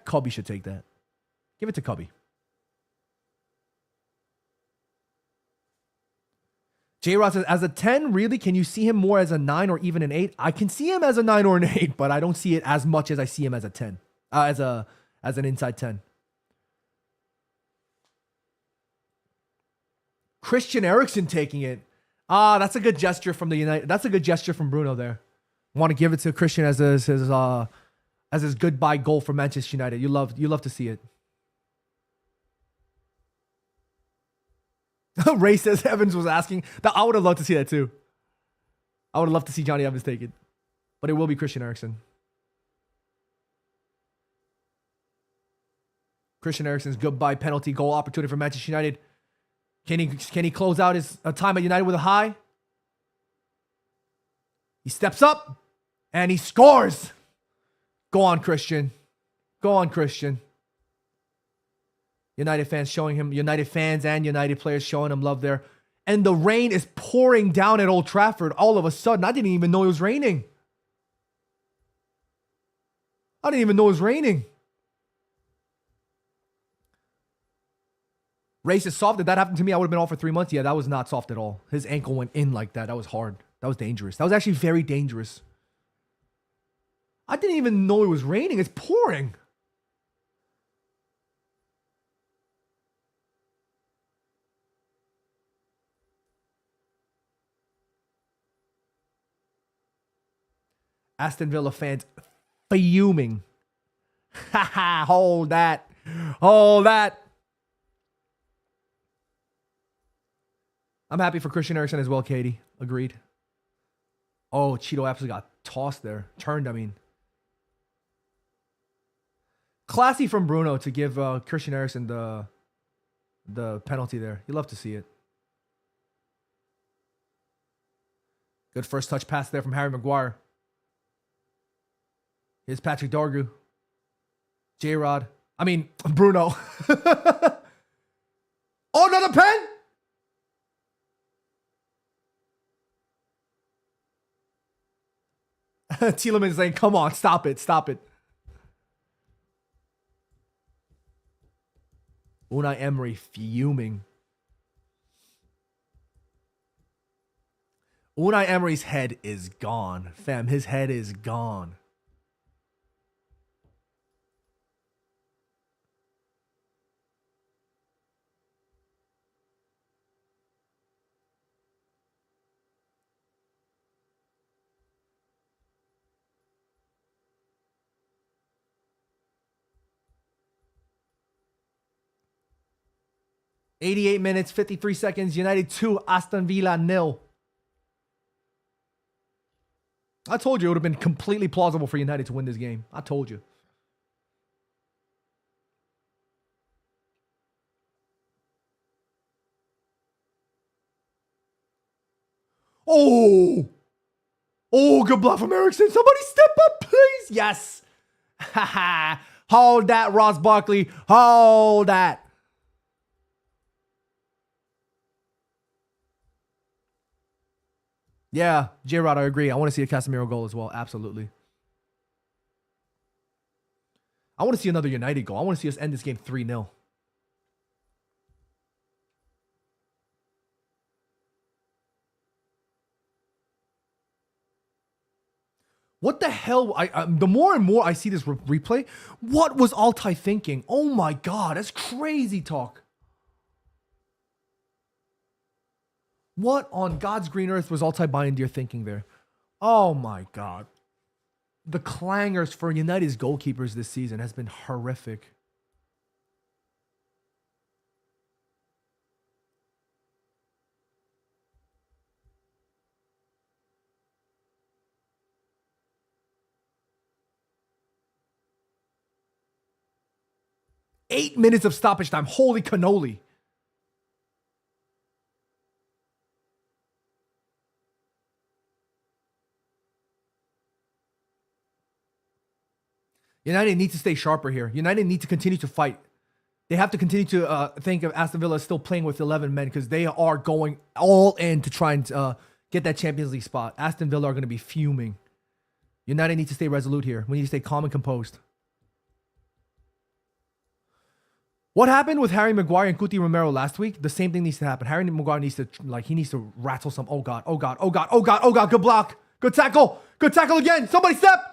Cubby should take that. Give it to Cubby. J-Rod says, as a 10, really? Can you see him more as a 9 or even an 8? I can see him as a 9 or an 8, but I don't see it as much as I see him as a 10. As an inside 10. Christian Eriksen taking it. That's a good gesture from the United. That's a good gesture from Bruno there. Want to give it to Christian as his goodbye goal for Manchester United. You love to see it. Ray says Evans was asking. I would have loved to see that too. I would have loved to see Johnny Evans take it. But it will be Christian Eriksen. Christian Eriksen's goodbye penalty goal opportunity for Manchester United. Can he close out his time at United with a high? He steps up and he scores. Go on, Christian. United fans and United players showing him love there. And the rain is pouring down at Old Trafford all of a sudden. I didn't even know it was raining. Race is soft. If that happened to me, I would have been off for 3 months. Yeah, that was not soft at all. His ankle went in like that. That was hard. That was dangerous. That was actually very dangerous. I didn't even know it was raining. It's pouring. Aston Villa fans fuming. Haha, hold that. I'm happy for Christian Eriksen as well, Katie. Agreed. Oh, Cheeto absolutely got tossed there. Turned, I mean. Classy from Bruno to give Christian Eriksen the penalty there. You love to see it. Good first touch pass there from Harry Maguire. Here's Patrick Dorgu. Bruno. Oh, another pen? Tielemans saying, come on, stop it, stop it. Unai Emery fuming. Unai Emery's head is gone. Fam, his head is gone. $88 minutes, 53 seconds. United 2, Aston Villa 0. I told you it would have been completely plausible for United to win this game. I told you. Oh! Oh, good block from Ericsson. Somebody step up, please. Yes. Hold that, Ross Barkley. Hold that. Yeah, J-Rod, I agree. I want to see a Casemiro goal as well. Absolutely. I want to see another United goal. I want to see us end this game 3-0. What the hell? The more and more I see this replay, what was Altay thinking? Oh my God, that's crazy talk. What on God's green earth was Altay Bayindir thinking there? Oh my God. The clangers for United's goalkeepers this season has been horrific. Eight minutes of stoppage time. Holy cannoli. United need to stay sharper here. United need to continue to fight. They have to continue to think of Aston Villa still playing with 11 men because they are going all in to try and get that Champions League spot. Aston Villa are going to be fuming. United need to stay resolute here. We need to stay calm and composed. What happened with Harry Maguire and Cuti Romero last week? The same thing needs to happen. Harry Maguire needs to, he needs to rattle some. Oh God, oh God, oh God, oh God, oh God. Good block. Good tackle. Good tackle again. Somebody step.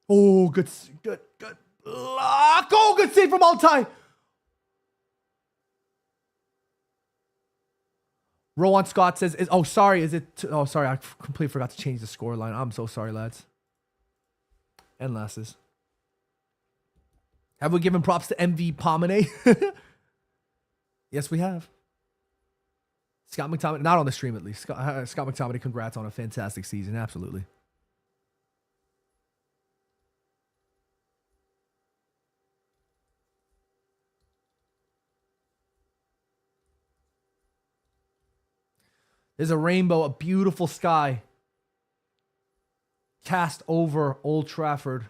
Oh, good block. Oh, good save from Altay. Rowan Scott says, sorry, sorry, I completely forgot to change the score line. I'm so sorry, lads. And lasses. Have we given props to MV Pomine? Yes, we have. Scott McTominay, not on the stream at least. Scott McTominay, congrats on a fantastic season. Absolutely. There's a rainbow, a beautiful sky cast over Old Trafford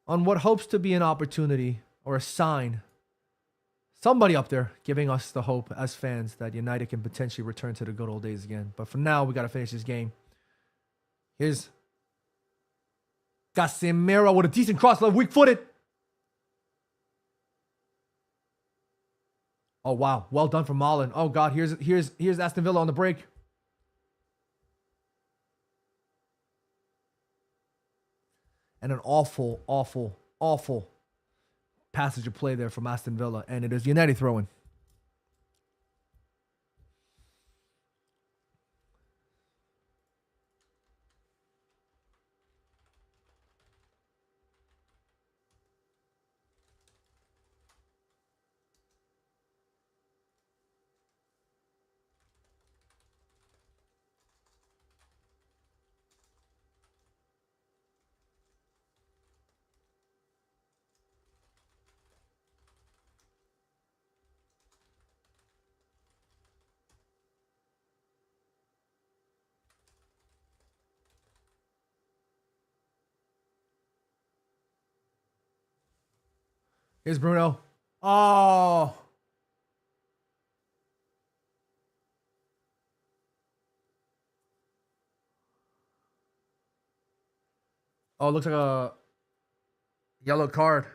on what hopes to be an opportunity or a sign. Somebody up there giving us the hope as fans that United can potentially return to the good old days again. But for now, we got to finish this game. Here's Casemiro with a decent cross, weak-footed. Oh, wow. Well done from Malen. Oh, God. Here's Aston Villa on the break. And an awful, awful, awful passage of play there from Aston Villa. And it is United throwing. Here's Bruno. Oh. Oh, it looks like a yellow card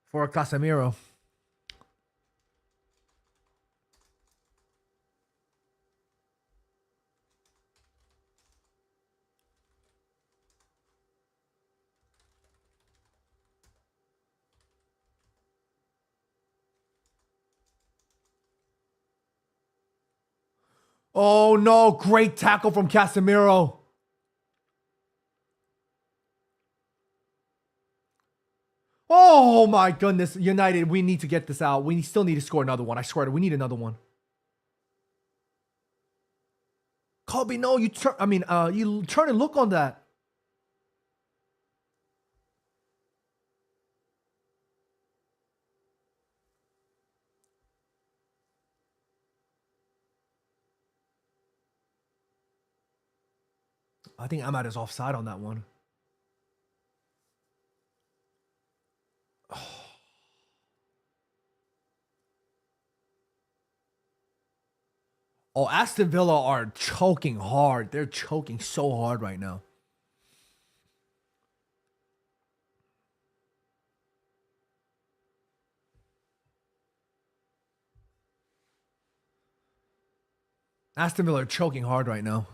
for Casemiro. Oh no, great tackle from Casemiro. Oh my goodness, United, we need to get this out. We still need to score another one. I swear to, we need another one. Colby, no, you turn. I mean, you turn and look on that. I think Ahmad is offside on that one. Oh, Aston Villa are choking hard. They're choking so hard right now. Aston Villa are choking hard right now.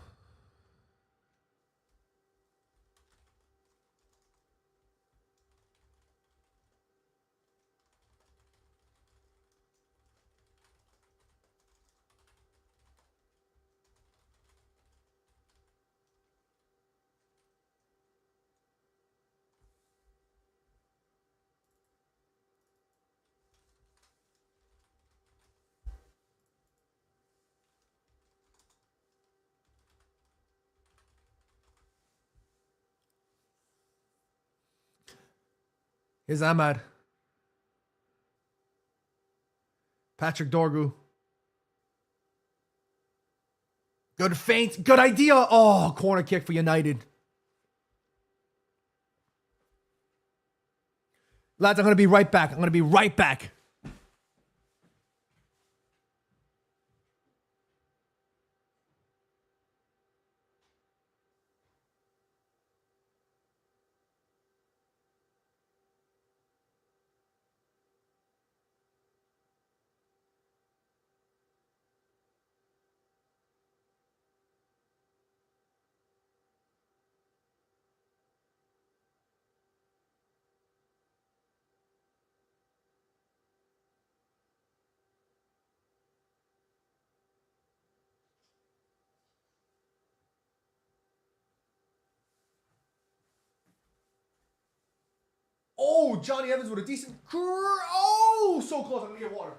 Here's Ahmad. Patrick Dorgu. Good feint. Good idea. Oh, corner kick for United. Lads, I'm going to be right back. I'm going to be right back. Oh, Johnny Evans with a decent. Oh, so close. I'm going to get water.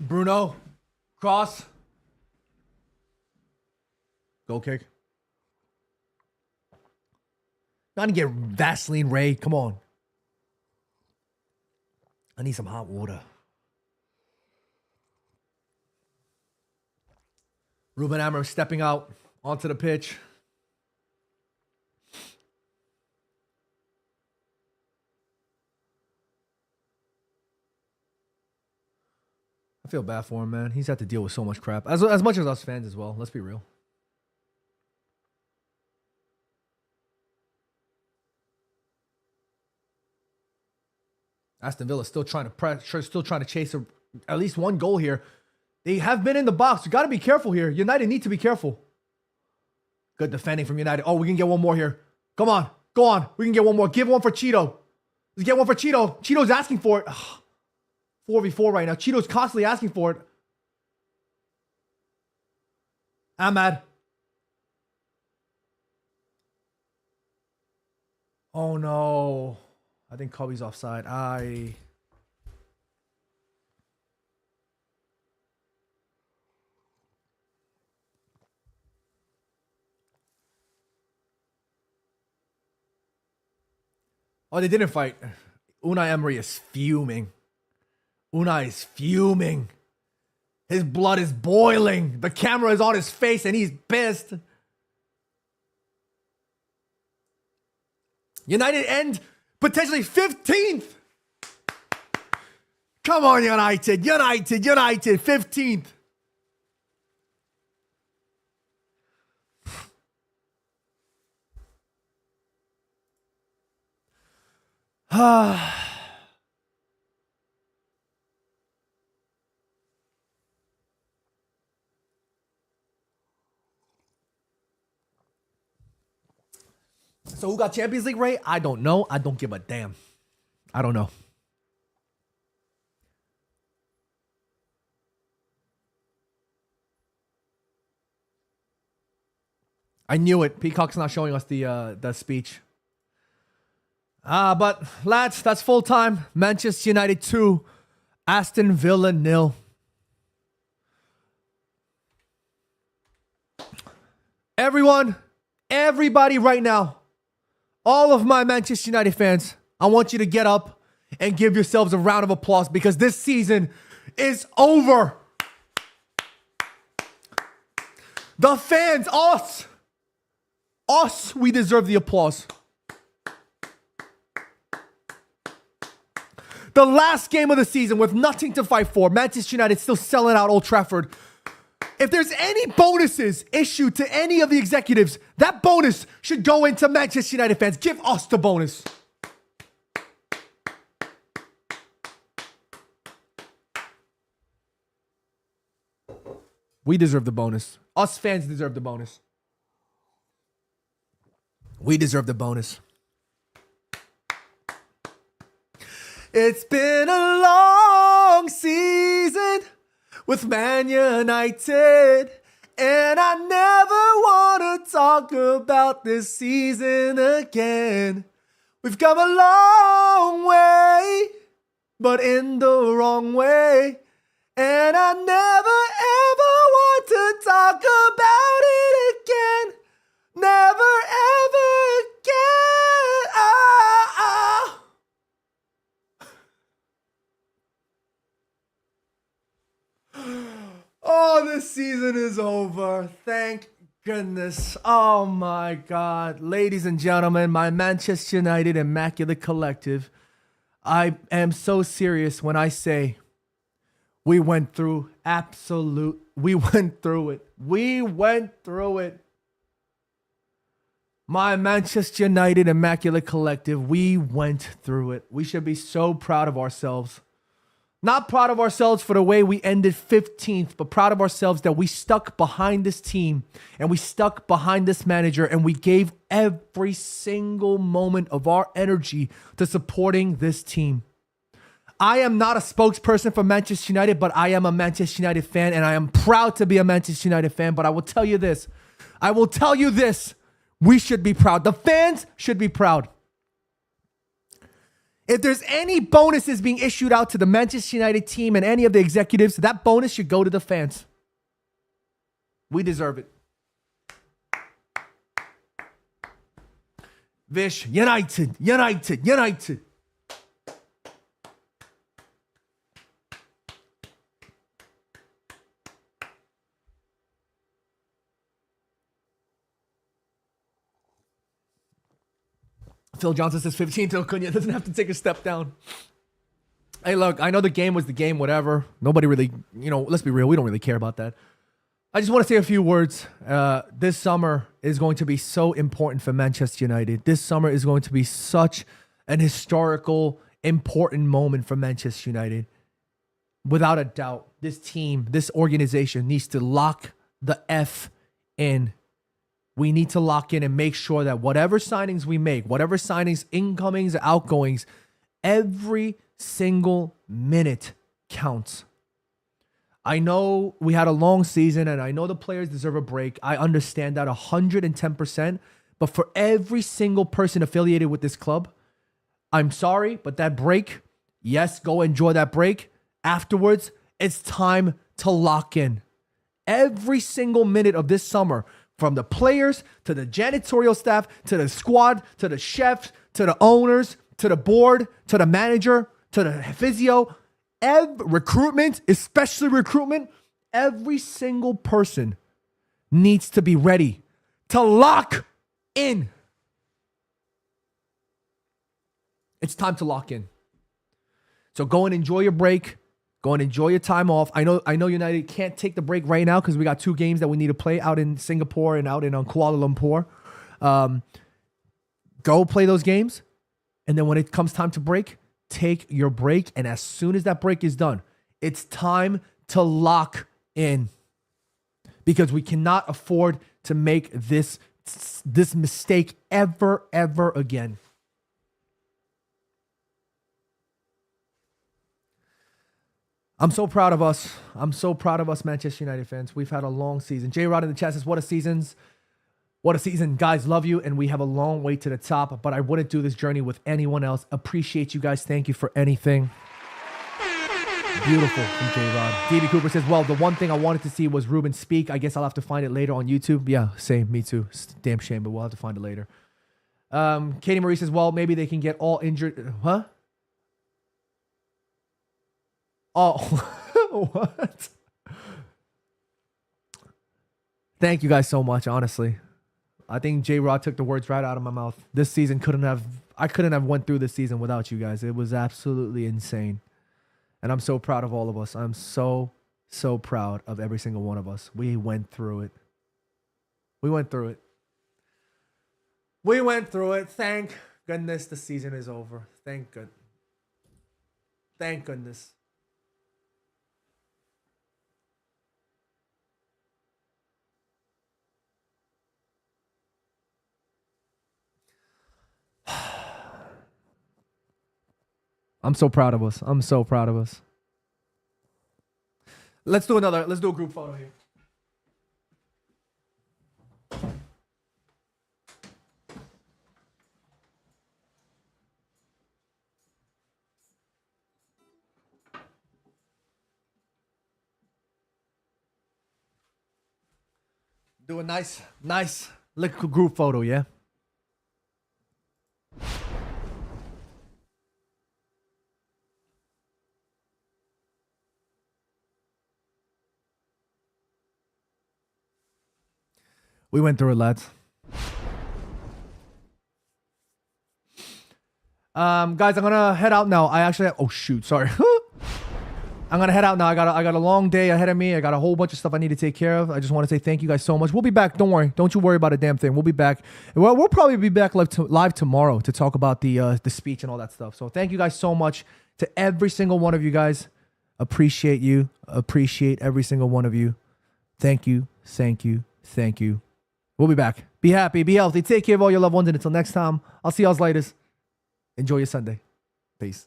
Bruno. Cross. Goal kick. Not to get Vaseline, Ray. Come on. I need some hot water. Ruben Amorim stepping out onto the pitch. I feel bad for him, man. He's had to deal with so much crap. As much as us fans as well. Let's be real. Aston Villa still trying to press, still trying to chase at least one goal here. They have been in the box. You got to be careful here. United need to be careful. Good defending from United. Oh, we can get one more here. Come on. Go on. We can get one more. Give one for Cheeto. Let's get one for Cheeto. Cheeto's asking for it. Ugh. 4v4 right now. Cheeto's constantly asking for it. Ahmad. Oh, no. I think Kobe's offside. I Oh, they didn't fight. Unai Emery is fuming. Unai is fuming. His blood is boiling. The camera is on his face and he's pissed. United end potentially 15th. Come on, United, 15th. So who got Champions League, Ray? I don't know. I don't give a damn. I don't know. I knew it. Peacock's not showing us the speech. But lads, that's full time. Manchester United 2, Aston Villa 0. Everybody right now, all of my Manchester United fans, I want you to get up and give yourselves a round of applause because this season is over. The fans, us, we deserve the applause. The last game of the season with nothing to fight for, Manchester United still selling out Old Trafford. If there's any bonuses issued to any of the executives, that bonus should go into Manchester United fans. Give us the bonus. We deserve the bonus. Us fans deserve the bonus. We deserve the bonus. It's been a long season with Man United, and I never want to talk about this season again. We've come a long way, but in the wrong way, and I never ever want to talk about it again. Never ever again. Oh, this season is over. Thank goodness. Oh my God. Ladies and gentlemen, my Manchester United Immaculate Collective, I am so serious when I say we went through we went through it. My Manchester United Immaculate Collective, we went through it. We should be so proud of ourselves. Not proud of ourselves for the way we ended 15th, but proud of ourselves that we stuck behind this team and we stuck behind this manager and we gave every single moment of our energy to supporting this team. I am not a spokesperson for Manchester United, but I am a Manchester United fan and I am proud to be a Manchester United fan. But I will tell you this. We should be proud. The fans should be proud. If there's any bonuses being issued out to the Manchester United team and any of the executives, that bonus should go to the fans. We deserve it. Vish, United. Phil Johnson says 15 till Cunha doesn't have to take a step down. Hey, look, I know the game was the game, whatever. Nobody really, let's be real. We don't really care about that. I just want to say a few words. This summer is going to be so important for Manchester United. This summer is going to be such an historical, important moment for Manchester United. Without a doubt, this team, this organization needs to lock the F in. We need to lock in and make sure that whatever signings we make, whatever signings, incomings, outgoings, every single minute counts. I know we had a long season and I know the players deserve a break. I understand that 110%. But for every single person affiliated with this club, I'm sorry, but that break, yes, go enjoy that break. Afterwards, it's time to lock in. Every single minute of this summer, from the players, to the janitorial staff, to the squad, to the chefs, to the owners, to the board, to the manager, to the physio. recruitment, especially recruitment, every single person needs to be ready to lock in. It's time to lock in. So go and enjoy your break. Go and enjoy your time off. I know United can't take the break right now because we got 2 games that we need to play out in Singapore and out in Kuala Lumpur. Go play those games. And then when it comes time to break, take your break. And as soon as that break is done, it's time to lock in. Because we cannot afford to make this mistake ever again. I'm so proud of us. I'm so proud of us, Manchester United fans. We've had a long season. J-Rod in the chat says, what a season. What a season. Guys, love you, and we have a long way to the top, but I wouldn't do this journey with anyone else. Appreciate you guys. Thank you for anything. Beautiful from J-Rod. DB Cooper says, well, the one thing I wanted to see was Ruben speak. I guess I'll have to find it later on YouTube. Yeah, same. Me too. It's a damn shame, but we'll have to find it later. Katie Marie says, well, maybe they can get all injured. Huh? Oh, what? Thank you guys so much, honestly. I think J-Rod took the words right out of my mouth. This season I couldn't have went through this season without you guys. It was absolutely insane. And I'm so proud of all of us. I'm so proud of every single one of us. We went through it. We went through it. We went through it. Thank goodness the season is over. Thank goodness. I'm so proud of us. I'm so proud of us. Let's do a group photo here. Do a nice little group photo, yeah? We went through it, lads. Guys, I'm gonna head out now. Oh shoot, sorry. I'm gonna head out now. I got a long day ahead of me. I got a whole bunch of stuff I need to take care of. I just want to say thank you guys so much. We'll be back. Don't worry. Don't you worry about a damn thing. We'll be back. We'll probably be back live tomorrow to talk about the speech and all that stuff. So thank you guys so much to every single one of you guys. Appreciate you. Appreciate every single one of you. Thank you. Thank you. Thank you. We'll be back. Be happy. Be healthy. Take care of all your loved ones. And until next time, I'll see y'all later. Enjoy your Sunday. Peace.